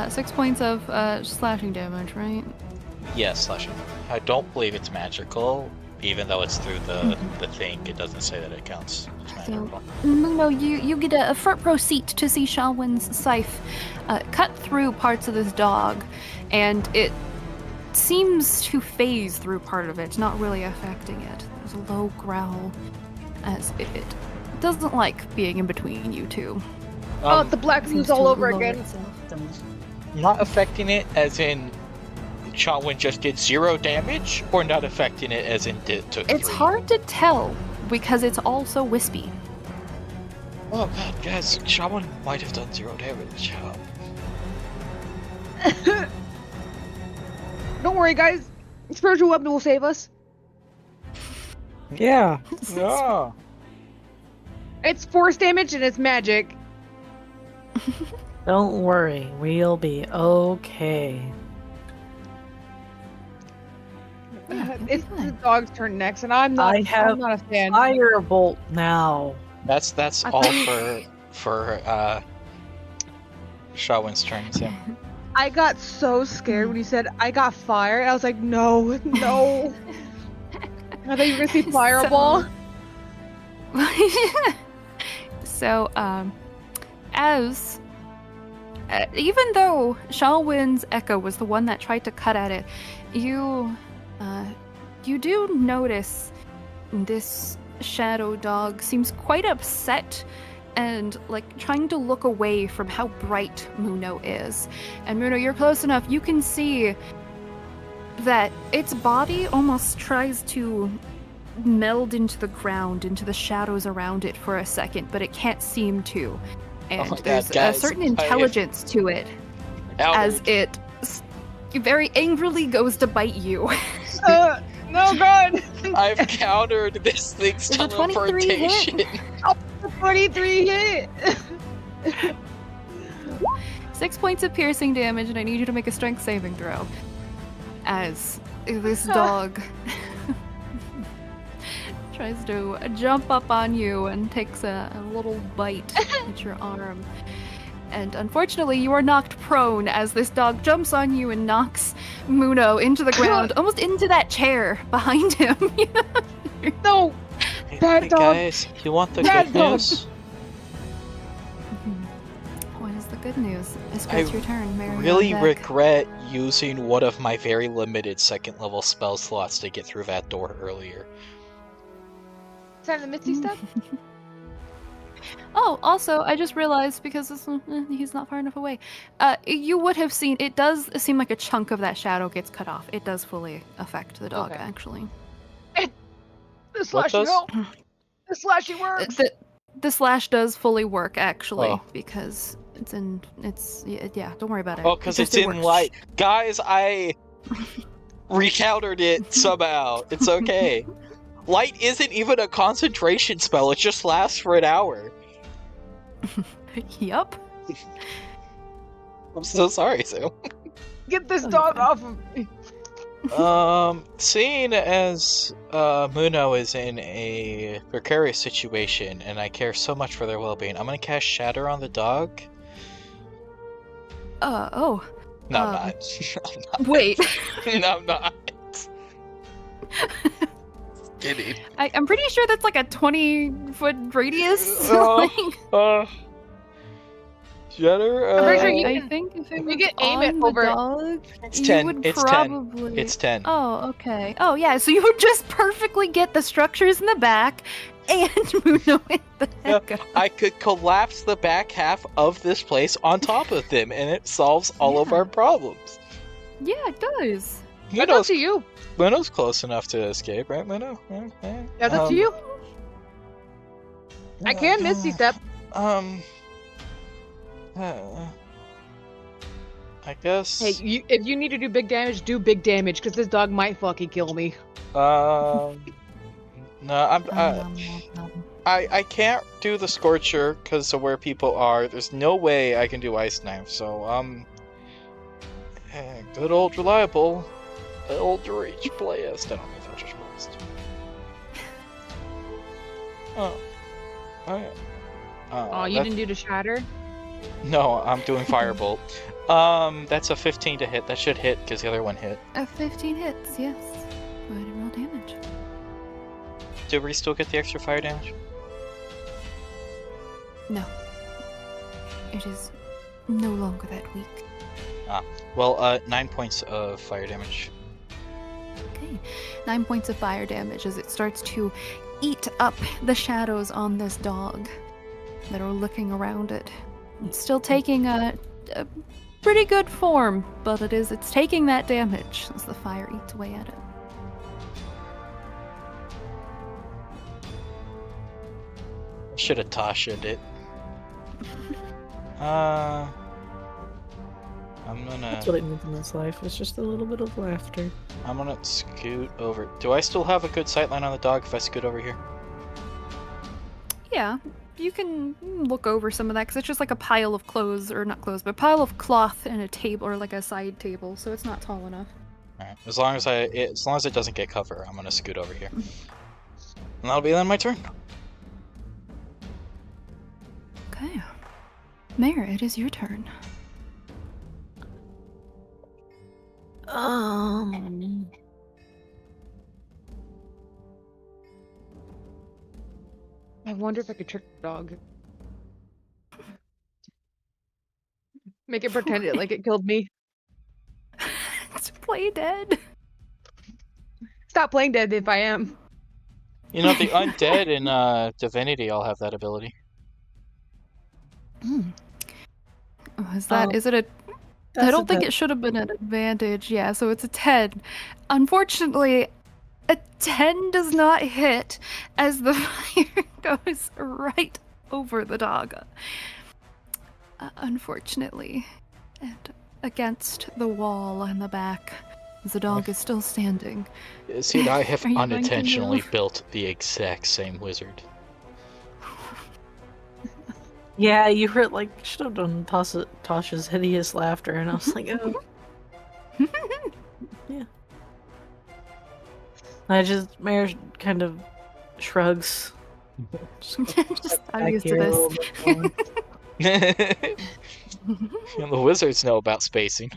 6 points of slashing damage, right? Yes, slashing. I don't believe it's magical, even though it's through the thing. It doesn't say that it counts as magical. No, you get a front row seat to see Shalwyn's scythe cut through parts of this dog, and it seems to phase through part of it, not really affecting it. There's a low growl, as it doesn't like being in between you two. Oh, the black Seems fuse all to over lower again. itself. Not affecting it as in Shaolin just did 0 damage, or not affecting it as in took It's 3? hard to tell because it's all so wispy. Oh god, guys, Shaolin might have done 0 damage. Don't worry, guys. Spiritual weapon will save us. Yeah. Yeah. It's force damage and it's magic. Don't worry, we'll be okay. Yeah, it'll be It's the fine. dog's turn next, and I'm not. I have I'm not a fan. Firebolt now. That's I all think- for Shaolin's turn, Sam. I got so scared when he said I got fire. I was like, no, no. I thought you were gonna say fireball. So, as even though Shalwyn's echo was the one that tried to cut at it, you do notice this shadow dog seems quite upset and like trying to look away from how bright Muno is. And Muno, you're close enough, you can see that its body almost tries to meld into the ground, into the shadows around it for a second, but it can't seem to. And my God, there's guys, a certain I- intelligence to it as Albert, it very angrily goes to bite you. No, God. I've countered this thing's Is a 23 hit? teleportation. 43 hit. 6 points of piercing damage, and I need you to make a strength saving throw. As this dog tries to jump up on you and takes a little bite at your arm. And unfortunately, you are knocked prone as this dog jumps on you and knocks Muno into the ground, almost into that chair behind him. No. Bad Hey dog. guys, you want the Bad good dog. news? What is the good news? It's I your turn, Mary. Really regret using one of my very limited second level spell slots to get through that door earlier. Is that the Misty step? Oh, also, I just realized because he's not far enough away. You would have seen. It does seem like a chunk of that shadow gets cut off. It does fully affect the dog, Okay. actually. The slash does? no. The slashy works. The slash does fully work actually Oh. because yeah. Don't worry about it. Oh, because just it's it in works. light. Guys, I recountered it somehow. It's okay. Light isn't even a concentration spell, it just lasts for an hour. Yup. I'm so sorry, Sam. Get this dog off of me. Seeing as Muno is in a precarious situation and I care so much for their well-being, I'm gonna cast Shatter on the dog. Oh. No, I'm Um, not. Wait. No, I'm not. I'm pretty sure that's like a 20-foot radius. Jenner, I'm pretty sure you I can- think if it you was can aim it on the over- dog, It's you 10. would It's 10. probably... It's 10. Oh, okay. Oh, yeah. So you would just perfectly get the structures in the back and Muno in the heck up. I could collapse the back half of this place on top of them, and it solves all of Yeah. our problems. Yeah, it does. That's up to you. Muno's close enough to escape, right, Muno? That's up to you. I can Misty Step. I guess. Hey, if you need to do big damage, because this dog might fucking kill me. No, I can't do the Scorcher because of where people are. There's no way I can do Ice Knife, so, good old reliable Eldritch Blast. I don't know if Eldritch Blast. Oh. Oh, yeah. Oh, you that- didn't do the shatter? No, I'm doing Firebolt. That's a 15 to hit. That should hit because the other one hit. 15 hits, yes. Go ahead and roll damage. Do we still get the extra fire damage? No. It is no longer that weak. Well, 9 points of fire damage. Okay. 9 points of fire damage as it starts to eat up the shadows on this dog that are looking around it. It's still taking a pretty good form, but it's taking that damage as the fire eats away at it. Should have Tasha'd it. I'm That's gonna what it needs in this life. It's just a little bit of laughter. scoot over. Do I still have a good sightline on the dog if I scoot over here? Yeah, you can look over some of that because it's just like a pile of clothes, or not clothes, but a pile of cloth and a table, or like a side table, so it's not tall enough. Alright. As long as it doesn't get cover, I'm gonna scoot over here. And that'll be then my turn. Okay. Mayor, it is your turn. I wonder if I could trick the dog. Make it pretend it like it killed me. It's play dead. Stop playing dead if I am. You know, the undead in Divinity all have that ability. Oh, is it a... I don't think it should have been an advantage. Yeah, so it's a 10. Unfortunately, a 10 does not hit as the fire goes right over the dog. Unfortunately. And against the wall in the back, the dog is still standing. See, I have Are you going to unintentionally move? built the exact same wizard. Yeah, you heard like should have done Tasha's hideous laughter, and I was like, oh. Yeah. Mayor kind of shrugs. Just I'm Back used to here a this. little bit more. And the wizards know about spacing.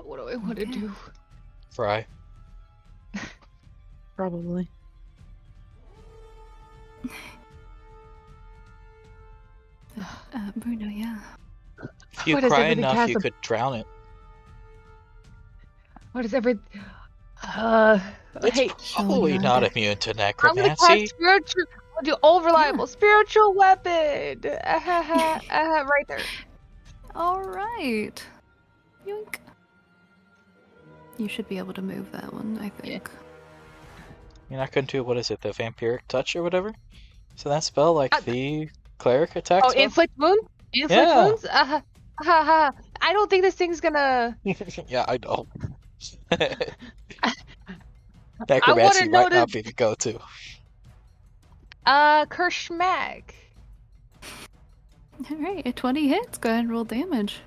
What do I want to do? Fry. Probably. Bruno, yeah. If you What does cry everything enough, has you a- could drown it. What is every... It's hey, probably Showing not under. immune to I'm gonna necromancy. cast spiritual... I'll do all reliable. Spiritual weapon! Right there. Alright. Yoink. You should be able to move that one, I think. You're not going to do, what is it, the vampiric touch or whatever? So that spell, like Uh, the cleric attack Oh, spell? inflict wounds? Inflict Yeah. wounds? I don't think this thing's gonna... Yeah, I know. I Necromancy wanna know might not be the go-to. Kershmag. Alright, a 20 hits. Go ahead and roll damage.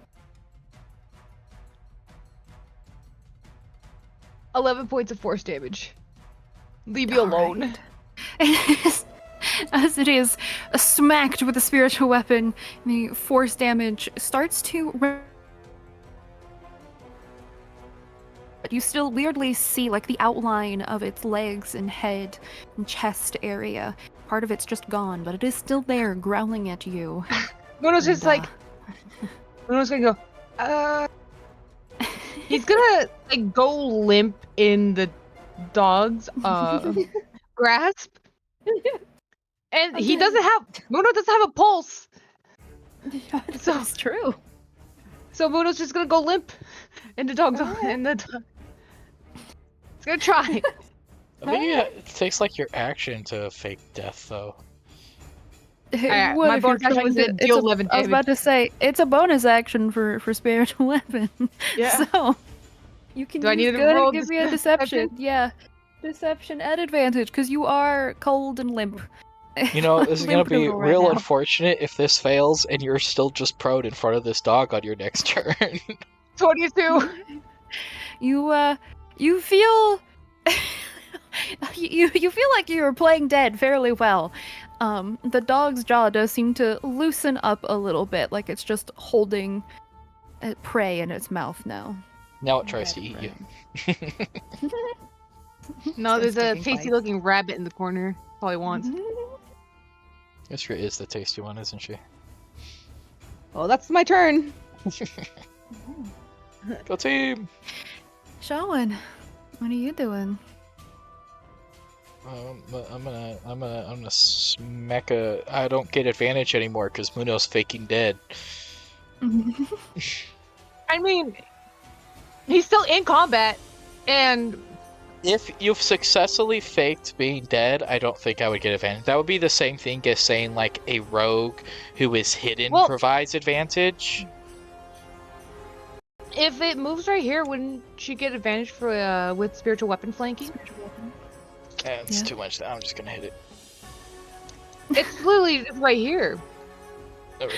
11 points of force damage. Leave me alone. Alright. As it is smacked with a spiritual weapon, the force damage starts to but you still weirdly see like the outline of its legs and head and chest area. Part of it's just gone, but it is still there, growling at you. Muno's just And, like, Muno's gonna go, he's gonna like go limp in the dog's grasp. And Muno doesn't have a pulse. So That's true. So Muno's just gonna go limp in the dog's in the dog. He's gonna try. I think it takes like your action to fake death, though. It Alright, would my if you're bonus action trying is to to- deal it's a- 11 I was about damage. to say it's a bonus action for spiritual weapon. Yeah. So you can Do I use need to good roll and give me a deception. Yeah. Deception at advantage because you are cold and limp. You know, this is gonna Limp be noodle right real now. unfortunate if this fails and you're still just prone in front of this dog on your next turn. 22. You feel you feel like you're playing dead fairly well. The dog's jaw does seem to loosen up a little bit, like it's just holding prey in its mouth now. Now it tries to eat you. No, there's a Taking tasty bites. looking rabbit in the corner. That's all he wants. Isra is the tasty one, isn't she? Well, that's my turn. Go team! Shawan, what are you doing? I'm gonna smack a. I don't get advantage anymore because Muno's faking dead. I mean, he's still in combat, and If you've successfully faked being dead, I don't think I would get advantage. That would be the same thing as saying like a rogue who is hidden Well- provides advantage. if it moves right here, wouldn't she get advantage for with spiritual weapon flanking? It's Yeah. too much. I'm just gonna hit it. It's literally right here. Never.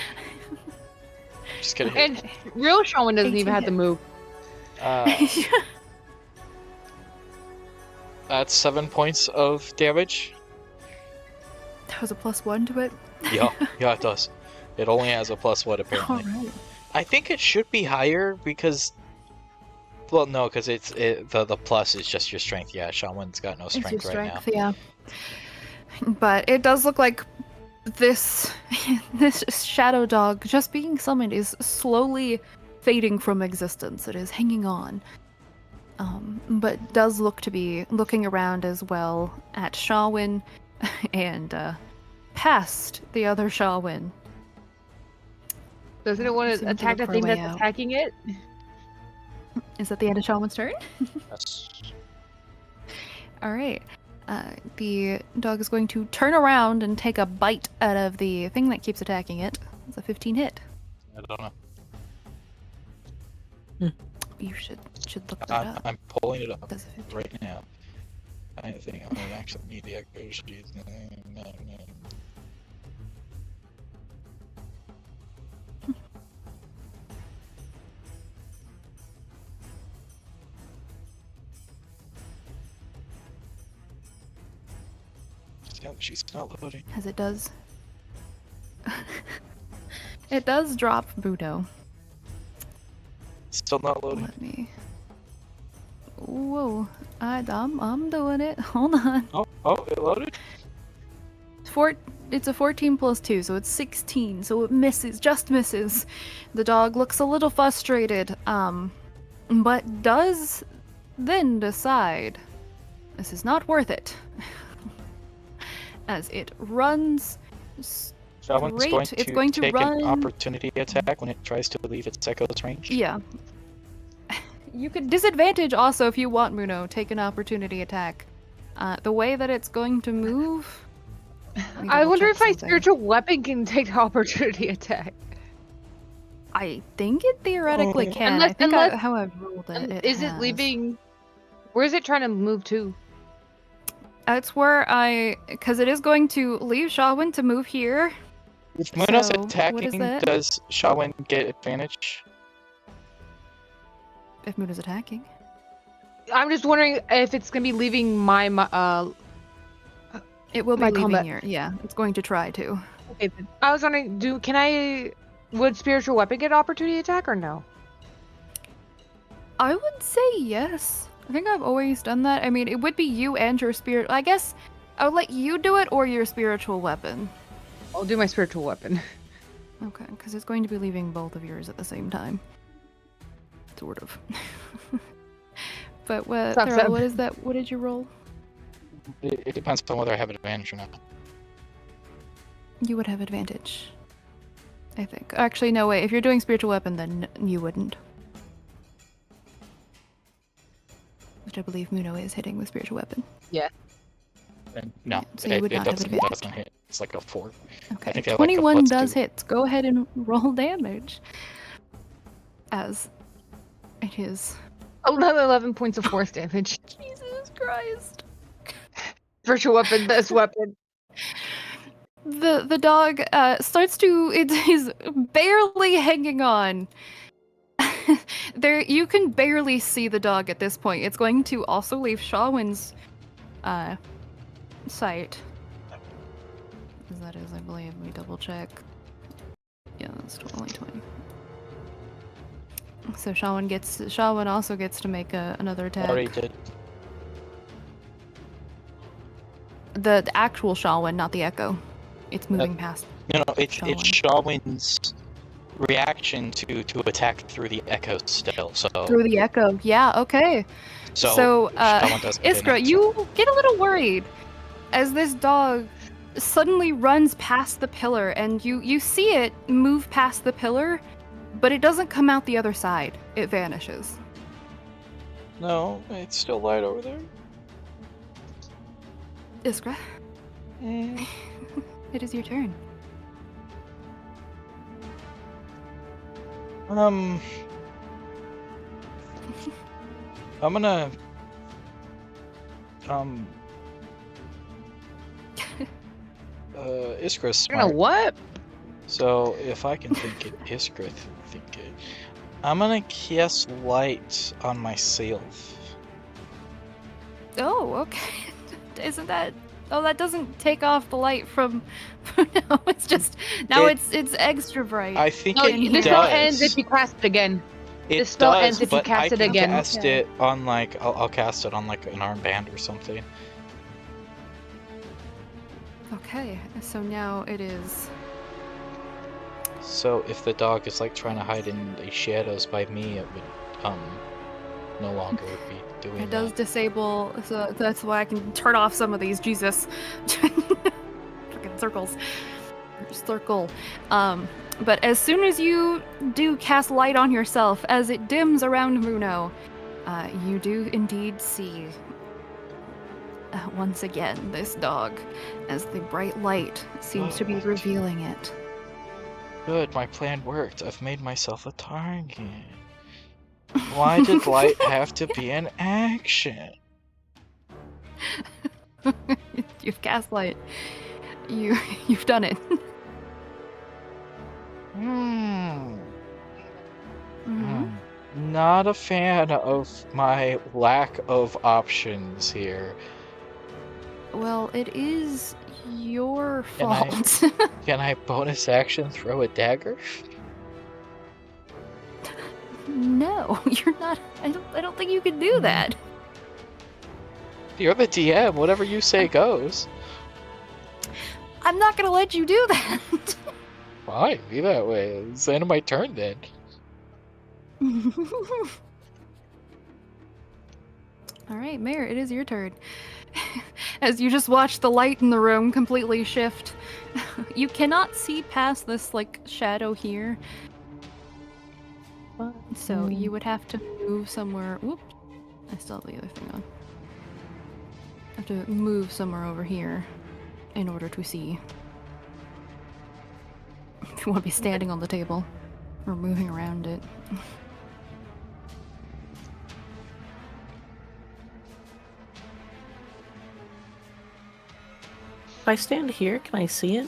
Just gonna hit. And real Shaman doesn't 18 even have to hit. move. That's 7 points of damage. That was a +1 to it. Yeah, it does. It only has a +1 apparently. Alright. I think it should be higher because. Well, no, because the plus is just your strength. Yeah, Shaman's got no It's your strength right strength, yeah. But it does look like this this shadow dog just being summoned is slowly fading from existence. It is hanging on. But does look to be looking around as well at Shawin and past the other Shawin. Doesn't it want Seems to to attack look the for a thing way that's out. attacking it? Is that the end of Shawin's turn? now. That's Alright. The dog is going to turn around and take a bite out of the thing that keeps attacking it. It's a 15 hit. I don't know. You should look that up. I'm pulling it up Does a 15. right now. I think I'm gonna actually need the echo sheet. Still, she's not loading. As it does. It does drop Budo. Still not loading. Let me. Whoa! I'm doing it. Hold on. Oh, it loaded. It's a 14 plus 2, so it's 16. So it misses, just misses. The dog looks a little frustrated, but does then decide this is not worth it. As it runs Shawan's Great, going to it's going to take run- an opportunity attack when it tries to leave its echo's range. Yeah. You could disadvantage also if you want, Muno. Take an opportunity attack. The way that it's going to move. let me I wonder double-check if my something. spiritual weapon can take the opportunity attack. I think it theoretically can. Unless- I think unless- how I've rolled it. Is it has. leaving? Where is it trying to move to? It's where because it is going to leave Shawin to move here. If Muno's So, what is attacking, that? does Shawin get advantage? If Muno's attacking. I'm just wondering if it's gonna be leaving my It will be My leaving combat- here. Yeah, it's going to try to. Okay, then. I was wondering, would spiritual weapon get opportunity attack or no? I would say yes. I think I've always done that. I mean, it would be you and your spirit. I guess I would let you do it or your spiritual weapon. I'll do my spiritual weapon. Okay, because it's going to be leaving both of yours at the same time. Sort of. But what, Sucks Thurl, up. what is that? What did you roll? It depends on whether I have advantage or not. You would have advantage. I think. Actually, no, wait. If you're doing spiritual weapon, then you wouldn't. Which I believe Muno is hitting with spiritual weapon. And no, So you would not have it advantage. doesn't hit. It's like a 4. Okay. think they have, like, a 21 +2. does hit. Go ahead and roll damage. As it is. 11 points of force damage. Jesus Christ. Virtual weapon, this weapon. The dog starts to. It is barely hanging on. There, you can barely see the dog at this point. It's going to also leave Shawin's sight. As that is, I believe. Let me double check. Yeah, that's only 20. So Shawin also gets to make another attack. Already did. The actual Shawin, not the Echo. It's moving past. No, it's Shawin. Shawin's reaction to attack through the echo still. So Through the Echo. Yeah, okay. So Shawin doesn't get Iskra, it. you get a little worried as this dog suddenly runs past the pillar, and you see it move past the pillar, but it doesn't come out the other side. It vanishes. No, it's still light over there. Iskra, Mm. it is your turn. I'm gonna Iskra's You're gonna smart. what? So if I can think it, Iskra think it. I'm gonna cast light on myself. Oh, okay. Isn't that? Oh, that doesn't take off the light from. No, it's just now It- it's extra bright. I think No, it this does. spell ends if you cast it again. It this spell does, ends if you but cast I it can again. cast Okay. it on like I'll cast it on like an armband or something. Okay, so now it is. So if the dog is like trying to hide in the shadows by me, it would no longer be doing It does that. disable, so that's why I can turn off some of these. Jesus, freaking circles, circle. But as soon as you do cast light on yourself, as it dims around Muno, you do indeed see once again this dog, as the bright light seems to be revealing it. Good, my plan worked. I've made myself a target. Why did light have to be an action? You've cast light. You've done it. Hmm. Mhm. Not a fan of my lack of options here. Well, it is your Can I- fault. Can I bonus action throw a dagger? No, you're not. I don't think you can do that. You're the DM. Whatever you say goes. I'm not gonna let you do that. Fine, be that way. It's the end of my turn then. All right, Mayor, it is your turn. As you just watch the light in the room completely shift, you cannot see past this like shadow here, so you would have to move somewhere. Oops, I still have the other thing on. Have to move somewhere over here in order to see. If you want to be standing on the table or moving around it. If I stand here, can I see it?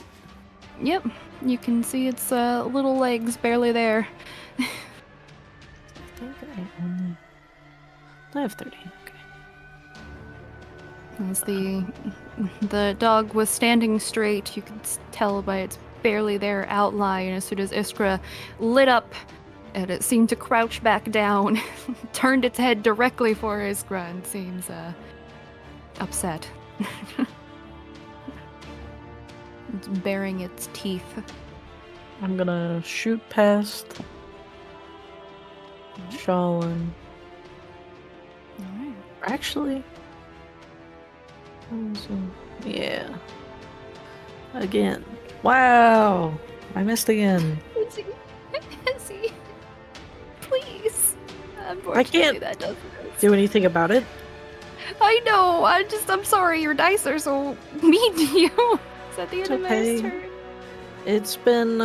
Yep, you can see its little legs barely there. I think I have 30. Okay. As the dog was standing straight, you could tell by its barely there outline. As soon as Iskra lit up and it seemed to crouch back down, turned its head directly for Iskra, and seems upset. It's baring its teeth. I'm gonna shoot past Shalin. Alright. Actually, yeah. Again. Wow! I missed again. Izzy, Izzy, please. Unfortunately, can't that doesn't Do anything about it? I know. I'm sorry. Your dice are so mean to you. Is that the end of okay. his turn? It's been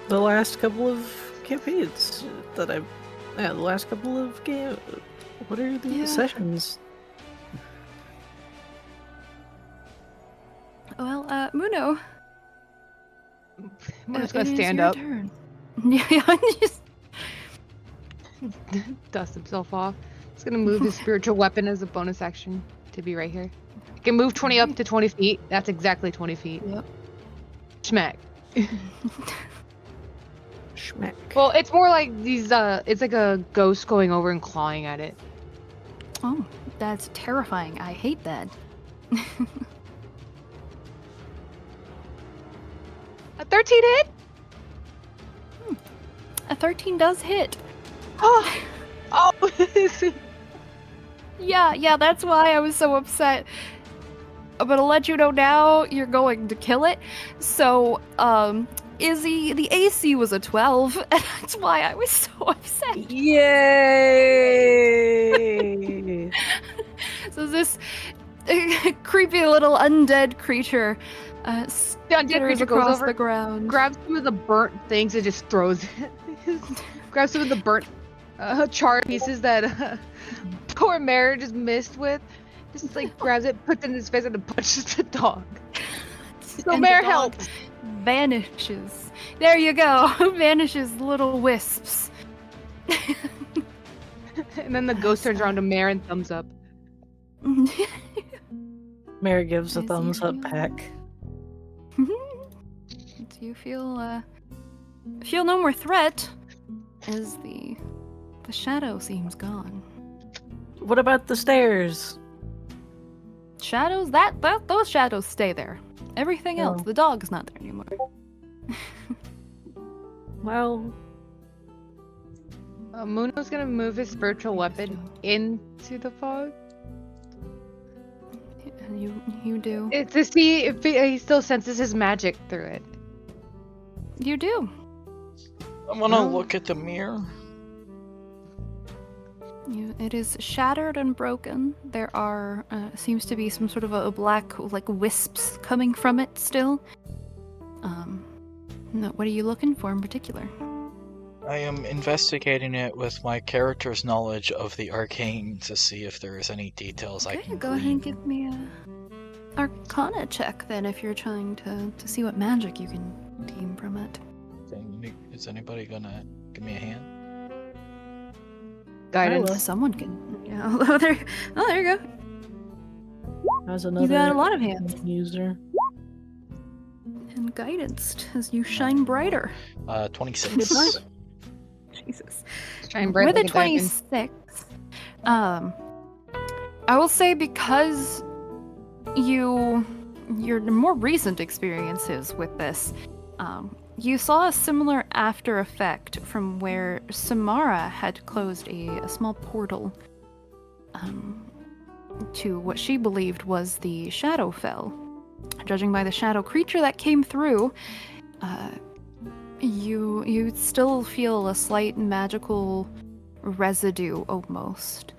the last couple of campaigns that I've the last couple of games. What are the Yeah. sessions? Well, Muno. Muno's it gonna is stand your up, turn. Yeah, just dust himself off. He's gonna move his spiritual weapon as a bonus action to be right here. He can move 20 up to 20 feet. That's exactly 20 feet. Yep. Schmack. Schmack. Well, it's more like these, it's like a ghost going over and clawing at it. Oh, that's terrifying. I hate that. A 13 hit? A 13 does hit. Oh! Oh! Yeah, that's why I was so upset. I'm gonna let you know now you're going to kill it. So, Izzy, the AC was a 12, and that's why I was so upset. Yay! So this creepy little undead creature The undead skitters creature goes across over, the ground. grabs some of the burnt things and just throws it. Grabs some of the burnt, charred pieces that poor Mare just missed with. Just like grabs it, puts it in his face, and then punches the dog. So And the Mare dog helps. vanishes. There you go. Vanishes little wisps. And then the ghost turns around to Mare and thumbs up. Mary gives a Yes, thumbs you up do. back. Do you feel no more threat as the shadow seems gone? What about the stairs? Shadows, those shadows stay there. Everything else, Oh. the dog's not there anymore. Well, Muno's gonna move his spiritual weapon into the fog. You do. It's to see if he still senses his magic through it. You do. I'm gonna No. look at the mirror. It is shattered and broken. There are seems to be some sort of a black like wisps coming from it still. No, what are you looking for in particular? I am investigating it with my character's knowledge of the arcane to see if there is any details I Okay, can go ahead and glean. give me a Arcana check then if you're trying to see what magic you can deem from it. Is anybody gonna give me a hand? Guidance. Someone can. Yeah. Oh, there you go. as another You got a lot of hands. user. And guidance as you shine brighter. 26. Jesus. Shine bright With a like a diamond. 26, I will say because your more recent experiences with this, you saw a similar after effect from where Samara had closed a small portal to what she believed was the Shadowfell. Judging by the shadow creature that came through, you still feel a slight magical residue almost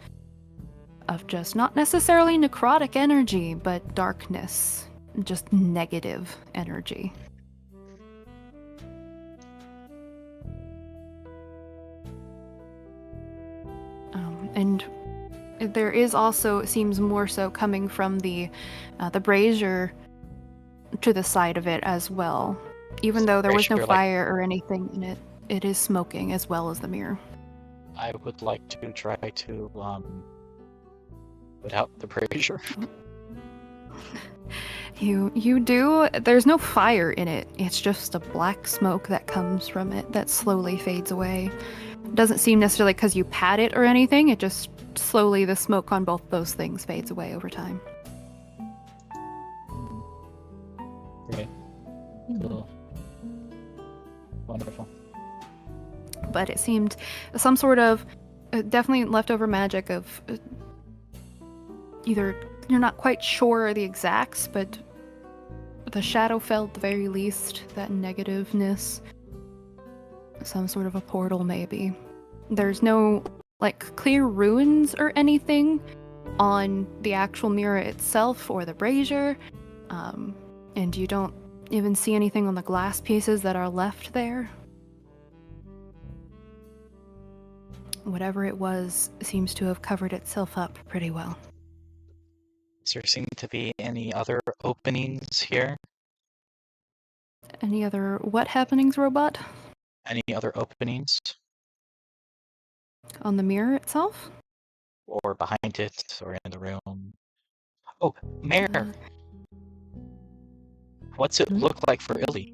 of just not necessarily necrotic energy, but darkness, just negative energy. And there is also, it seems more so coming from the brazier to the side of it as well. Even though there was no Brazier, like- fire or anything in it, it is smoking as well as the mirror. I would like to try to put out the brazier. You do. There's no fire in it. It's just a black smoke that comes from it that slowly fades away. It doesn't seem necessarily because you pat it or anything. It just slowly the smoke on both those things fades away over time. Great. Cool. Wonderful. But it seemed some sort of definitely leftover magic of either you're not quite sure the exacts, but the shadow fell at the very least, that negativeness. Some sort of a portal, maybe. There's no, like, clear ruins or anything on the actual mirror itself or the brazier, and you don't even see anything on the glass pieces that are left there. Whatever it was seems to have covered itself up pretty well. Does there seem to be any other openings here? Any other what happenings, Robot? Any other openings? On the mirror itself? Or behind it, or in the room? Oh, Mayor! What's it look like for Illy?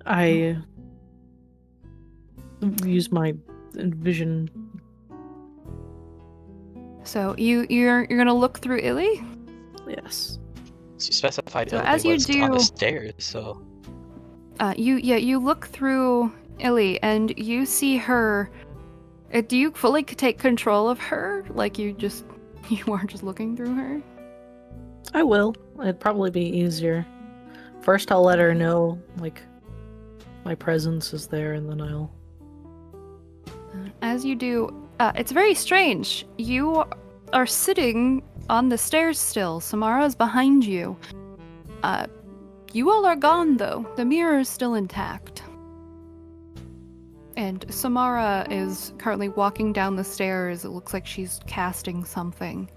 I use my vision. So you're gonna look through Illy? Yes. You specified So Illy as you was on the do- stairs, so... You look through Illy and you see her. Do you fully take control of her? Like you aren't just looking through her? I will. It'd probably be easier. First, I'll let her know, like, my presence is there, and then I'll... As you do, it's very strange. You are sitting on the stairs still. Samara's behind you. You all are gone, though. The mirror is still intact. And Samara is currently walking down the stairs. It looks like she's casting something.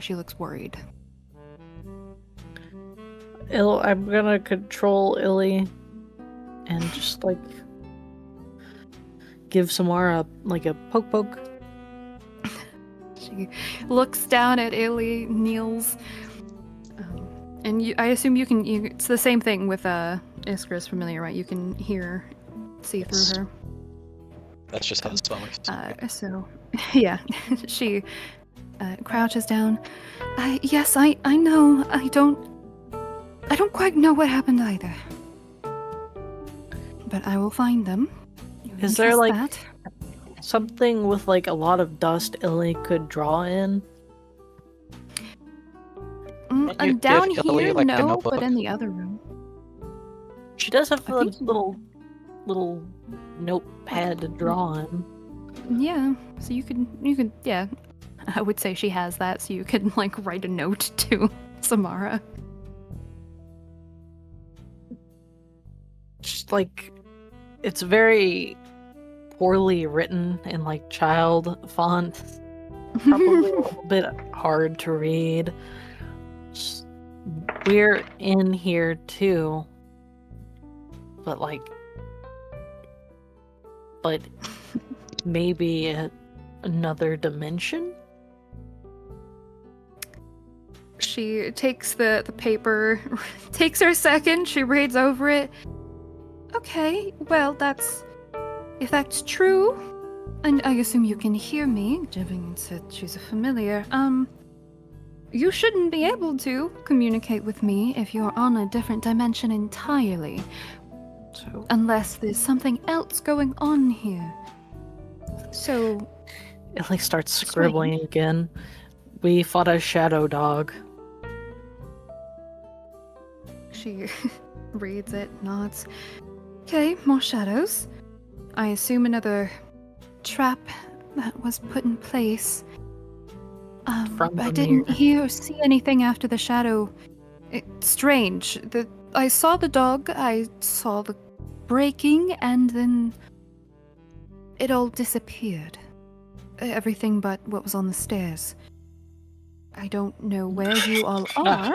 She looks worried. I'm gonna control Illy and just, like, give Samara, like, a poke. She looks down at Illy, kneels. And I assume you can. It's the same thing with Iskra's familiar, right? You can see Yes. through her. That's just how the spell works. So, yeah, she crouches down. Yes, I know. I don't quite know what happened either. But I will find them. You can Is there, trust like, that. something with, like, a lot of dust Illy could draw in? Can't you Down give Illy, here, like, a no, notebook? but in the other room. She does have I a think- little notepad to draw on. Yeah, so you could, yeah. I would say she has that, so you could, like, write a note to Samara. Just, like, it's very poorly written in, like, child font. Probably a little bit hard to read. Just- We're in here too. But, like, maybe another dimension? She takes the paper, takes her a second, she reads over it. Okay, well, if that's true, and I assume you can hear me, Jevin said she's a familiar, you shouldn't be able to communicate with me if you're on a different dimension entirely, So unless there's something else going on here. So, it, like, starts scribbling again. We fought a shadow dog. she reads it, nods. Okay, more shadows. I assume another trap that was put in place. From I the didn't mirror. hear or see anything after the shadow. It's strange. I saw the dog, I saw the breaking, and then it all disappeared. Everything but what was on the stairs. I don't know where you all are.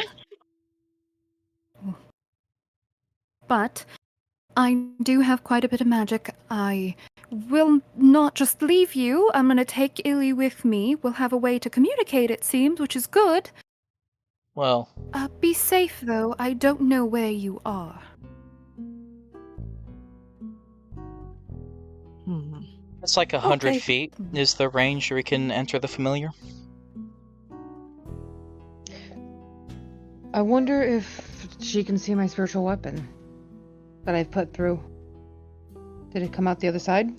But I do have quite a bit of magic. I will not just leave you. I'm going to take Illy with me. We'll have a way to communicate, it seems, which is good. Well, Be safe, though. I don't know where you are. Hmm. It's like 100 Okay. feet is the range we can enter the familiar. I wonder if she can see my spiritual weapon that I've put through. Did it come out the other side?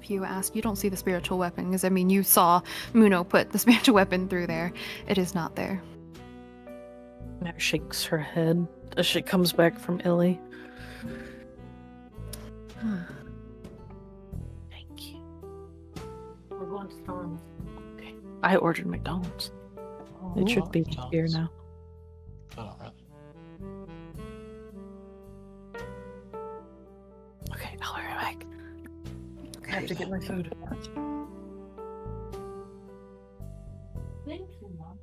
If you ask, you don't see the spiritual weapon, because, I mean, you saw Muno put the spiritual weapon through there. It is not there. Mare shakes her head as she comes back from Illy. Thank you. We're going to storm. Okay. I ordered McDonald's. It should be here now. Oh, really? Okay, I'll be right back. I have to get my food. Thank you, Mom.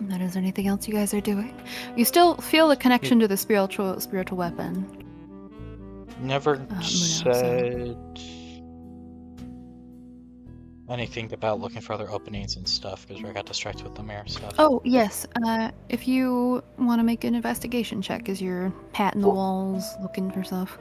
That is anything else you guys are doing? You still feel the connection to the spiritual weapon. Never Muno, said anything about looking for other openings and stuff because I got distracted with the mayor stuff. Oh, yes. If you want to make an investigation check as you're patting the walls, looking for stuff.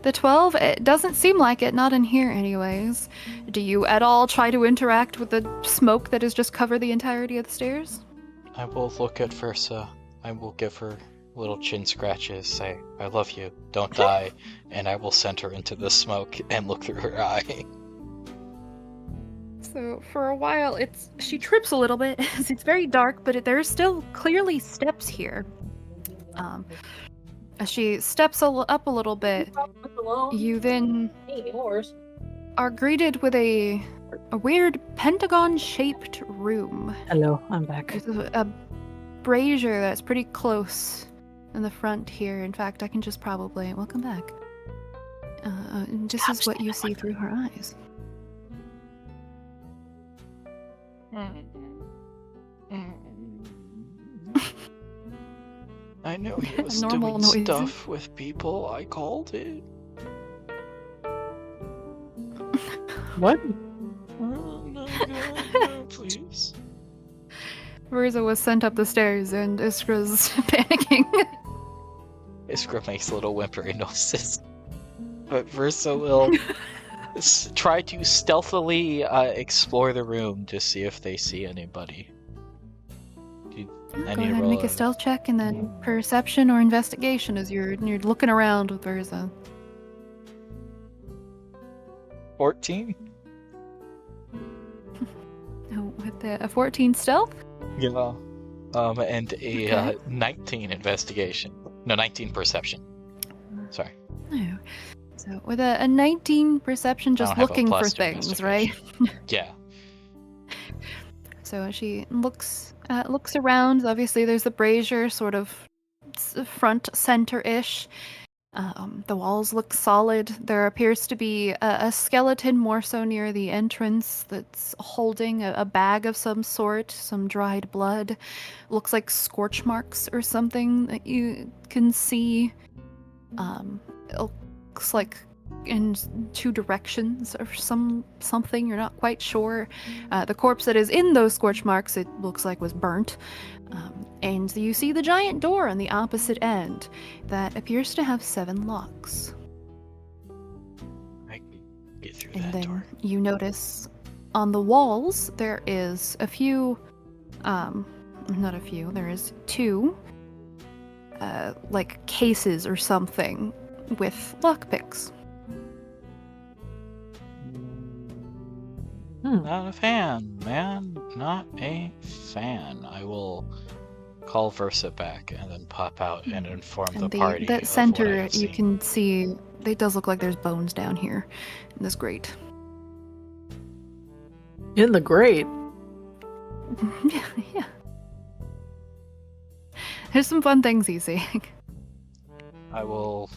The 12, it doesn't seem like it, not in here anyways. Do you at all try to interact with the smoke that has just covered the entirety of the stairs? I will look at Versa. I will give her little chin scratches, say, I love you, don't die, and I will send her into the smoke and look through her eye. So for a while, she trips a little bit. It's very dark, but there's still clearly steps here. As she steps up a little bit, you then are greeted with a weird pentagon-shaped room. Hello, I'm back. There's a brazier that's pretty close in the front here. In fact, I can just probably... Welcome back. This is what you see through her eyes. I know he was Normal doing noises. stuff with people. I called it. What? Oh, no, please. Versa was sent up the stairs and Iskra's panicking. Iskra makes little whimpering noises. But Versa will try to stealthily explore the room to see if they see anybody. Go I ahead need to and roll make a stealth check and then perception or investigation as you're looking around with Versa. 14? Oh, with a 14 stealth? Yeah. And a Okay. 19 investigation. No, 19 perception. Sorry. No. So with a 19 perception, I just don't have a looking for plus to things, right? investigation. Yeah. So she looks around. Obviously, there's the brazier, sort of front center-ish. The walls look solid. There appears to be a skeleton more so near the entrance that's holding a bag of some sort, some dried blood. Looks like scorch marks or something that you can see. It looks like in two directions or something. You're not quite sure. The corpse that is in those scorch marks, it looks like was burnt. And you see the giant door on the opposite end that appears to have 7 locks. I can get through And that then door. you notice on the walls there is a few, not a few, there is 2, like cases or something with lockpicks. Not a fan, man. Not a fan. I will call Versa back and then pop out and inform the And party. that of center, what I have you seen. can see, it does look like there's bones down here in this grate. In the grate. Yeah. There's some fun things you see. I will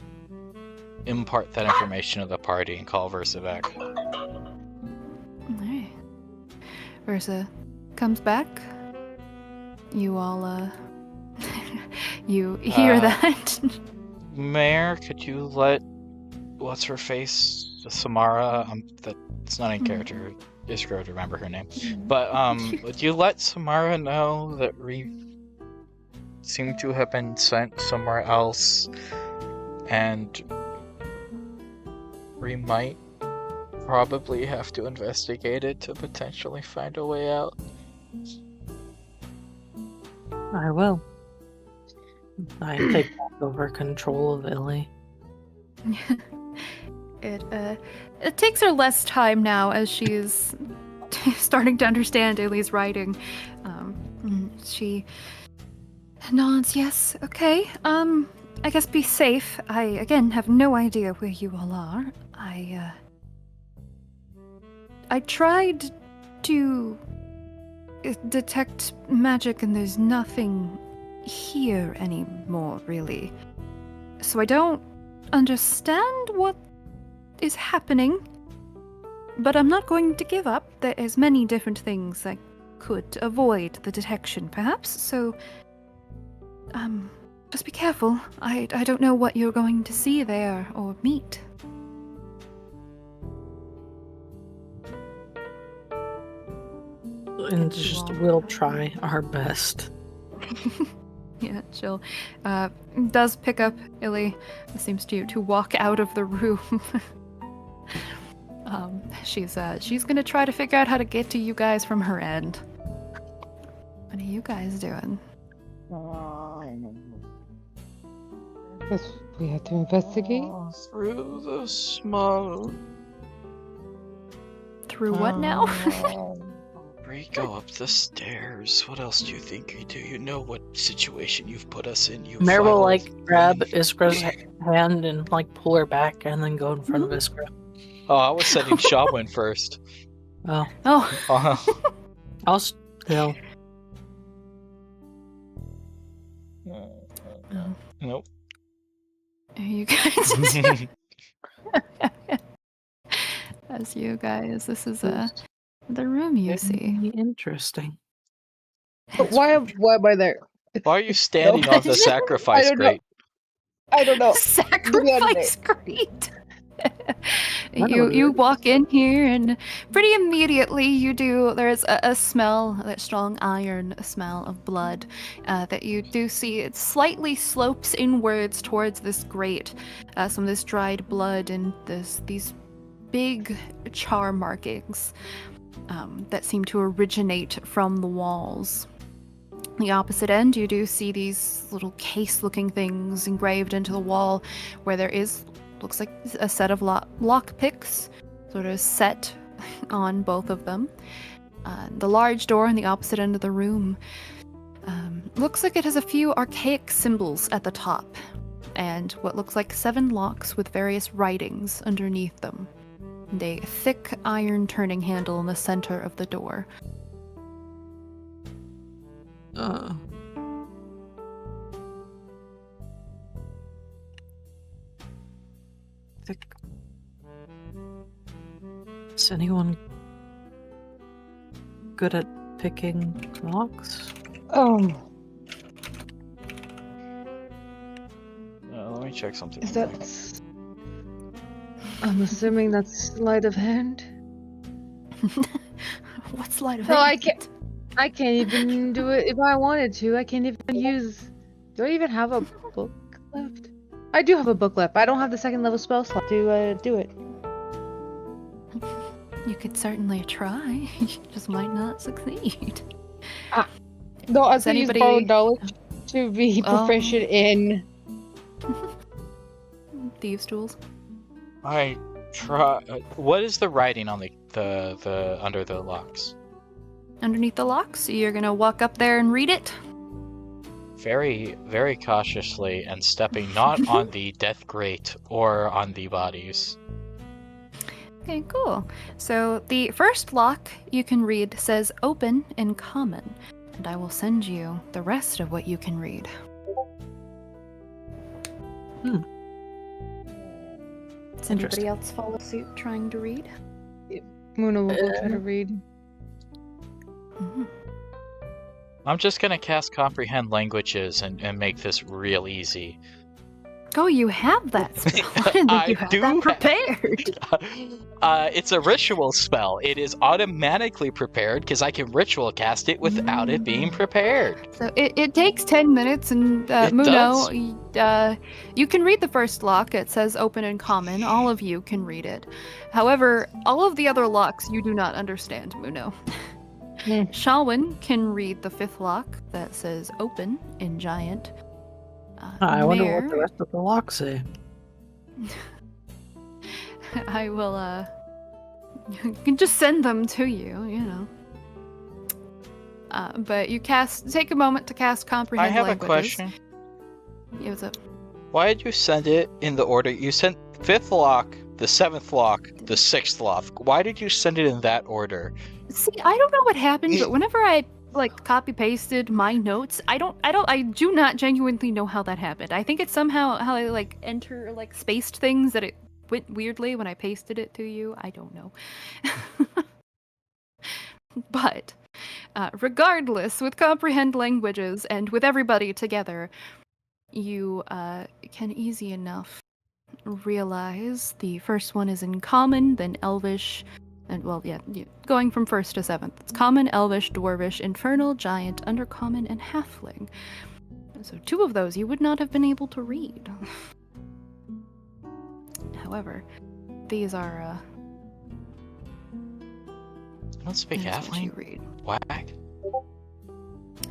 impart that information to the party and call Versa back. Alright. Versa comes back. You all, you hear that? Mayor, could you let what's her face, Samara? That's not in character. Iskra to remember her name. But would you let Samara know that we seem to have been sent somewhere else, and we might probably have to investigate it to potentially find a way out. I will. I take back over control of Illy. It takes her less time now as she's starting to understand Illy's writing. She nods, yes, okay. I guess be safe. I, again, have no idea where you all are. I tried to detect magic and there's nothing here anymore, really. So I don't understand what is happening, but I'm not going to give up. There's many different things I could avoid the detection, perhaps, so just be careful. I don't know what you're going to see there or meet. And just we'll try our best. Yeah, she'll does pick up Illy. Seems to walk out of the room. She's gonna try to figure out how to get to you guys from her end. What are you guys doing? Guess we have to investigate. Through the smoke. Through what now? We go up the stairs. What else do you think we do? You know what situation you've put us in. You Mare will vile grab thief. Iskra's hand and pull her back and then go in front of Iskra. Oh, I was sending Shawin first. Oh, Oh, I'll still. Nope. are you guys? As you guys, this is the room you see. Interesting. Why am I there? Why are you standing on the sacrifice don't know. grate? I don't know. Sacrifice great. What You a- walk in here and pretty immediately there's a smell, that strong iron smell of blood that you do see. It slightly slopes inwards towards this grate, some of this dried blood and these big char markings that seem to originate from the walls. The opposite end, you do see these little case-looking things engraved into the wall where there looks like a set of lock picks sort of set on both of them. The large door on the opposite end of the room looks like it has a few archaic symbols at the top and what looks like 7 locks with various writings underneath them. And a thick iron turning handle in the center of the door. Is anyone good at picking locks? Let me check something. Is real quick. that? I'm assuming that's sleight of hand. What sleight of No, hand? I can't even do it if I wanted to. I can't even use. Do I even have a book left? I do have a book left. I don't have the 2nd level spell slot to do it. You could certainly try. You just might not succeed. No, I Does can use anybody- borrowed knowledge to be Oh. proficient in. Thieves' tools. I try. What is the writing on the under the locks? Underneath the locks, you're gonna walk up there and read it. Very, very cautiously and stepping not on the death grate or on the bodies. Okay, cool. So the first lock you can read says open in common, and I will send you the rest of what you can read. Does anybody Interesting. else follow suit trying to read? Muna will go try to read. Mhm. I'm just gonna cast Comprehend Languages and make this real easy. Oh, you have that spell. I didn't think I you had do that have- prepared. It's a ritual spell. It is automatically prepared because I can ritual cast it without it being prepared. So it takes 10 minutes, and It Muno, you can read the first lock. It says open in common. All of you can read it. However, all of the other locks you do not understand, Muno. Hmm. Shalwyn can read the fifth lock that says open in giant. I wonder Mare, what the rest of the locks say. I will, you can just send them to you, you know. But you take a moment to cast I Comprehend have a Languages. question. Yeah, what's up? Why did you send it in the order? You sent 5th lock, the 7th lock, the 6th lock. Why did you send it in that order? See, I don't know what happened, but whenever I copy pasted my notes, I do not genuinely know how that happened. I think it's somehow how I spaced things that it went weirdly when I pasted it to you. I don't know. But regardless, with Comprehend Languages and with everybody together, you can easy enough realize the first one is in Common, then Elvish, and going from first to seventh. It's Common, Elvish, Dwarvish, Infernal, Giant, Undercommon, and Halfling. So 2 of those you would not have been able to read. However, these are I don't speak here's what you halfling. read. Whack.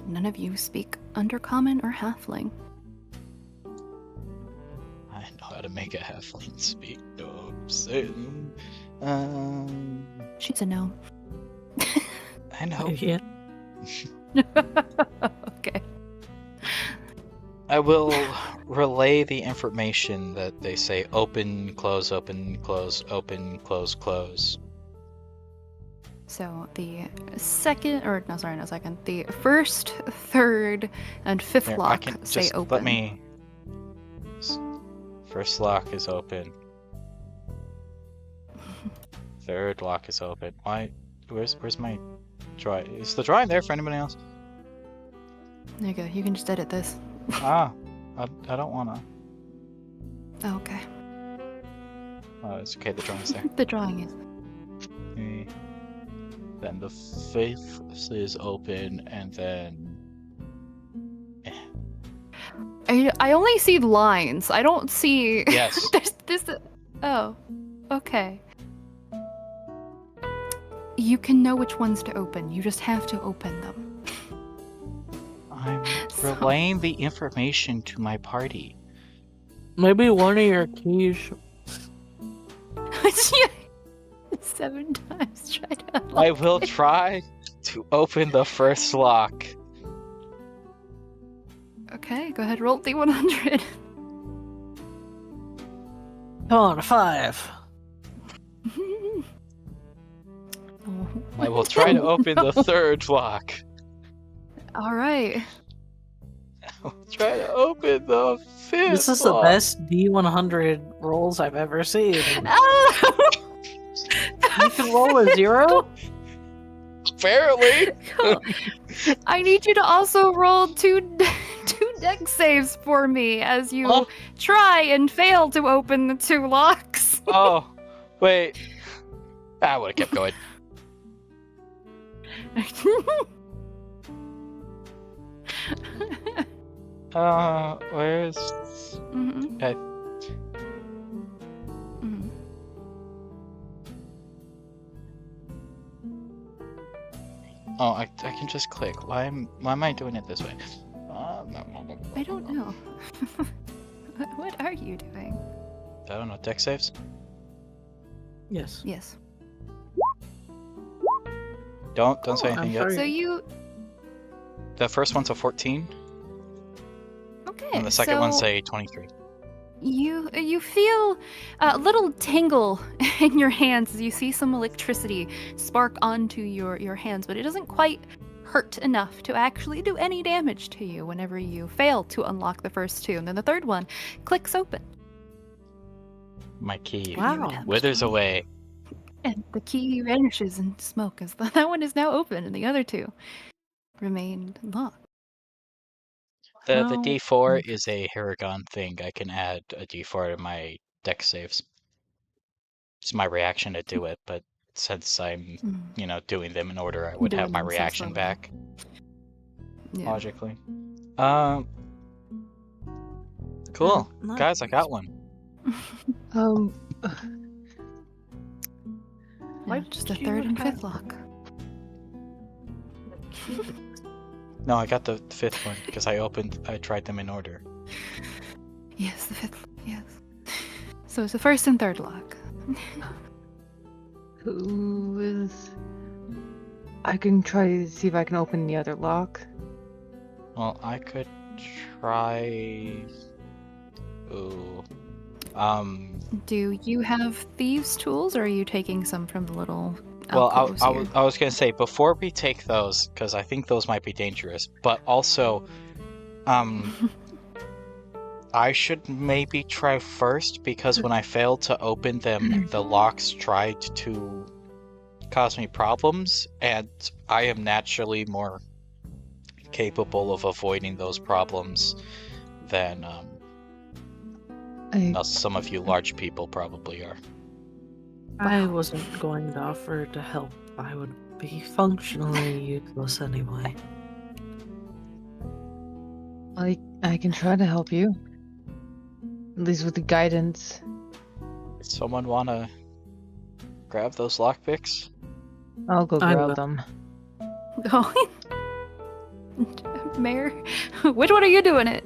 None of you speak Undercommon or Halfling. I know how to make a halfling speak. No, certain. She's a gnome. I know. Yeah. Okay. I will relay the information that they say open, close, open, close, open, close, close. So the the first, third, and fifth Here, I lock can say just open. let me. First lock is open. Third lock is open. Why? Where's my drawing? Is the drawing there for anybody else? There you go. You can just edit this. I don't wanna. Oh, okay. Oh, it's okay. The drawing's there. The drawing is. Okay. Then the 5th is open, and then I only see lines. I don't see. yes. There's this. Oh, okay. You can know which ones to open. You just have to open them. I'm So- relaying the information to my party. Maybe one of your keys. 7 times. Try to. unlock I will it. try to open the first lock. Okay, go ahead. Roll D100. Come on, 5. I will try to open the third lock. All right. I'll try to open the 5th. This is the lock. best D100 rolls I've ever seen. You can roll a 0? Apparently. I need you to also roll two deck saves for me as you Oh. try and fail to open the 2 locks. Oh, wait. I would have kept going. Where's? Mhm. Okay. Mhm. Oh, I can just click. Why am I doing it this way? I don't know. What are you doing? I don't know. Deck saves. Yes. Yes. Don't say I'm anything yet. sorry. So you The first one's a 14, okay? and the second one's so a 23. You feel a little tingle in your hands as you see some electricity spark onto your hands, but it doesn't quite hurt enough to actually do any damage to you whenever you fail to unlock the first 2, and then the third one clicks open. My key Wow. withers away. And the key vanishes in smoke as that one is now open and the other two remain locked. The How- D4 is a Haragon thing. I can add a D4 to my deck saves. It's my reaction to do it, but since I'm, doing them in order, I would have Doing my them so reaction slowly. back, Yeah. logically. Cool. Nice. Guys, I got one. Um, Now just the third and fifth lock. No, I got the fifth one because I tried them in order. Yes, the fifth. Yes. So it's the first and third lock. who is? I can try to see if I can open the other lock. Well, I could try. Ooh. Do you have thieves' tools, or are you taking some from the little Well, alcoves here? I was gonna say before we take those, because I think those might be dangerous. But also, I should maybe try first because when I failed to open them, the locks tried to cause me problems, and I am naturally more capable of avoiding those problems than some of you large people probably are. I wasn't going to offer to help. I would be functionally useless anyway. I can try to help you. At least with the guidance. Someone wanna grab those lockpicks? I'll go I grab will. them. Oh. Mayor, which one are you doing it?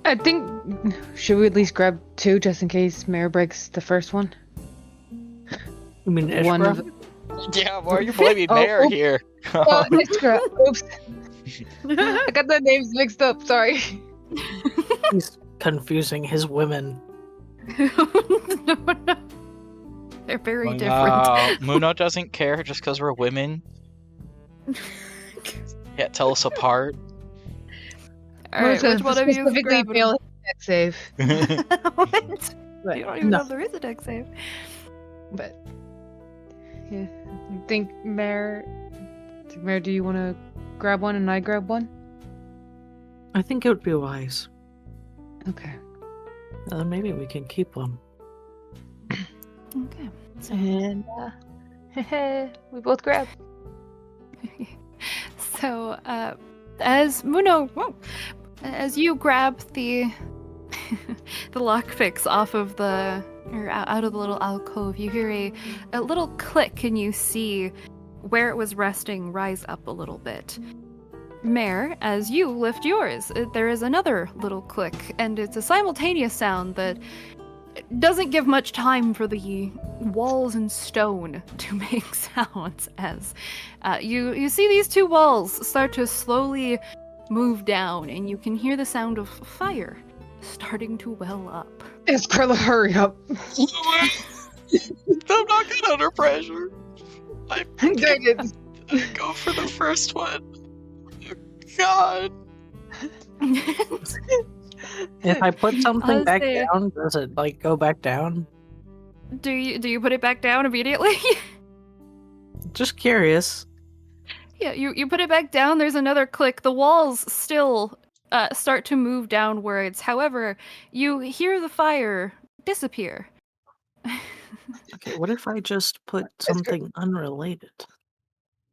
I think. Should we at least grab two just in case Mare breaks the first one? You mean One Ishbra? Yeah, why are you blaming Oh, Mayor oh. here? Oh, Iskra. Oops. I got the names mixed up. Sorry. He's confusing his women. No. They're very different. Muno doesn't care just because we're women. Yeah, tell us apart. All right, which one of you is specifically grabbing fail them? his deck save. What? But You don't even no. know if there is a deck save. But yeah, I think Mare, do you want to grab one and I grab one? I think it would be wise. Okay. Maybe we can keep one. Okay. So, And we both grab. so as Muno, as you grab the the lockpicks off of the or out of the little alcove, you hear a little click, and you see where it was resting rise up a little bit. Mare, as you lift yours, there is another little click, and it's a simultaneous sound that doesn't give much time for the walls and stone to make sounds as you see these two walls start to slowly move down, and you can hear the sound of fire starting to well up. Iskra, hurry up. I'm not good under pressure. Guidance. Go for the first one. God. If I put something I'll back say- down, does it go back down? Do you put it back down immediately? Just curious. Yeah, you put it back down. There's another click. The walls still start to move downwards. However, you hear the fire disappear. Okay, what if I just put something unrelated?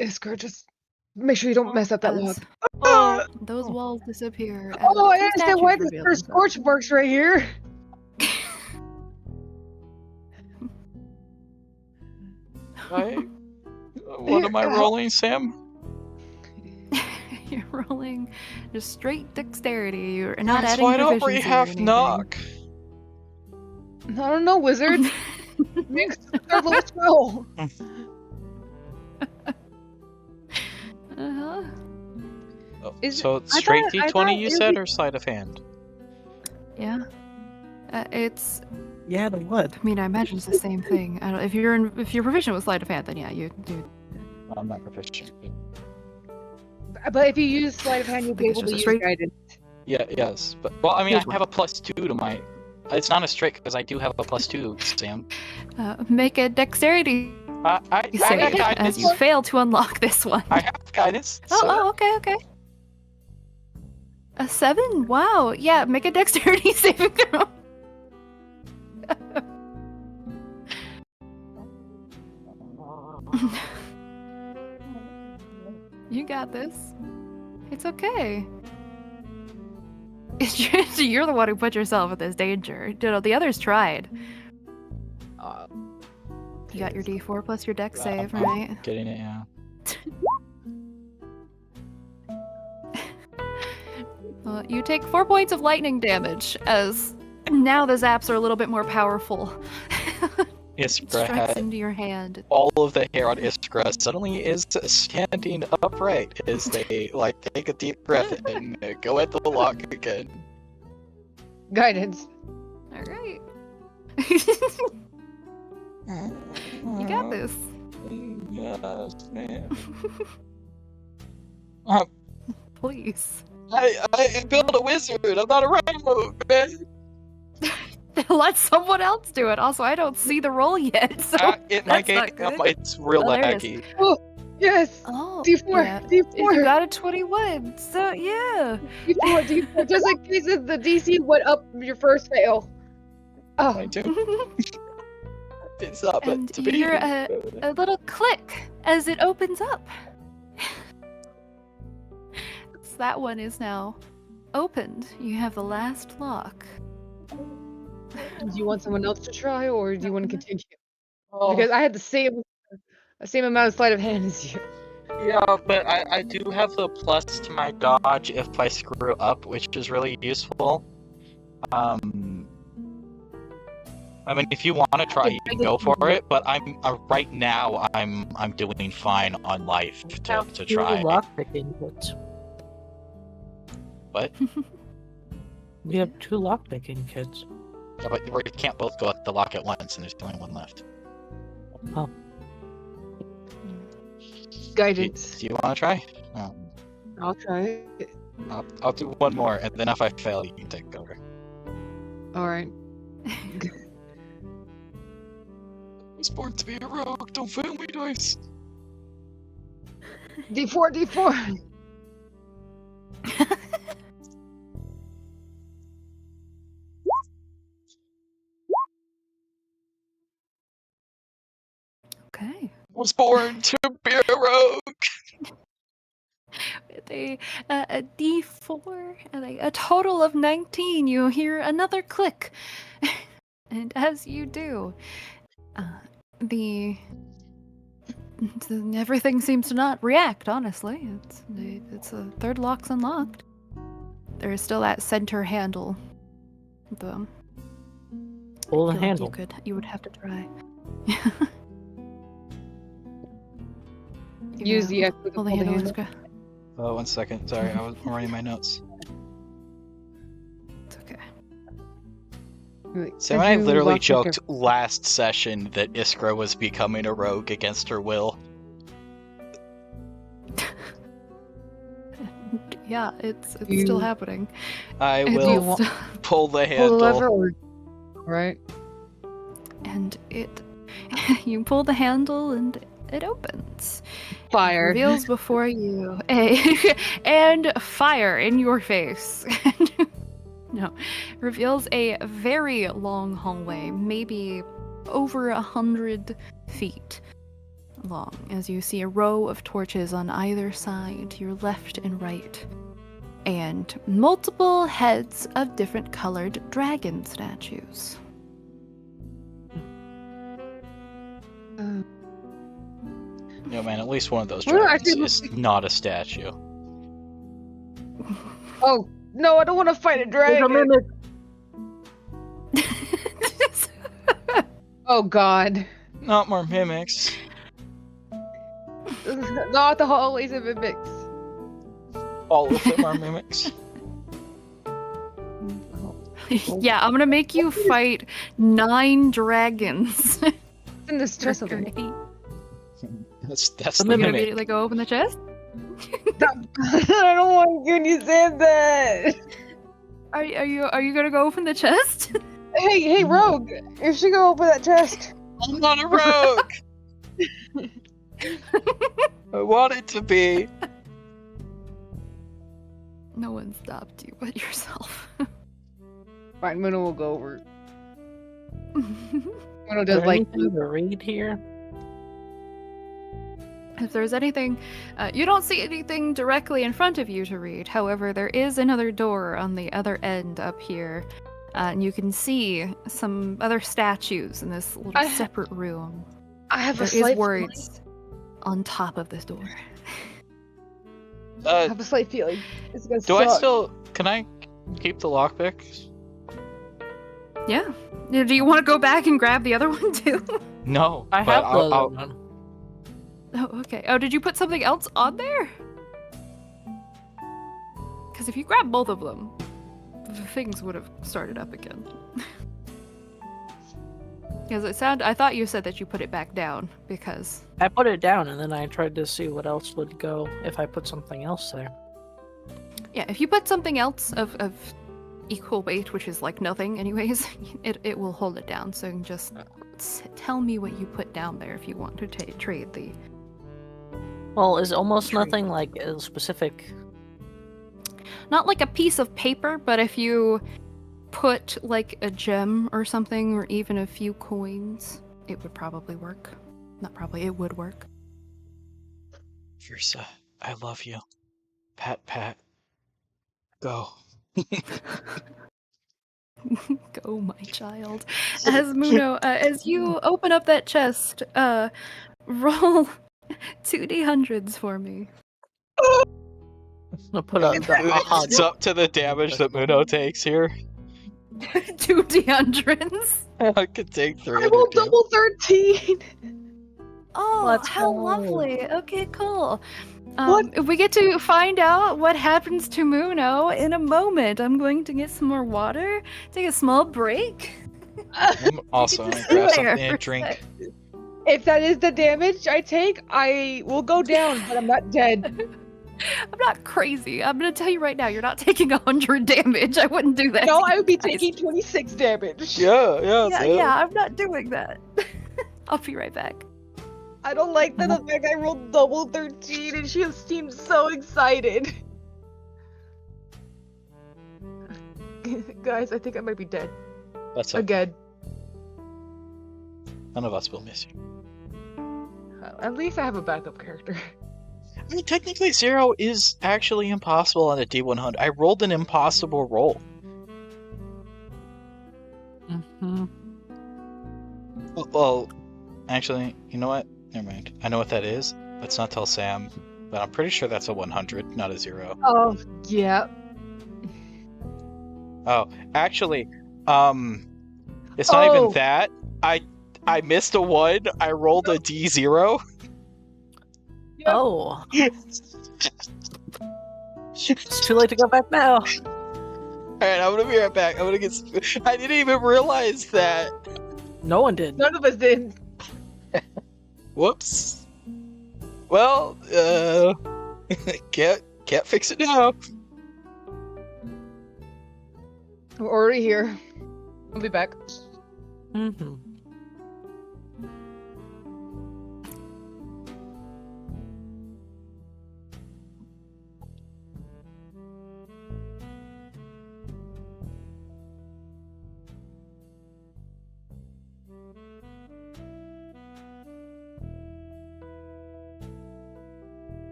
Iskra, just make sure you don't mess up that lock. As those walls disappear. and Oh, I two understand why statues this reveal first themselves. scorch works right here. What am I rolling, Sam? You're rolling just straight dexterity. You're not That's adding why don't we proficiency or have anything. knock? I don't know, wizard. Makes the third level spell. Uh-huh. Is- So I straight thought- I D20 thought you it said, was- or sleight of hand? Yeah. It's. Yeah, the what? I mean, I imagine it's the same thing. I don't. If you're proficient with sleight of hand, then yeah, you do. I'm not proficient. But if you use sleight of hand, you'll be Think it's able to just use a straight- guidance. Yeah, yes, but well, I mean, Here's I have a +2 to my It's not a straight because I do have a +2, Sam. Make a dexterity I save have as guidance. you fail to unlock this one. I have guidance. Oh, okay. A 7? Wow. Yeah, make a dexterity saving throw. You got this. It's okay. It's just, you're the one who put yourself in this danger. You know, the others tried. You got your D4 plus your dex save, I'm right? Getting it, yeah. You take 4 points of lightning damage, as now the zaps are a little bit more powerful. It Iskra strikes had into your hand. all of the hair on Iskra suddenly is standing upright as they like take a deep breath and go at the lock again. Guidance. Alright. You got this. Yes, man. Please. I built a wizard. I'm not a rogue, man. Let someone else do it. Also, I don't see the roll yet, so In my that's game, not good. it's real Oh, there it laggy. Yes. Oh, D4. yeah. You D4. got a 21, so yeah. D4. Just in case the DC went up your first fail. I Oh. do. It's not meant And to you be. hear a little click as it opens up. So that one is now opened. You have the last lock. Do you want someone else to try, or do you want to continue? Oh, Because I had the same amount of sleight of hand as you. yeah, but I do have the plus to my dodge if I screw up, which is really useful. I mean, if you want to try, you can go for it. But I'm right now. I'm doing fine on life to try. Lockpicking kits. What? We have 2 lockpicking kits. Yeah, but we can't both go at the lock at once, and there's only one left. Guidance. Do you want to try? I'll try it. I'll do one more, and then if I fail, you can take over. All right. I was born to be a rogue. Don't fail me, dice. D4. Okay. Was born to be a rogue. With a D4 and a total of 19, you hear another click. And as you do, everything seems to not react, honestly. It's a third lock's unlocked. There is still that center handle. Though. Pull the Feel like handle. you would have to try. Use the X. Pull the handle. Iskra. Oh, 1 second. Sorry, I'm writing my notes. It's okay. Sam and I literally joked last session that Iskra was becoming a rogue against her will. Yeah, it's still happening. I It's will still- pull the Pull the handle. lever, or... right? and you pull the handle and it opens. Fire. Reveals before you and fire in your face. No, reveals a very long hallway, maybe over 100 feet long, as you see a row of torches on either side, to your left and right, and multiple heads of different colored dragon statues. No, man, at least one of those Well, dragons actually, is not a statue. Oh no, I don't want to fight a dragon. Oh god. Not more mimics. Not the hallways of mimics. All of them are mimics. Yeah, I'm gonna make you fight 9 dragons. In the stress of it. Great. You That's The the gonna mimic. mimic. immediately go open the chest? I don't want when you said that. Are you gonna go open the chest? Hey, Rogue! You should go open that chest. I'm not a rogue! I want it to be. No one stopped you but yourself. Fine, Muno will go over. Muno Is does there like. anything to read here? If there's anything, you don't see anything directly in front of you to read. However, there is another door on the other end up here, and you can see some other statues in this little I- separate room. I have There a is slight words on top of this door. I have a slight feeling. It's gonna Do I suck. still? Can I keep the lockpick? Yeah. Do you want to go back and grab the other one too? No, I but have the I'll- other one. Oh, okay. Oh, did you put something else on there? Because if you grab both of them, the things would have started up again. Because I thought you said that you put it back down because. I put it down and then I tried to see what else would go if I put something else there. Yeah, if you put something else of equal weight, which is like nothing anyways, it will hold it down. So you can just tell me what you put down there if you want to trade the. Well, is almost True. nothing like a specific. Not like a piece of paper, but if you put like a gem or something, or even a few coins, it would probably work. Not probably, it would work. Versa, I love you. Pat, pat. Go. Go, my child. As Muno, as you open up that chest, roll 2d100s for me. I'm gonna put up the aha. It's up to the damage that Muno takes here. 2d100s. I could take 300 I rolled damage. double 13. Oh, Let's how go. lovely. Okay, cool. What? We get to find out what happens to Muno in a moment. I'm going to get some more water, take a small break. I'm also gonna Just grab sit there something for to a drink. sec. If that is the damage I take, I will go down, but I'm not dead. I'm not crazy. I'm gonna tell you right now, you're not taking 100 damage. I wouldn't do that. No, to I you would be guys. taking 26 damage. Yeah, I'm not doing that. I'll be right back. I don't like that the fact I rolled double 13 and she seemed so excited. Guys, I think I might be dead. That's okay. Again. None of us will miss you. At least I have a backup character. I mean, technically, 0 is actually impossible on a D100. I rolled an impossible roll. Mm-hmm. Well, actually, you know what? Never mind. I know what that is. Let's not tell Sam. But I'm pretty sure that's a 100, not a 0. Oh, yeah. Oh, actually, it's not Oh. even that. I missed a 1. I rolled a D0. Yep. Oh, it's too late to go back now. Alright, I'm gonna be right back. I'm gonna get. I didn't even realize that. No one did. None of us did. Whoops. Well, can't fix it now. We're already here. I'll be back. Mm-hmm.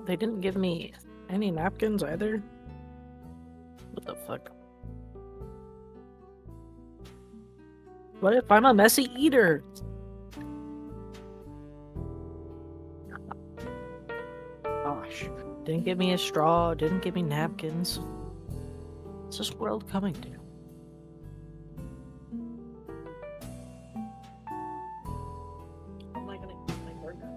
They didn't give me any napkins either. What the fuck? What if I'm a messy eater? Gosh. Didn't give me a straw, didn't give me napkins. What's this world coming to? How am I gonna eat my burger?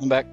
I'm back.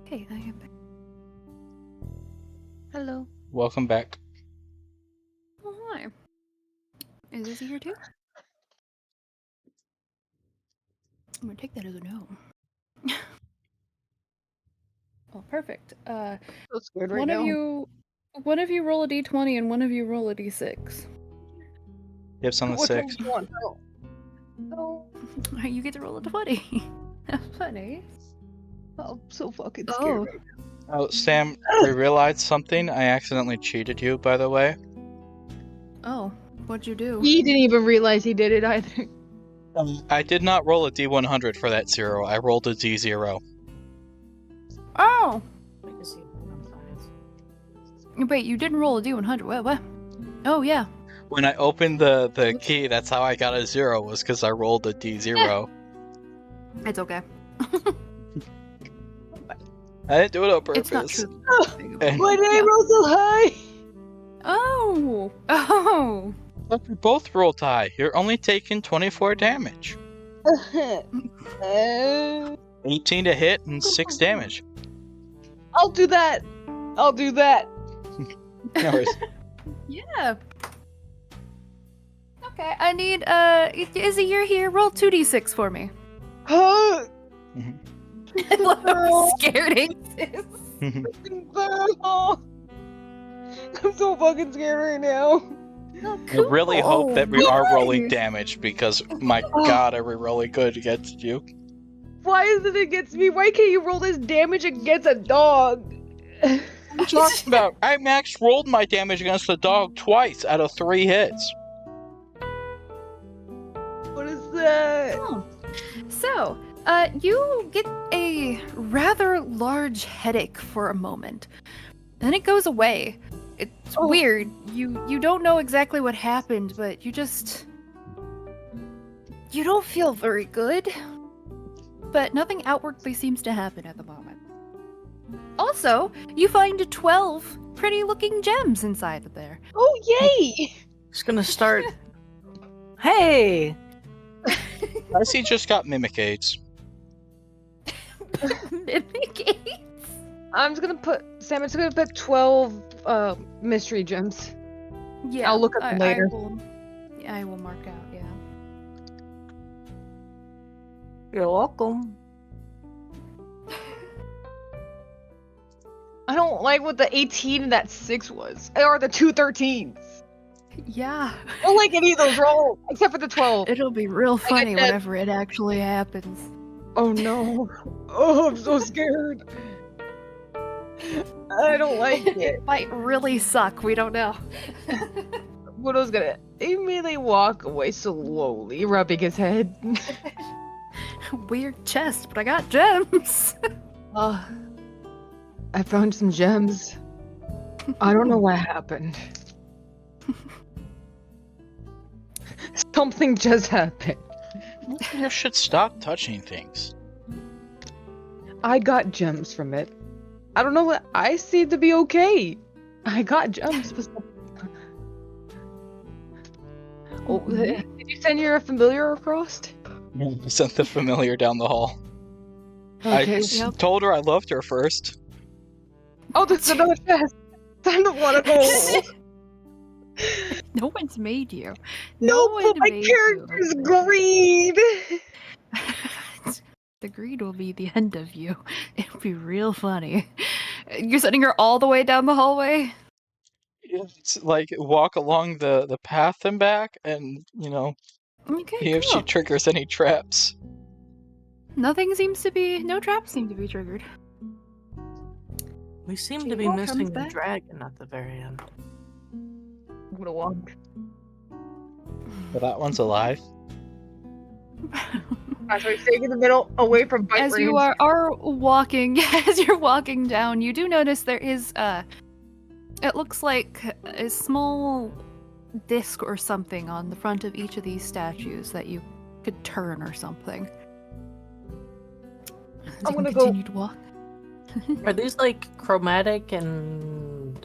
Okay, I am back. Hello. Welcome back. Oh, hi. Is Izzy here too? I'm gonna take that as a no. Oh, perfect. So scared right One now. of you roll a d20 and one of you roll a d6. Yips on the Which one 6. do you want? Oh, You get to roll a 20. That's funny. I'm so fucking Oh. scared. Right Oh, Sam, I realized something. I accidentally cheated you, by the way. Oh, what'd you do? He didn't even realize he did it either. I did not roll a D100 for that 0. I rolled a D0. Oh! I can see Wait, you didn't roll a d100. What? Oh, yeah. When I opened the key, that's how I got a 0, was because I rolled a D0. It's okay. I didn't do it on purpose. It's not true. And- Why did I Yeah. roll so high? Oh! Oh! But we both rolled high. You're only taking 24 damage. 18 to hit and 6 damage. I'll do that. I'll do that. No worries. Yeah. Okay, I need, Izzy, you're here. Roll 2d6 for me. Huh? I love how scared Ace is. I'm so fucking scared right now. I really hope that we are rolling Why? damage because, my god, are we rolling good against you? Why is it against me? Why can't you roll this damage against a dog? What are you talking about? I max rolled my damage against the dog twice out of 3 hits. What is that? Oh. So, you get a rather large headache for a moment. Then it goes away. It's Oh. weird. You don't know exactly what happened, but you don't feel very good. But nothing outwardly seems to happen at the moment. Also, you find 12 pretty looking gems inside of there. Oh, yay! Just gonna start. Hey! I see just got mimic aids. Mimic aids? I'm just gonna put, Sam, it's gonna put 12 mystery gems. Yeah, I'll look at them later. I will mark out, yeah. You're welcome. I don't like what the 18 and that 6 was. Or the 2 13s. Yeah. I don't like any of those rolls, except for the 12. It'll be real get funny that. whenever it actually happens. Oh no. Oh, I'm so scared. I don't like it. It might really suck, we don't know. What I was gonna immediately walk away slowly, rubbing his head. Weird chest, but I got gems. I found some gems. I don't know what happened. Something just happened. You should stop touching things. I got gems from it. I don't know what. I seem to be okay. I got gems. Oh, did you send your familiar across? Sent the familiar down the hall. Okay. Yep. Told her I loved her first. Oh, there's another chest. I don't want to go. No one's made you. No, one but my made character's you. greed. The greed will be the end of you. It'll be real funny. You're sending her all the way down the hallway? It's like walk along the path and back, and Okay, see if she cool. triggers any traps. No traps seem to be triggered. We seem She to be comes missing the back. dragon at the very end. I'm gonna walk. But that one's alive. So I stay in the middle, away from bite As range. you are walking, as you're walking down, you do notice there is it looks like a small disc or something on the front of each of these statues that you could turn or something. As I'm you gonna go- continue to walk. Are these like chromatic and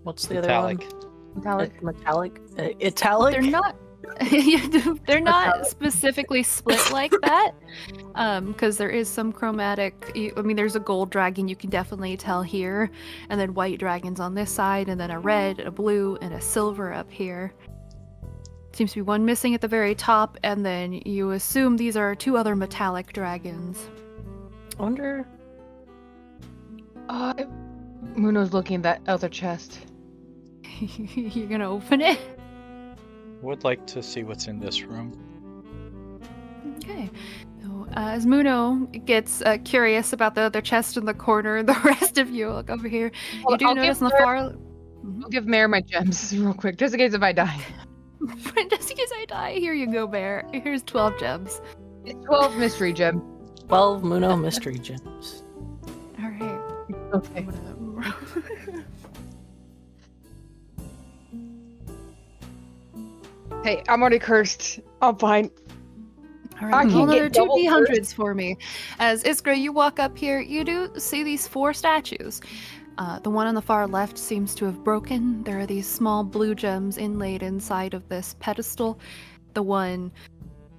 what's the other Metallic. one? Metallic. Metallic? Italic? They're not. They're not specifically split like that, because there is some chromatic. I mean, there's a gold dragon you can definitely tell here, and then white dragons on this side, and then a red, a blue, and a silver up here. Seems to be one missing at the very top, and then you assume these are two other metallic dragons. I wonder. Muno's looking at that other chest. You're gonna open it? Would like to see what's in this room. Okay. So, as Muno gets curious about the other chest in the corner, the rest of you look over here. You do I'll notice give on the her- far. I'll give Mare my gems real quick, just in case if I die. Just in case I die, here you go, Bear. Here's 12 gems. It's 12 mystery gem. 12 Muno mystery gems. All right. Okay. Whatever. Hey, I'm already cursed. I'm fine. All I right. can't Roll get another two double D100s for me. As Iskra, you walk up here, you do see these 4 statues. The one on the far left seems to have broken. There are these small blue gems inlaid inside of this pedestal. The one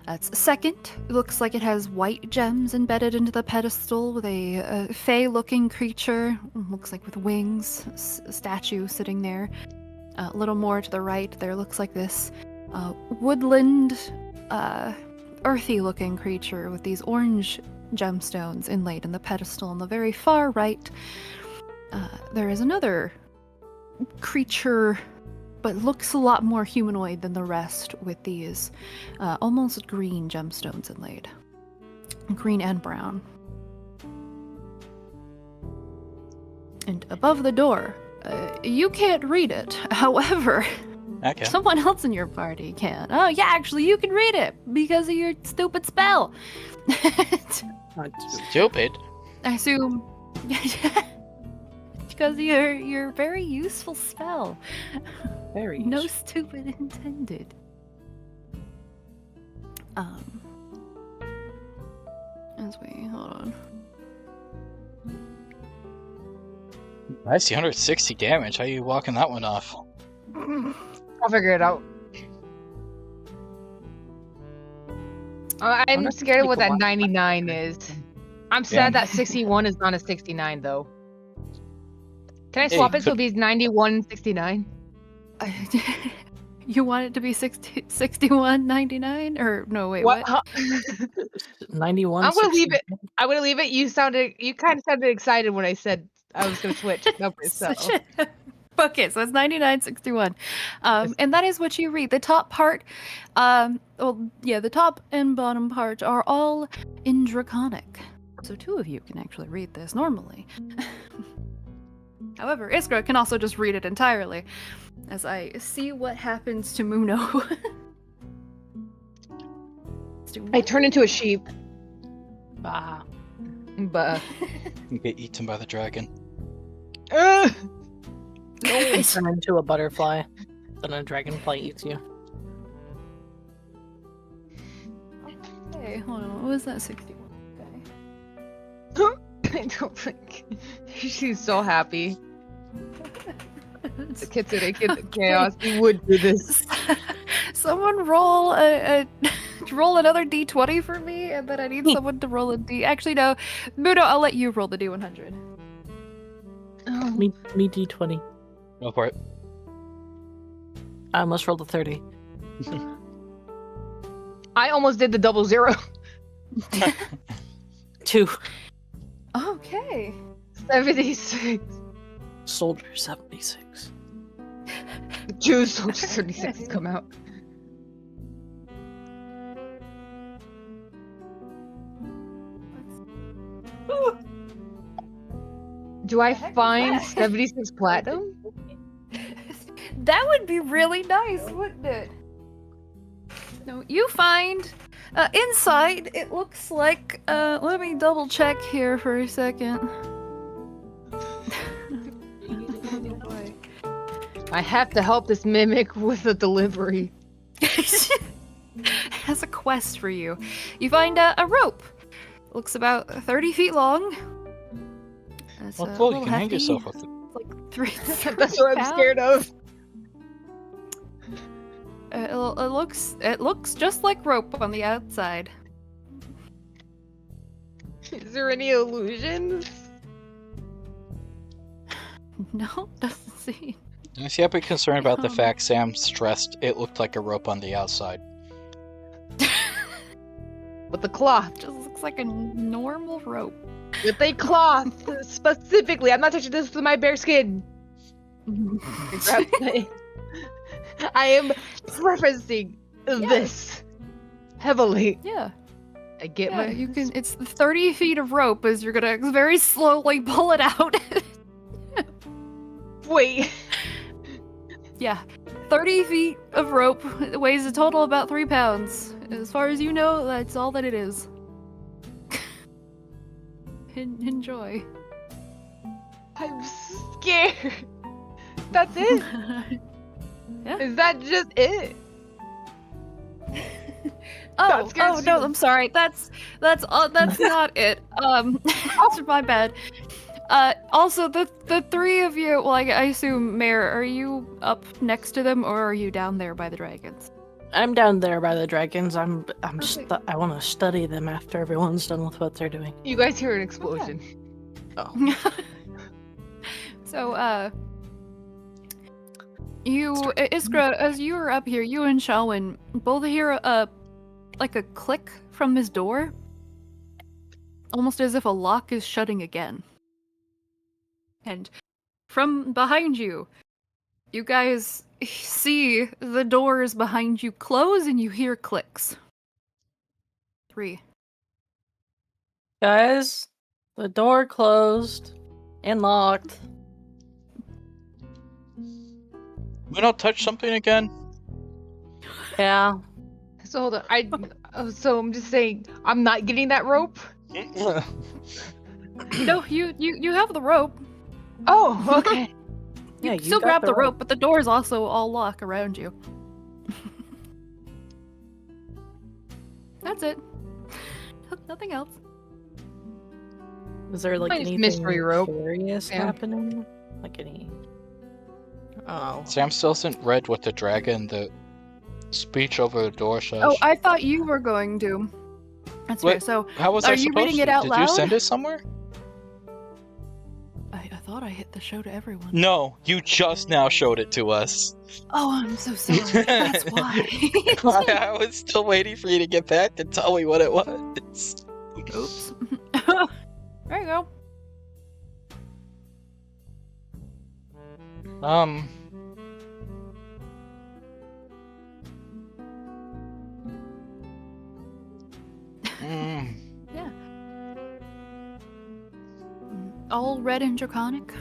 that's second looks like it has white gems embedded into the pedestal with a fey-looking creature, looks like with wings, statue sitting there. A little more to the right, there looks like this woodland, earthy-looking creature with these orange gemstones inlaid in the pedestal. On the very far right, there is another creature, but looks a lot more humanoid than the rest, with these almost green gemstones inlaid. Green and brown. And above the door, you can't read it. However, Okay. someone else in your party can. Oh, yeah, actually, you can read it because of your stupid spell. Stupid. I assume. Because of your very useful spell. Very No useful. stupid intended. As we hold on. I see 160 damage. How you walking that one off? I'll figure it out. I'm Wonder scared of if what people that want- 99 is. I'm Yeah. sad that 61 is not a 69 though. Can I Hey, swap it so could- it be 91 and 69? You want it to be 61.99 or no? Wait, what? Huh? 91. I'm gonna leave 60. I'm gonna leave it. You kind of sounded excited when I said I was gonna switch numbers. So Okay, so it's 99.61, and that is what you read. The top part, the top and bottom part are all in Draconic, so 2 of you can actually read this normally. However, Iskra can also just read it entirely, as I see what happens to Muno. I turn into a sheep. Ah. But You get eaten by the dragon. You turn into a butterfly, then a dragonfly eats you. Okay, hold on. What was that 61? Okay. I don't think she's so happy. The Kitsune Kid Chaos. You would do this. Someone roll a roll another d20 for me, and then I need someone to roll a d. Actually, no. Muno, I'll let you roll the d100. Oh, Me D20. Go for it. I almost rolled a 30. I almost did the 0-0. 2. Okay. 76. Soldier 76. Choose Soldier 36 has come out. Do I find 76 platinum? That would be really nice, wouldn't it? No, you find inside. It looks like. Let me double check here for a second. I have to help this mimic with the delivery. Has a quest for you. You find a rope. Looks about 30 feet long. It's Well, a cool. You little can hang hefty. yourself with it. It's like three. That's what I'm scared of. It looks just like rope on the outside. Is there any illusions? No, doesn't seem. I see, I'd be concerned about the Um. fact Sam stressed it looked like a rope on the outside. With the cloth. Just looks like a normal rope. With a cloth. Specifically. I'm not touching this with my bare skin. I am preferencing this heavily. Yeah. I get Yeah, my. you can. It's 30 feet of rope as you're gonna very slowly pull it out. Wait. Yeah, 30 feet of rope. It weighs a total about 3 pounds. As far as you know, that's all that it is. Enjoy. I'm scared. That's it? Yeah. Is that just it? Oh, That scares no, you. I'm sorry. That's not it. That's my bad. Also, the three of you. Well, I assume, Mayor, are you up next to them, or are you down there by the dragons? I'm down there by the dragons. I want to study them after everyone's done with what they're doing. You guys hear an explosion. So, you, Iskra, as you were up here, you and Shalwyn both hear like a click from this door, almost as if a lock is shutting again. And from behind you, you guys see the doors behind you close, and you hear clicks. 3. Guys, the door closed and locked. We don't touch something again? Yeah. So hold on. So I'm just saying, I'm not getting that rope. No, you have the rope. Oh, okay. You Yeah, can still got grab the rope, but the doors also all lock around you. That's it. Nothing else. Is there like Nice anything mystery rope. curious Yeah. happening? Like any? Oh. Sam still hasn't read what the dragon, the speech over the door says. Oh, I thought you were going to. That's fair. Wait, So, How was are I you supposed reading to? it out Did loud? you send it somewhere? I thought I hit the show to everyone. No, you just now showed it to us. Oh, I'm so sorry. That's why. I was still waiting for you to get back and tell me what it was. Oops. There you go. mm, Yeah. All red and draconic.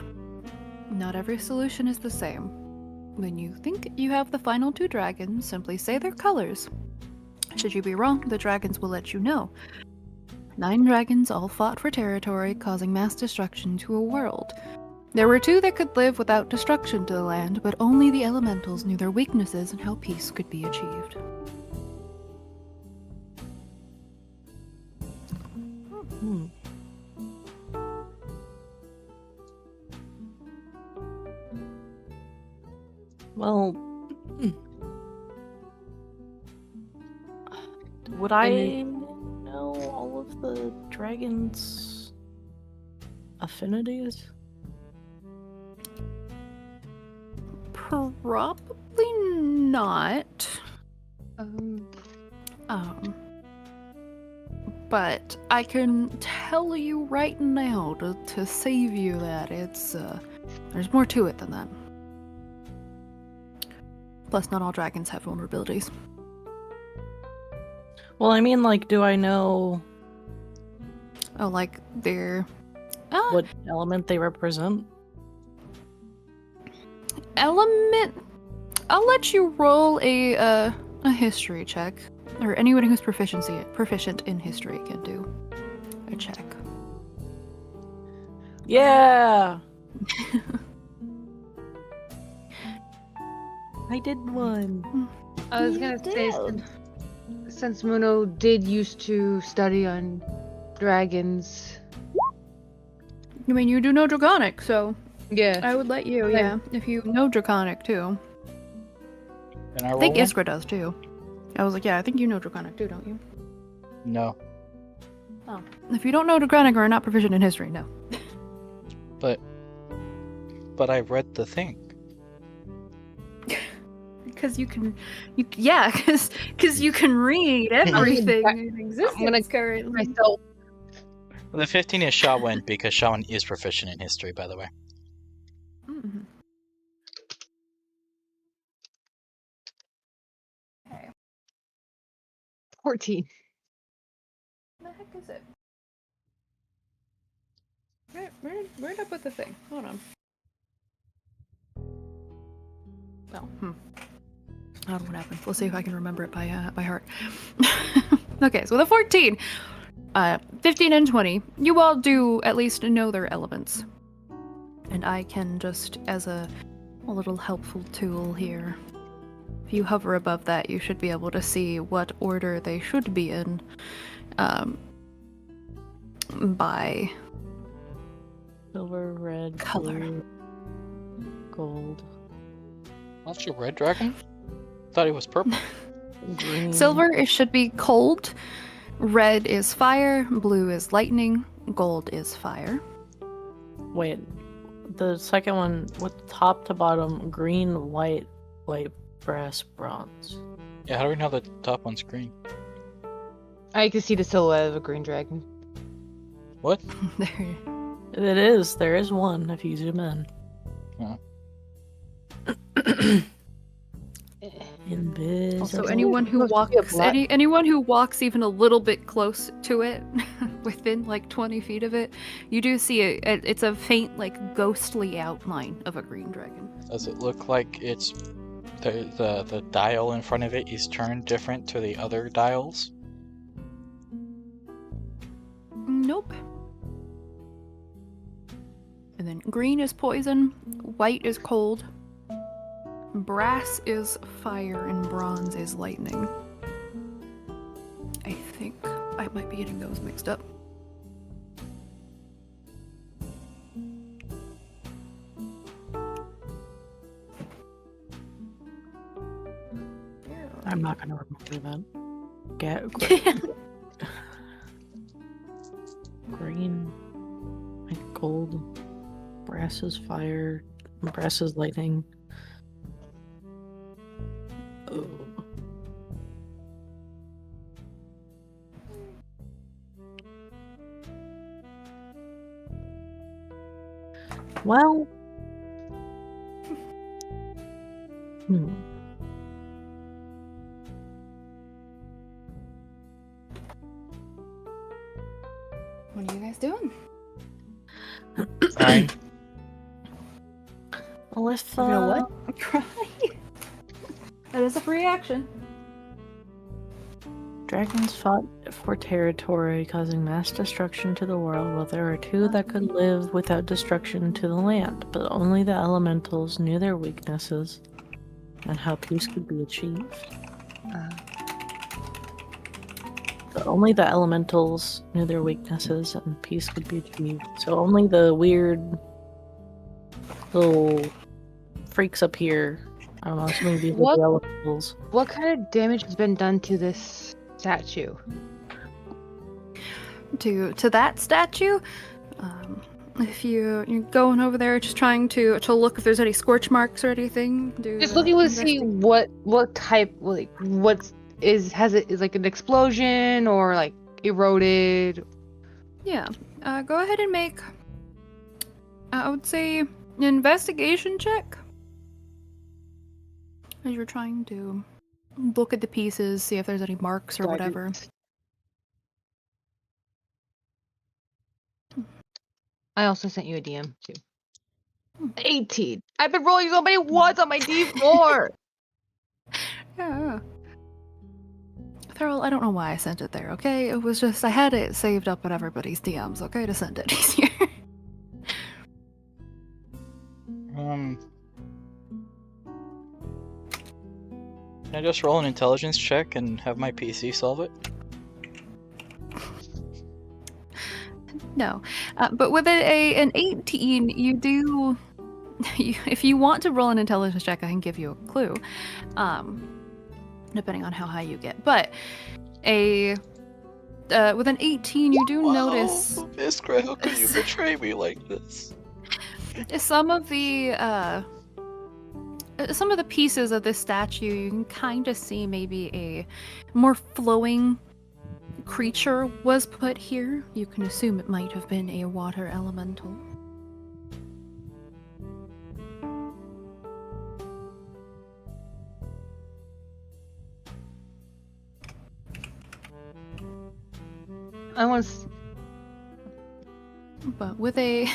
Not every solution is the same. When you think you have the final 2 dragons, simply say their colors. Should you be wrong, the dragons will let you know. 9 dragons all fought for territory, causing mass destruction to a world. There were 2 that could live without destruction to the land, but only the elementals knew their weaknesses and how peace could be achieved. Hmm. Well, Would I know all of the dragon's affinities? Probably not. But I can tell you right now to save you that there's more to it than that. Plus, not all dragons have vulnerabilities. Well, I mean, like, do I know Oh, like they're what element they represent? element. I'll let you roll a history check, or anyone who's proficient in history can do a check. Yeah! I did one. I was gonna say, since Muno did used to study on dragons. I mean, you do know Draconic, so Yeah. I would let you, Okay. yeah, if you know Draconic too. Can I I roll think one? Iskra does too. I was like, yeah, I think you know Draconic too, don't you? No, Oh. If you don't know Draconic or are not proficient in history, no. but I read the thing. Because you can read everything in existence currently. Myself. The 15 is Shawan because Shawan is proficient in history, by the way. Mhm. Okay. 14. What the heck is it? Where did I put the thing? Hold on. Oh, I don't know what happened. We'll see if I can remember it by heart. Okay, so the 14, 15 and 20, you all do at least know their elements. And I can just, as a little helpful tool here, if you hover above that, you should be able to see what order they should be in, by Silver, red, color. blue, gold, That's your red dragon? Thought he was purple. green. Silver, it should be cold. Red is fire. Blue is lightning. Gold is fire. Wait, the second one with top to bottom, green, white, brass, bronze. Yeah, how do we know the top one's green? I can see the silhouette of a green dragon. What? There. There is one if you zoom in. Invisible. Also, anyone who Supposed to be a walks, black- anyone who walks even a little bit close to it, within like 20 feet of it, you do see it's a faint, like ghostly outline of a green dragon. Does it look like it's the dial in front of it is turned different to the other dials? Nope. And then green is poison, white is cold, brass is fire, and bronze is lightning. I think I might be getting those mixed up. I'm not gonna remember that. Green, like gold, brass is fire, brass is lightning. Oh. Well. What are you guys doing? Fine. Well, if You know what? Cry. That is a free action. dragons fought for territory, causing mass destruction to the world, well, there are two that could live without destruction to the land, but only the elementals knew their weaknesses and how peace could be achieved. But only the elementals knew their weaknesses and peace could be achieved. So only the weird little freaks up here. I don't know, some of these are What? the elementals. What kind of damage has been done to this statue? To that statue. If you're going over there, just trying to look if there's any scorch marks or anything. Just looking to see what type, like has it like an explosion or like eroded? Yeah. Go ahead and make. I would say an investigation check. As you're trying to look at the pieces, see if there's any marks or whatever. I also sent you a DM too. 18. I've been rolling so many ones on my D4. Yeah. Thurl, I don't know why I sent it there, okay? It was just, I had it saved up in everybody's DMs, okay, to send it easier. Can I just roll an intelligence check and have my PC solve it? No. But with an 18, you do... if you want to roll an intelligence check, I can give you a clue. Depending on how high you get. But with an 18, you do notice... Iskra, how could you betray me like this? Some of the pieces of this statue, you can kind of see maybe a more flowing creature was put here. You can assume it might have been a water elemental. I was. But with a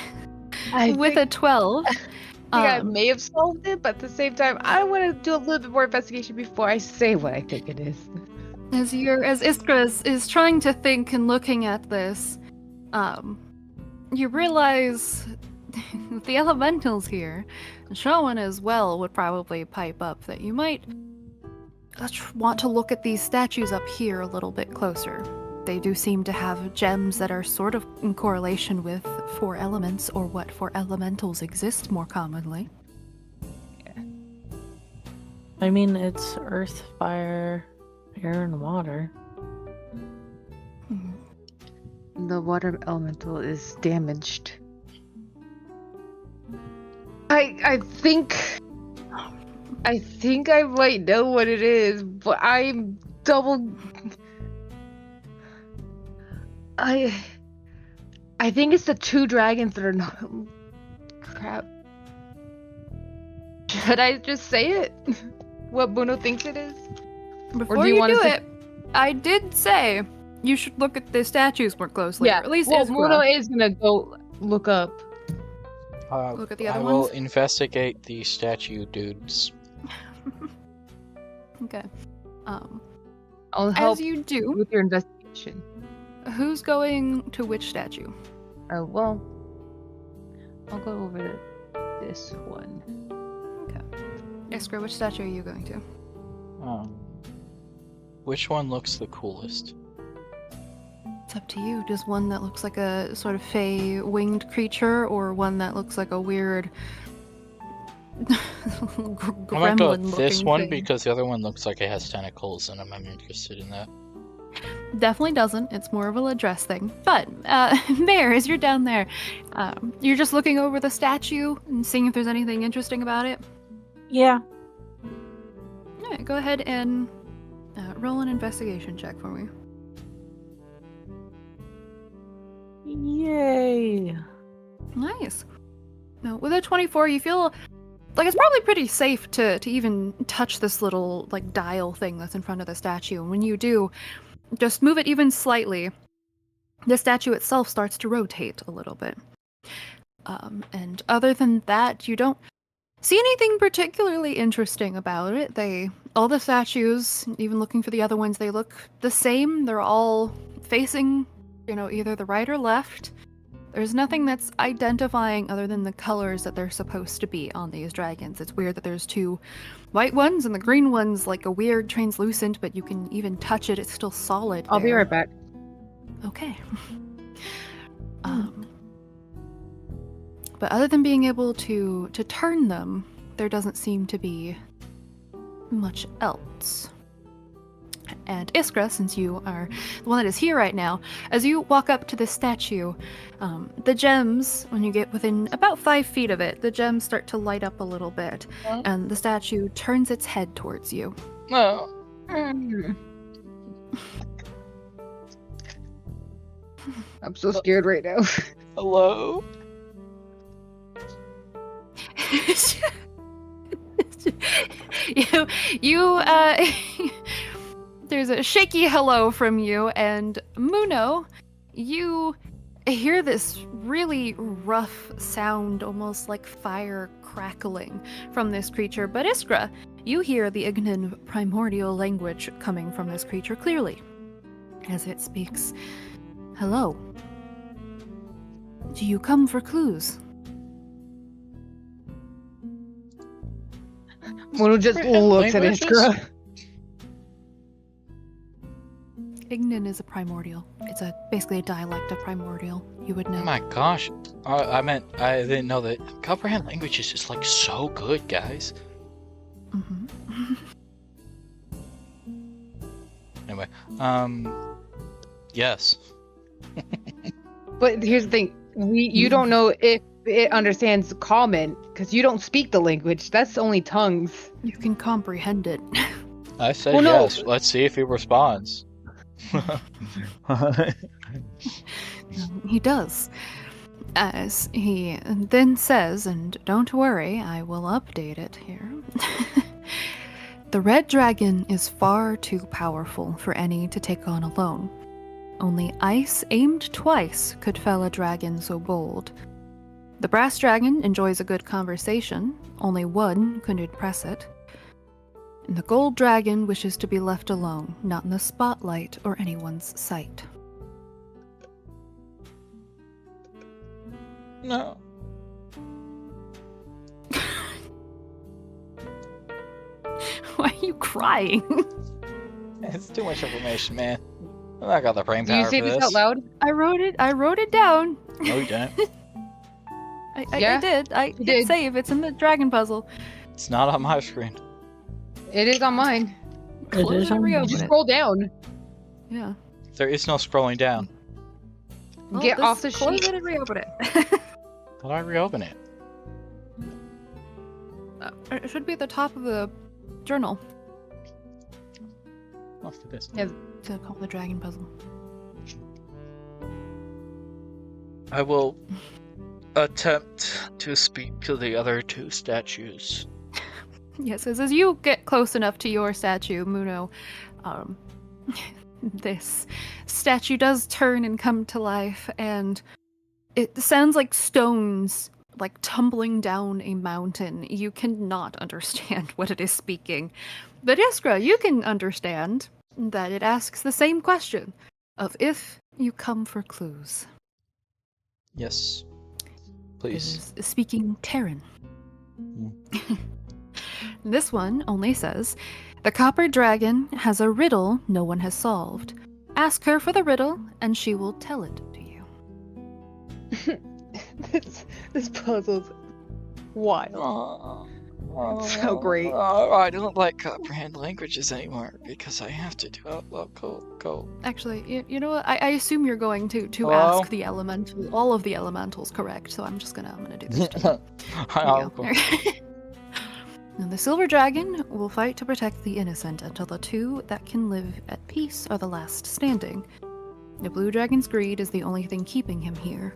I with think, a 12, I think I may have solved it, but at the same time, I want to do a little bit more investigation before I say what I think it is. as Iskra is trying to think and looking at this, you realize the elementals here, Showen as well, would probably pipe up that you might want to look at these statues up here a little bit closer. They do seem to have gems that are sort of in correlation with 4 elements, or what 4 elementals exist more commonly. I mean, it's earth, fire, air, and water. The water elemental is damaged. I think I might know what it is, but I'm double. I think it's the 2 dragons that are not. Crap. Should I just say it? What Bruno thinks it is? Before do you you want do us to- it, I did say you should look at the statues more closely. Yeah, or at least well, Iskra. Bruno is gonna go look up. Look at the other I will ones? investigate the statue dudes. Okay. I'll help As you do, with your investigation. who's going to which statue? Well, I'll go over to this one. Iskra, which statue are you going to? Which one looks the coolest? It's up to you. Does one that looks like a sort of fey winged creature, or one that looks like a weird I'm gonna go with this gremlin-looking one thing? because the other one looks like it has tentacles, and I'm interested in that. Definitely doesn't. It's more of a dress thing. But, Mayor, as you're down there, you're just looking over the statue and seeing if there's anything interesting about it. Yeah. Alright, go ahead and roll an investigation check for me. Yay. Nice. Now, with a 24, you feel like it's probably pretty safe to even touch this little, like, dial thing that's in front of the statue. And when you do, just move it even slightly, the statue itself starts to rotate a little bit. And other than that, you don't see anything particularly interesting about it. All the statues, even looking for the other ones, they look the same. They're all facing, either the right or left. There's nothing that's identifying other than the colors that they're supposed to be on these dragons. It's weird that there's 2 white ones and the green one's like a weird translucent, but you can even touch it. It's still solid. I'll be there. right back. Okay. But other than being able to turn them, there doesn't seem to be much else. And Iskra, since you are the one that is here right now, as you walk up to the statue, the gems, when you get within about 5 feet of it, the gems start to light up a little bit, and the statue turns its head towards you. No. I'm so scared right now. Hello? There's a shaky hello from you, and Muno, you hear this really rough sound, almost like fire crackling from this creature. But Iskra, you hear the Ignan primordial language coming from this creature clearly, as it speaks. Hello. Do you come for clues? Mono just Comprehend looks at languages? Iskra. Ignan is a primordial. It's basically a dialect of primordial. You would know. Oh my gosh. I didn't know that comprehend languages is like so good, guys. Mm-hmm. Anyway, yes. But here's the thing: you don't know if it understands common because you don't speak the language. That's only tongues. You can comprehend it. I said Well, no. yes. Let's see if he responds. He does. As he then says, and don't worry, I will update it here. The red dragon is far too powerful for any to take on alone. Only ice aimed twice could fell a dragon so bold. The brass dragon enjoys a good conversation. Only one could impress it. And the gold dragon wishes to be left alone, not in the spotlight or anyone's sight. No. Why are you crying? It's too much information, man. I got the brain Do you power say for this this. out loud? I wrote it down. No, you didn't. I Yeah, did. I you did did. save. It's in the dragon puzzle. It's not on my screen. It is on mine. It Close is and on reopen Just it. scroll down. Yeah. There is no scrolling down. Well, Get just off the close sheet. it and reopen it. How do I reopen it? It should be at the top of the journal What's this? Yeah. to call the dragon puzzle. I will attempt to speak to the other two statues. Yes, as you get close enough to your statue, Muno, this statue does turn and come to life, and it sounds like stones like tumbling down a mountain. You cannot understand what it is speaking. But Iskra, you can understand that it asks the same question of if you come for clues. Yes. It Please. is speaking Terran. This one only says, the copper dragon has a riddle no one has solved. Ask her for the riddle, and she will tell it to you. This puzzle's wild. So great. I don't like comprehend languages anymore because I have to do it. Well, go. Actually, you know what? I assume you're going to Hello? ask the elemental, all of the elementals correct. So I'm gonna do this. To you. I'll There you go. And the silver dragon will fight to protect the innocent until the two that can live at peace are the last standing. The blue dragon's greed is the only thing keeping him here.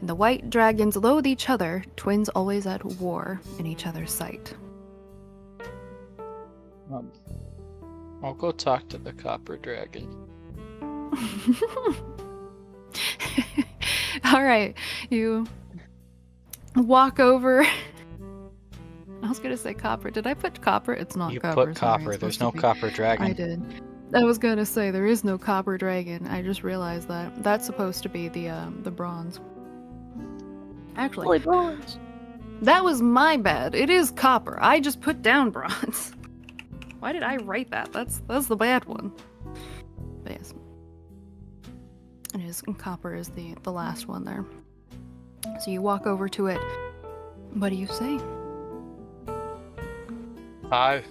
And the white dragons loathe each other, twins always at war in each other's sight. I'll go talk to the copper dragon. All right, you walk over. I was gonna say copper. Did I put copper? It's not You copper. put sorry, copper. it's There's supposed no to be- copper dragon. I did. I was gonna say there is no copper dragon. I just realized that that's supposed to be the bronze. Actually, that was my bad. It is copper. I just put down bronze. Why did I write that? That's the bad one. But yes, it is copper is the last one there. So you walk over to it. What do you say? 5.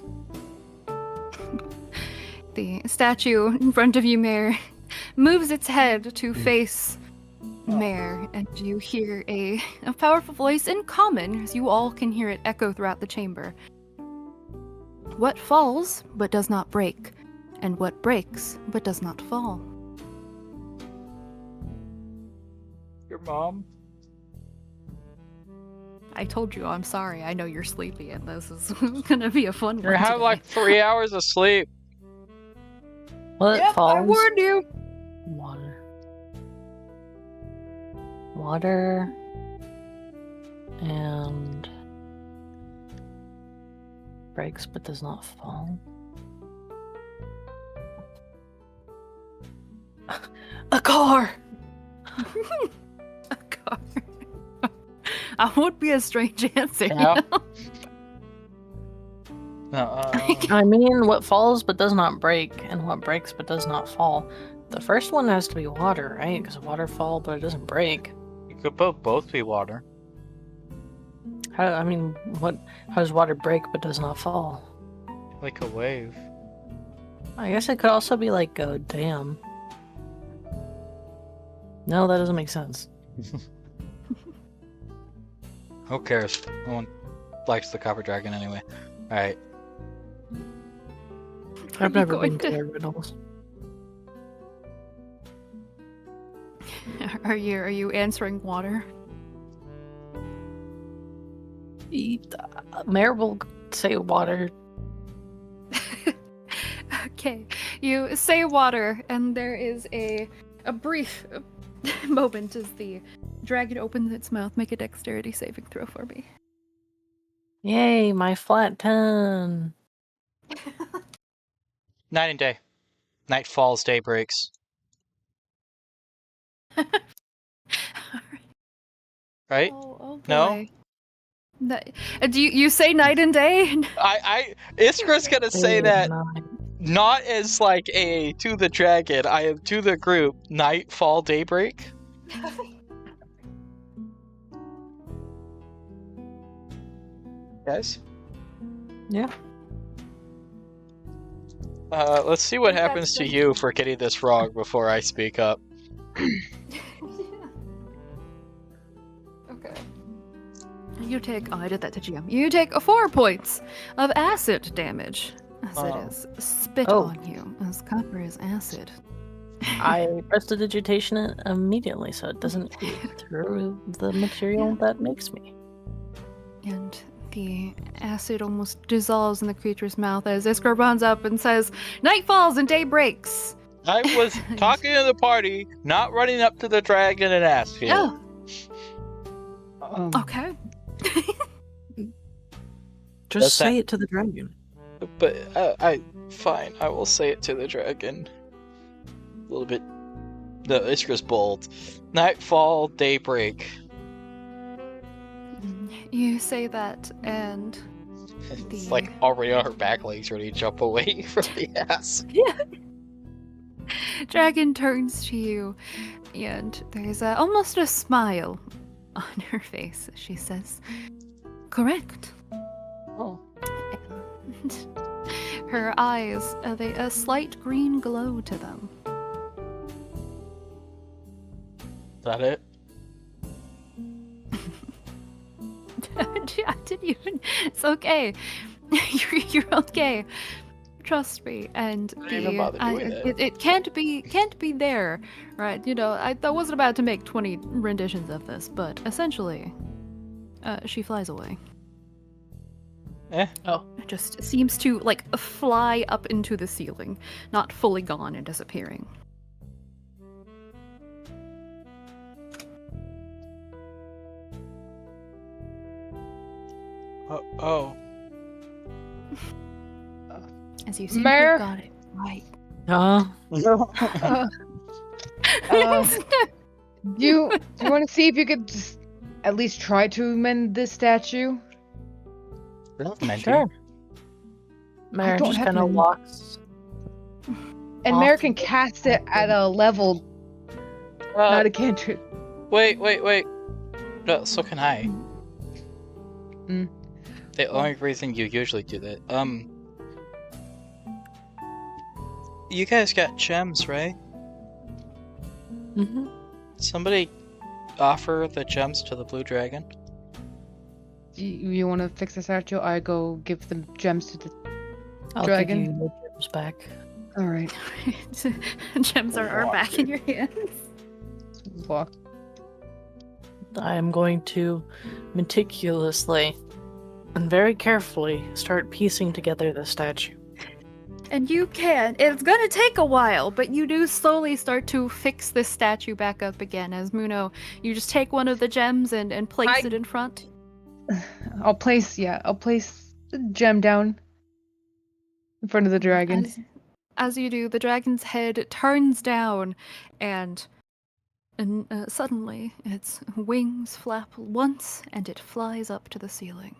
The statue in front of you, Mayor, moves its head to face Mayor, and you hear a powerful voice in common, as you all can hear it echo throughout the chamber. What falls but does not break, and what breaks but does not fall. Your mom? I told you, I'm sorry. I know you're sleepy, and this is gonna be a fun You one. have today. like 3 hours of sleep. Well, it falls. I warned you. Water. Water. And breaks but does not fall. A car! A car. That would be a strange answer. Yeah. I mean, what falls but does not break, and what breaks but does not fall. The first one has to be water, right? Because water fall, but it doesn't break. You could both be water. How does water break but does not fall? Like a wave. I guess it could also be like a dam. No, that doesn't make sense. Who cares? No one likes the copper dragon anyway. Alright. I've you never going been to to- their riddles. Are you answering water? Mayor will say water. Okay, you say water, and there is a brief moment as the dragon opens its mouth. Make a dexterity saving throw for me. Yay, my flat 10. Night and day. Night falls, day breaks. Right? Oh No? boy. Do you say night and day? Iskra's gonna say Day that and night. not as like a to the dragon, I am to the group. Night, fall, daybreak. Guys? Yeah. Let's see what happens to you for getting this wrong before I speak up. Okay. You take. Oh, I did that to GM. You take 4 points of acid damage, as Oh. it is spit Oh. on you, as copper is acid. I prestidigitation it immediately so it doesn't eat through the material that makes me. And the acid almost dissolves in the creature's mouth as Iskra runs up and says, "Night falls and day breaks." I was talking to the party, not running up to the dragon and asking. Oh, Um, okay. Just Does say that- it to the dragon. But fine, I will say it to the dragon. A little bit. No, Iskra's bold. Nightfall, daybreak. You say that, and It's The- like already on her back legs, ready to jump away from the ass. Dragon turns to you, and there's almost a smile on her face as she says, "Correct." Oh. And her eyes, they a slight green glow to them. Is that it? I didn't even. It's okay. You're okay. Trust me. And I didn't even bother doing that. it can't be there, right? You know, I wasn't about to make 20 renditions of this, but essentially, she flies away. Eh? Oh. It just seems to like fly up into the ceiling, not fully gone and disappearing. Oh. As you seem to Mayor? have got it right. do you want to see if you could just at least try to amend this statue? Sure. Mayor don't just have kind of many. walks. And Mayor can cast it at a level, not a cantrip. Wait. No, so can I. Mm. The only reason you usually do that. You guys got gems, right? Mm-hmm. Somebody offer the gems to the blue dragon. You want to fix the statue? I go give the gems to the. I'll Dragon? give you the gems back. All right. Gems are back in your hands. Walk. I am going to meticulously and very carefully start piecing together the statue. And you can. It's gonna take a while, but you do slowly start to fix this statue back up again. As Muno, you just take one of the gems and place it in front. I'll place the gem down in front of the dragon. As you do, the dragon's head turns down, and suddenly its wings flap once, and it flies up to the ceiling.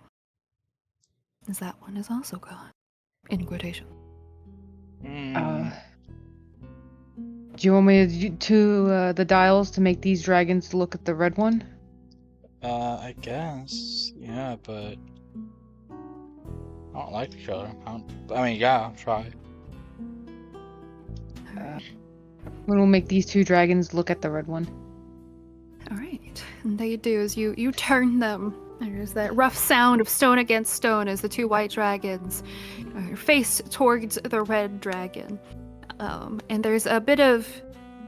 As that one is also gone. In quotation. Do you want me to the dials to make these dragons look at the red one? I guess. Yeah, but I don't like each other. I mean, yeah, I'll try. We'll make these two dragons look at the red one. Alright. And they do as you turn them. There's that rough sound of stone against stone as the two white dragons face towards the red dragon. And there's a bit of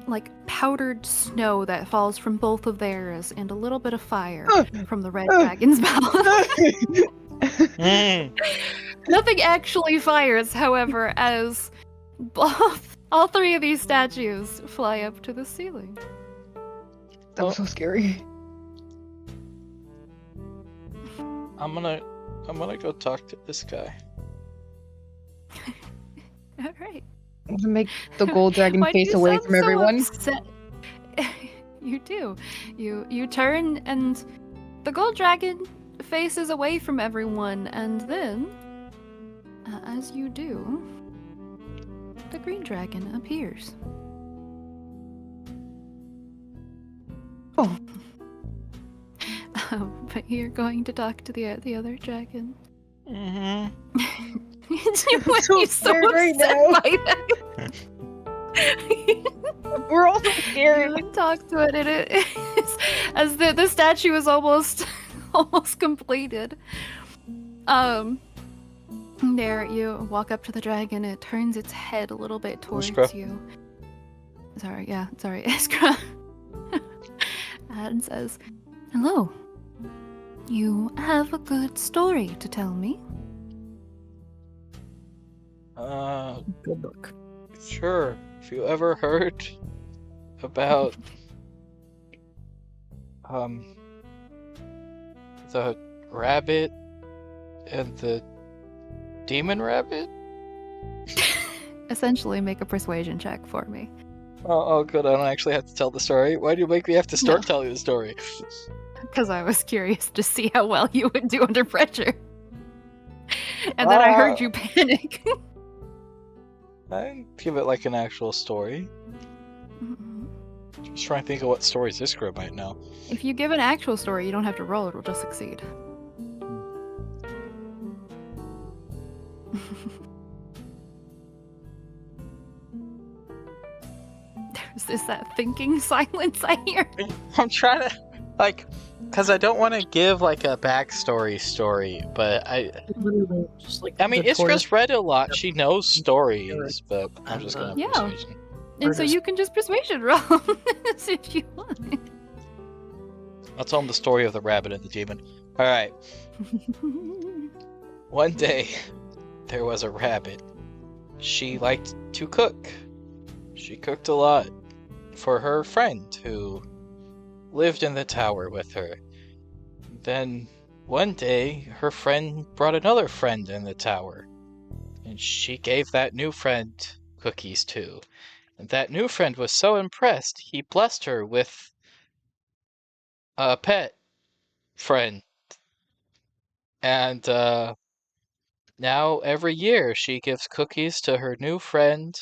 like powdered snow that falls from both of theirs and a little bit of fire from the red dragon's mouth. Nothing actually fires, however, as all three of these statues fly up to the ceiling. That was so scary. I'm gonna go talk to this guy. Alright. To make the gold dragon Why do face you away sound from so everyone. upset? You do. You turn and the gold dragon faces away from everyone, and then, as you do, the green dragon appears. Oh. But you're going to talk to the other dragon. Mm-hmm. Why so are you so scared right upset now. by that? We're all so scared. You talk to it, and it is as the statue is almost completed. There you walk up to the dragon. It turns its head a little bit towards Iskra. you. Sorry, Iskra. And says, "Hello. You have a good story to tell me." Good luck. Sure. Have you ever heard about the rabbit and the demon rabbit? Essentially, make a persuasion check for me. Oh, good. I don't actually have to tell the story. Why do you make me have to start telling the story? Because I was curious to see how well you would do under pressure. And then I heard you panic. I give it like an actual story. Just trying to think of what stories Iskra might know. If you give an actual story, you don't have to roll, it'll just succeed. There's that thinking silence I hear. I'm trying to, because I don't want to give like a backstory story, but Literally, just like I mean, the Iskra's tortoise- read a lot. She knows stories, but I'm just gonna Yeah. persuasion. And so Artist. you can just persuasion roll if you want. I'll tell him the story of the rabbit and the demon. All right. One day, there was a rabbit. She liked to cook. She cooked a lot for her friend who lived in the tower with her. Then one day, her friend brought another friend in the tower, and she gave that new friend cookies too. And that new friend was so impressed, he blessed her with a pet friend. And now every year she gives cookies to her new friend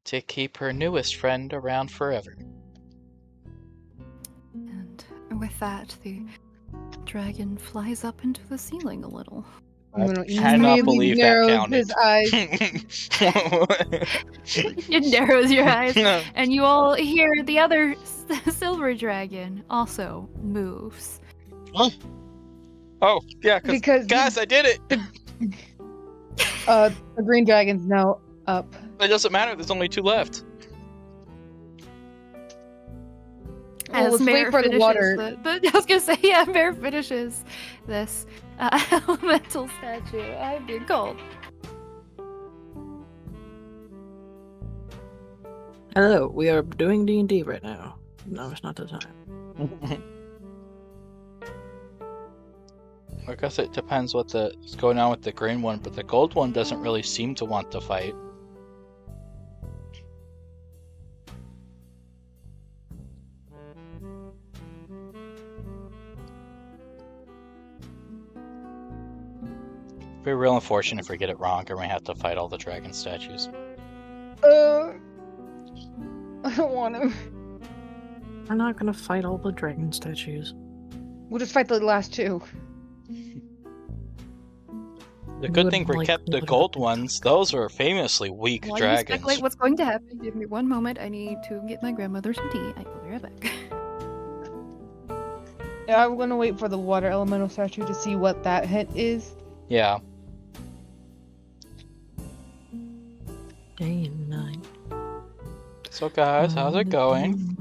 to keep her newest friend around forever. And with that, the dragon flies up into the ceiling a little. I Muno cannot immediately believe that narrows counted. his eyes. It narrows your eyes, and you all hear the other silver dragon also moves. Oh, yeah, Because guys, I did it! the green dragon's now up. It doesn't matter, there's only 2 left. Well, let's wait for the water. I was gonna say, yeah, Bear finishes this elemental statue. I'm being cold. Hello, we are doing D&D right now. No, it's not the time. I guess it depends what's going on with the green one, but the gold one doesn't really seem to want to fight. It'd be real unfortunate if we get it wrong and we have to fight all the dragon statues. I don't want to. We're not gonna fight all the dragon statues. We'll just fight the last 2. The good thing wouldn't we like kept the to- gold ones. Those are famously weak While you dragons. speculate what's going to happen, give me one moment. I need to get my grandmother some tea. I will be right back. Yeah, I'm gonna wait for the water elemental statue to see what that hint is. Yeah. Day and night. So guys, how's it going?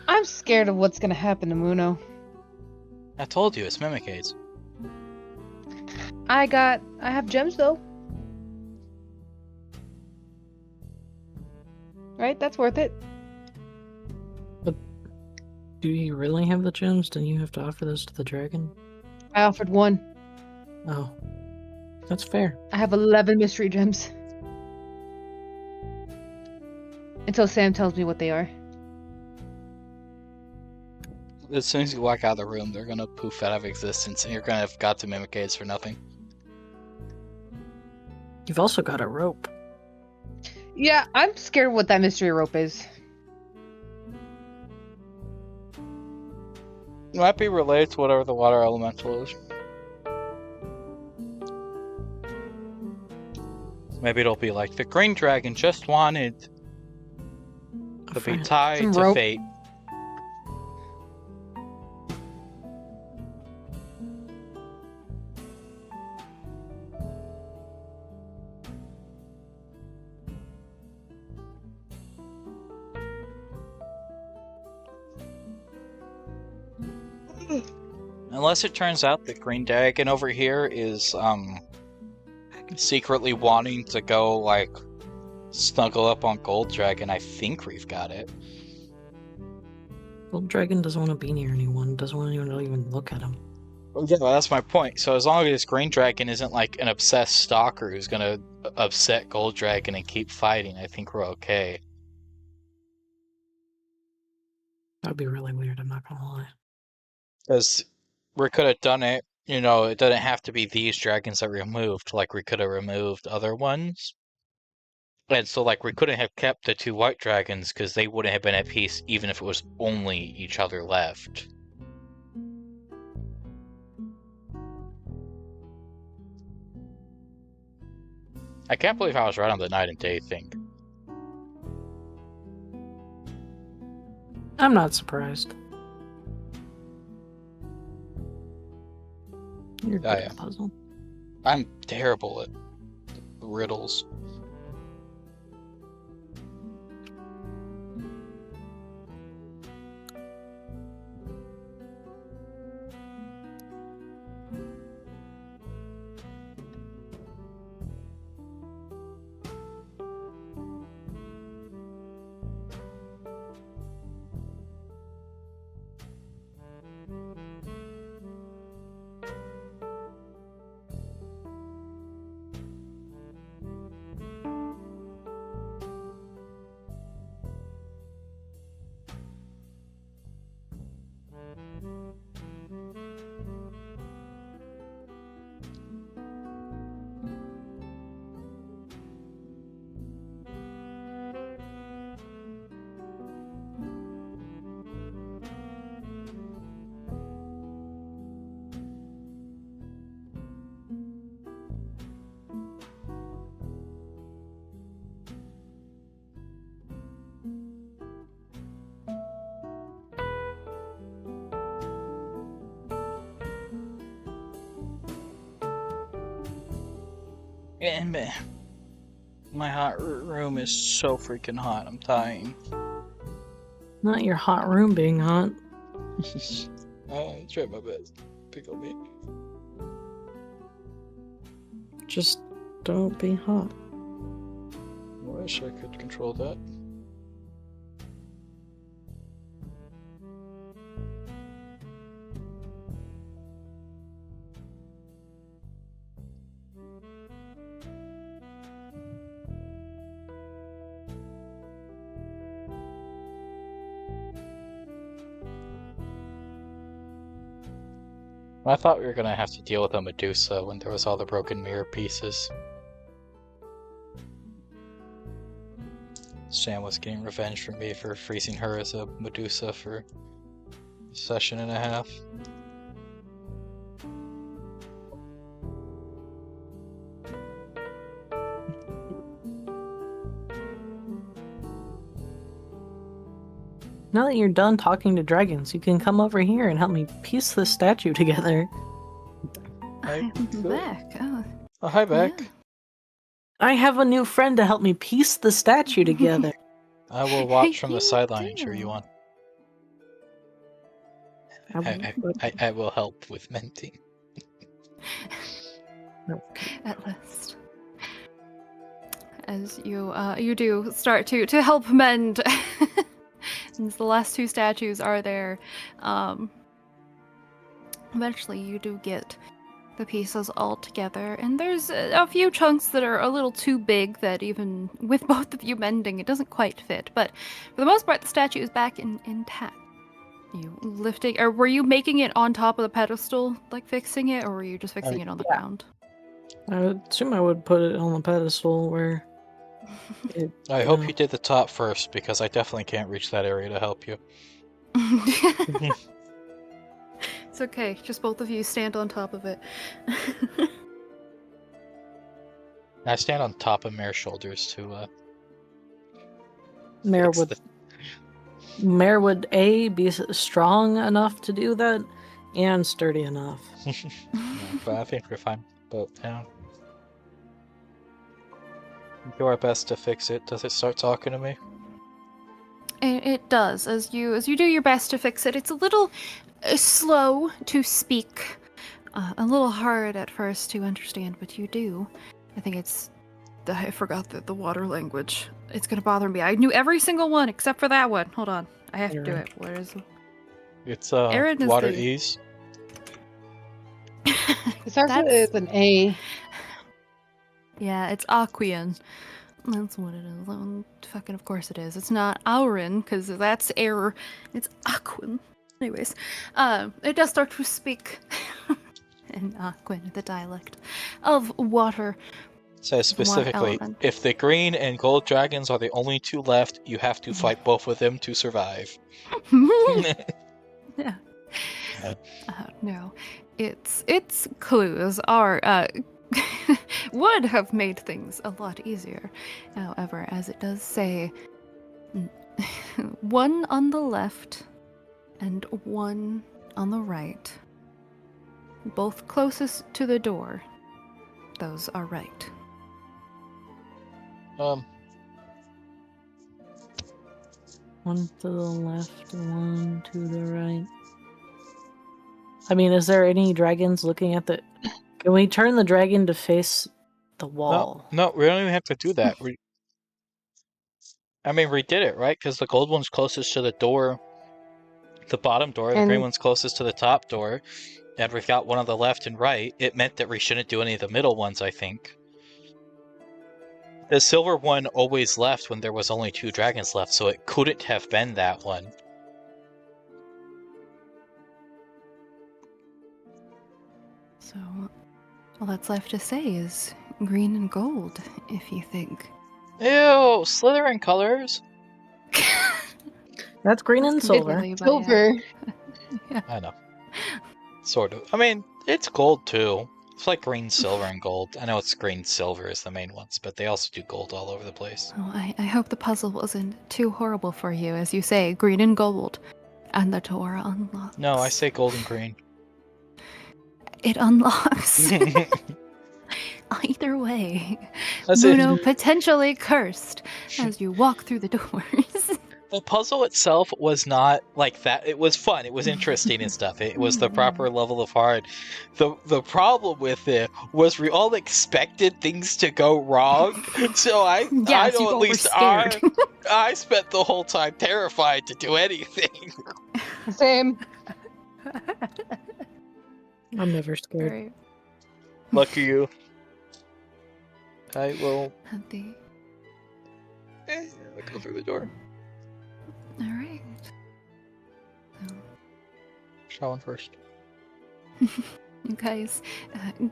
I'm scared of what's gonna happen to Muno. I told you, it's Mimikades. I have gems though. Right? That's worth it. Do you really have the gems? Then you have to offer those to the dragon? I offered 1. Oh. That's fair. I have 11 mystery gems. Until Sam tells me what they are. As soon as you walk out of the room, they're gonna poof out of existence, and you're gonna have got to Mimikades for nothing. You've also got a rope. Yeah, I'm scared of what that mystery rope is. It might be related to whatever the water elemental is. Maybe it'll be like the green dragon just wanted to be Fine. tied Some to rope. fate. Unless it turns out that Green Dragon over here is secretly wanting to go like snuggle up on Gold Dragon, I think we've got it. Gold Dragon doesn't want to be near anyone, doesn't want anyone to even look at him. Well, yeah, that's my point. So as long as Green Dragon isn't like an obsessed stalker who's gonna upset Gold Dragon and keep fighting, I think we're okay. That'd be really weird, I'm not gonna lie. Because we could have done it, you know, it doesn't have to be these dragons that we removed, like we could have removed other ones. And so, like, we couldn't have kept the 2 white dragons because they wouldn't have been at peace even if it was only each other left. I can't believe I was right on the night and day thing. I'm not surprised. You're good Oh, at yeah. the puzzle. I'm terrible at riddles. And my hot room is so freaking hot. I'm dying. Not your hot room being hot. I tried my best. Pickle me. Just don't be hot. Wish I could control that. I thought we were gonna have to deal with a Medusa when there was all the broken mirror pieces. Sam was getting revenge for me for freezing her as a Medusa for a session and a half. Now that you're done talking to dragons, you can come over here and help me piece this statue together. I'm back. Oh, Oh, hi, Beck. yeah. I have a new friend to help me piece the statue together. I will watch from the You sideline and cheer do. you on. I I will help with mending. At least. As you do start to help mend, since the last two statues are there, eventually you do get the pieces all together, and there's a few chunks that are a little too big that even with both of you mending, it doesn't quite fit. But for the most part, the statue is back intact. You lifting, or were you making it on top of the pedestal, like fixing it, or were you just fixing it on the yeah. ground? I would assume I would put it on the pedestal where it, I hope you did the top first, because I definitely can't reach that area to help you. It's okay. Just both of you stand on top of it. I stand on top of Mare's shoulders to Mare fix would the- Mare would A, be strong enough to do that, and sturdy enough. Yeah, but I think we're fine. But yeah. Do our best to fix it. Does it start talking to me? It does. As you do your best to fix it, it's a little slow to speak, a little hard at first to understand, but you do. I think it's. I forgot the water language. It's gonna bother me. I knew every single one except for that one. Hold on, I have to do Aaron. it. Where is it? It's Aaron is water the- ease. It starts That's- with an A. Yeah, it's Aquian. That's what it is. Fucking, of course it is. It's not Aurin, because that's error. It's Aquin. Anyways, it does start to speak in Aquin, the dialect of water. Says specifically, element. if the green and gold dragons are the only two left, you have to fight both of them to survive. Yeah. No, its clues are would have made things a lot easier. However, as it does say, one on the left and one on the right, both closest to the door. Those are right. One to the left, one to the right. I mean, is there any dragons looking at the... Can we turn the dragon to face the wall? No, we don't even have to do that. We did it, right? Because the gold one's closest to the door, the bottom door, the green And- one's closest to the top door, and we've got one on the left and right. It meant that we shouldn't do any of the middle ones, I think. The silver one always left when there was only two dragons left, so it couldn't have been that one. So, all that's left to say is green and gold, if you think. Ew, Slytherin colors. That's green and It's silver. completely by, Silver. I know. Sort of. I mean, it's gold too. It's like green, silver, and gold. I know it's green, silver is the main ones, but they also do gold all over the place. Oh, I hope the puzzle wasn't too horrible for you, as you say, green and gold, and the door unlocks. No, I say gold and green. It unlocks. Either way, As in, Muno potentially cursed as you walk through the doors. the puzzle itself was not like that. It was fun. It was interesting and stuff. It was the proper level of hard. The problem with it was we all expected things to go wrong. So I Yes, know you at all were least scared. I spent the whole time terrified to do anything. Same. I'm never scared. Right. Lucky you. I will The go through the door. all right. Shawan first. You guys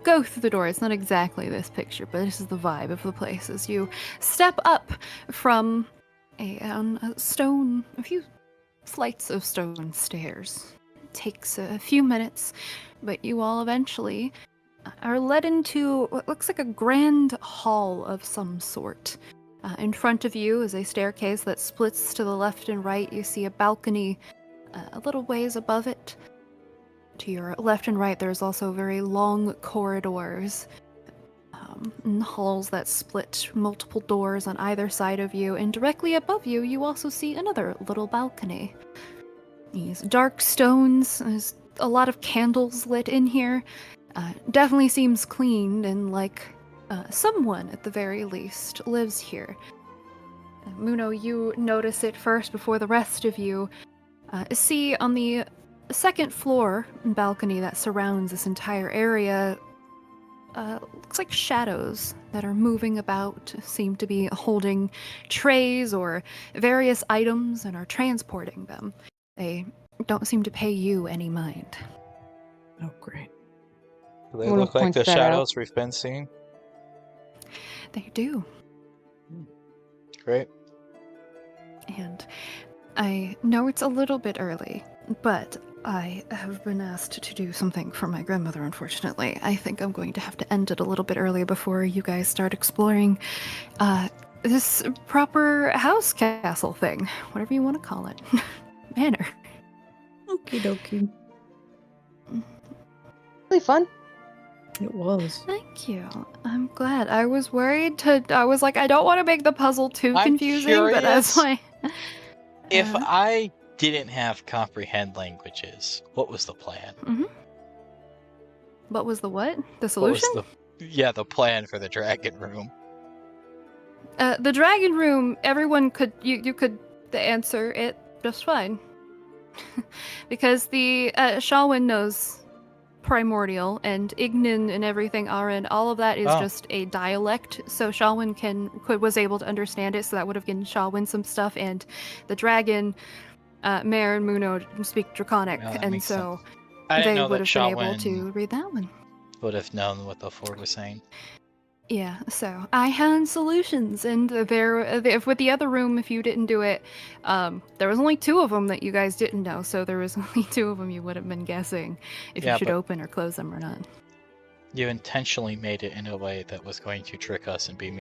go through the door. It's not exactly this picture, but this is the vibe of the place as you step up from a few flights of stone stairs. It takes a few minutes, but you all eventually are led into what looks like a grand hall of some sort. In front of you is a staircase that splits to the left and right. You see a balcony a little ways above it. To your left and right, there's also very long corridors and halls that split, multiple doors on either side of you, and directly above you, you also see another little balcony. These dark stones, there's a lot of candles lit in here. Definitely seems clean and like someone, at the very least, lives here. Muno, you notice it first before the rest of you. See on the second floor balcony that surrounds this entire area, looks like shadows that are moving about, seem to be holding trays or various items and are transporting them. They don't seem to pay you any mind. Oh, great. Do they Muno look like points the that out. shadows we've been seeing? They do. Great. And I know it's a little bit early, but I have been asked to do something for my grandmother, unfortunately. I think I'm going to have to end it a little bit early before you guys start exploring this proper house castle thing, whatever you want to call it. Manor. Okie dokie. Really fun. It was. Thank you. I'm glad. I was worried I was like, I don't want to make the puzzle too I'm confusing, but that's curious. why. If I didn't have comprehend languages, what was the plan? What was the what? The What was solution? the plan for the dragon room? The dragon room, everyone could you could answer it just fine. Because the Shalwyn knows Primordial and Ignan and everything Arin, all of that is Oh. just a dialect. So Shalwyn was able to understand it, so that would have given Shalwyn some stuff, and the dragon, Mare and Muno speak Draconic, Yeah, that and makes so I didn't they know would that have been able Shalwyn to read that one. would have known what the Ford was saying. Yeah, so I had solutions, and with the other room, if you didn't do it, there was only 2 of them that you guys didn't know, so there was only 2 of them you would have been guessing if Yeah, you should but- open or close them or not. You intentionally made it in a way that was going to trick us and be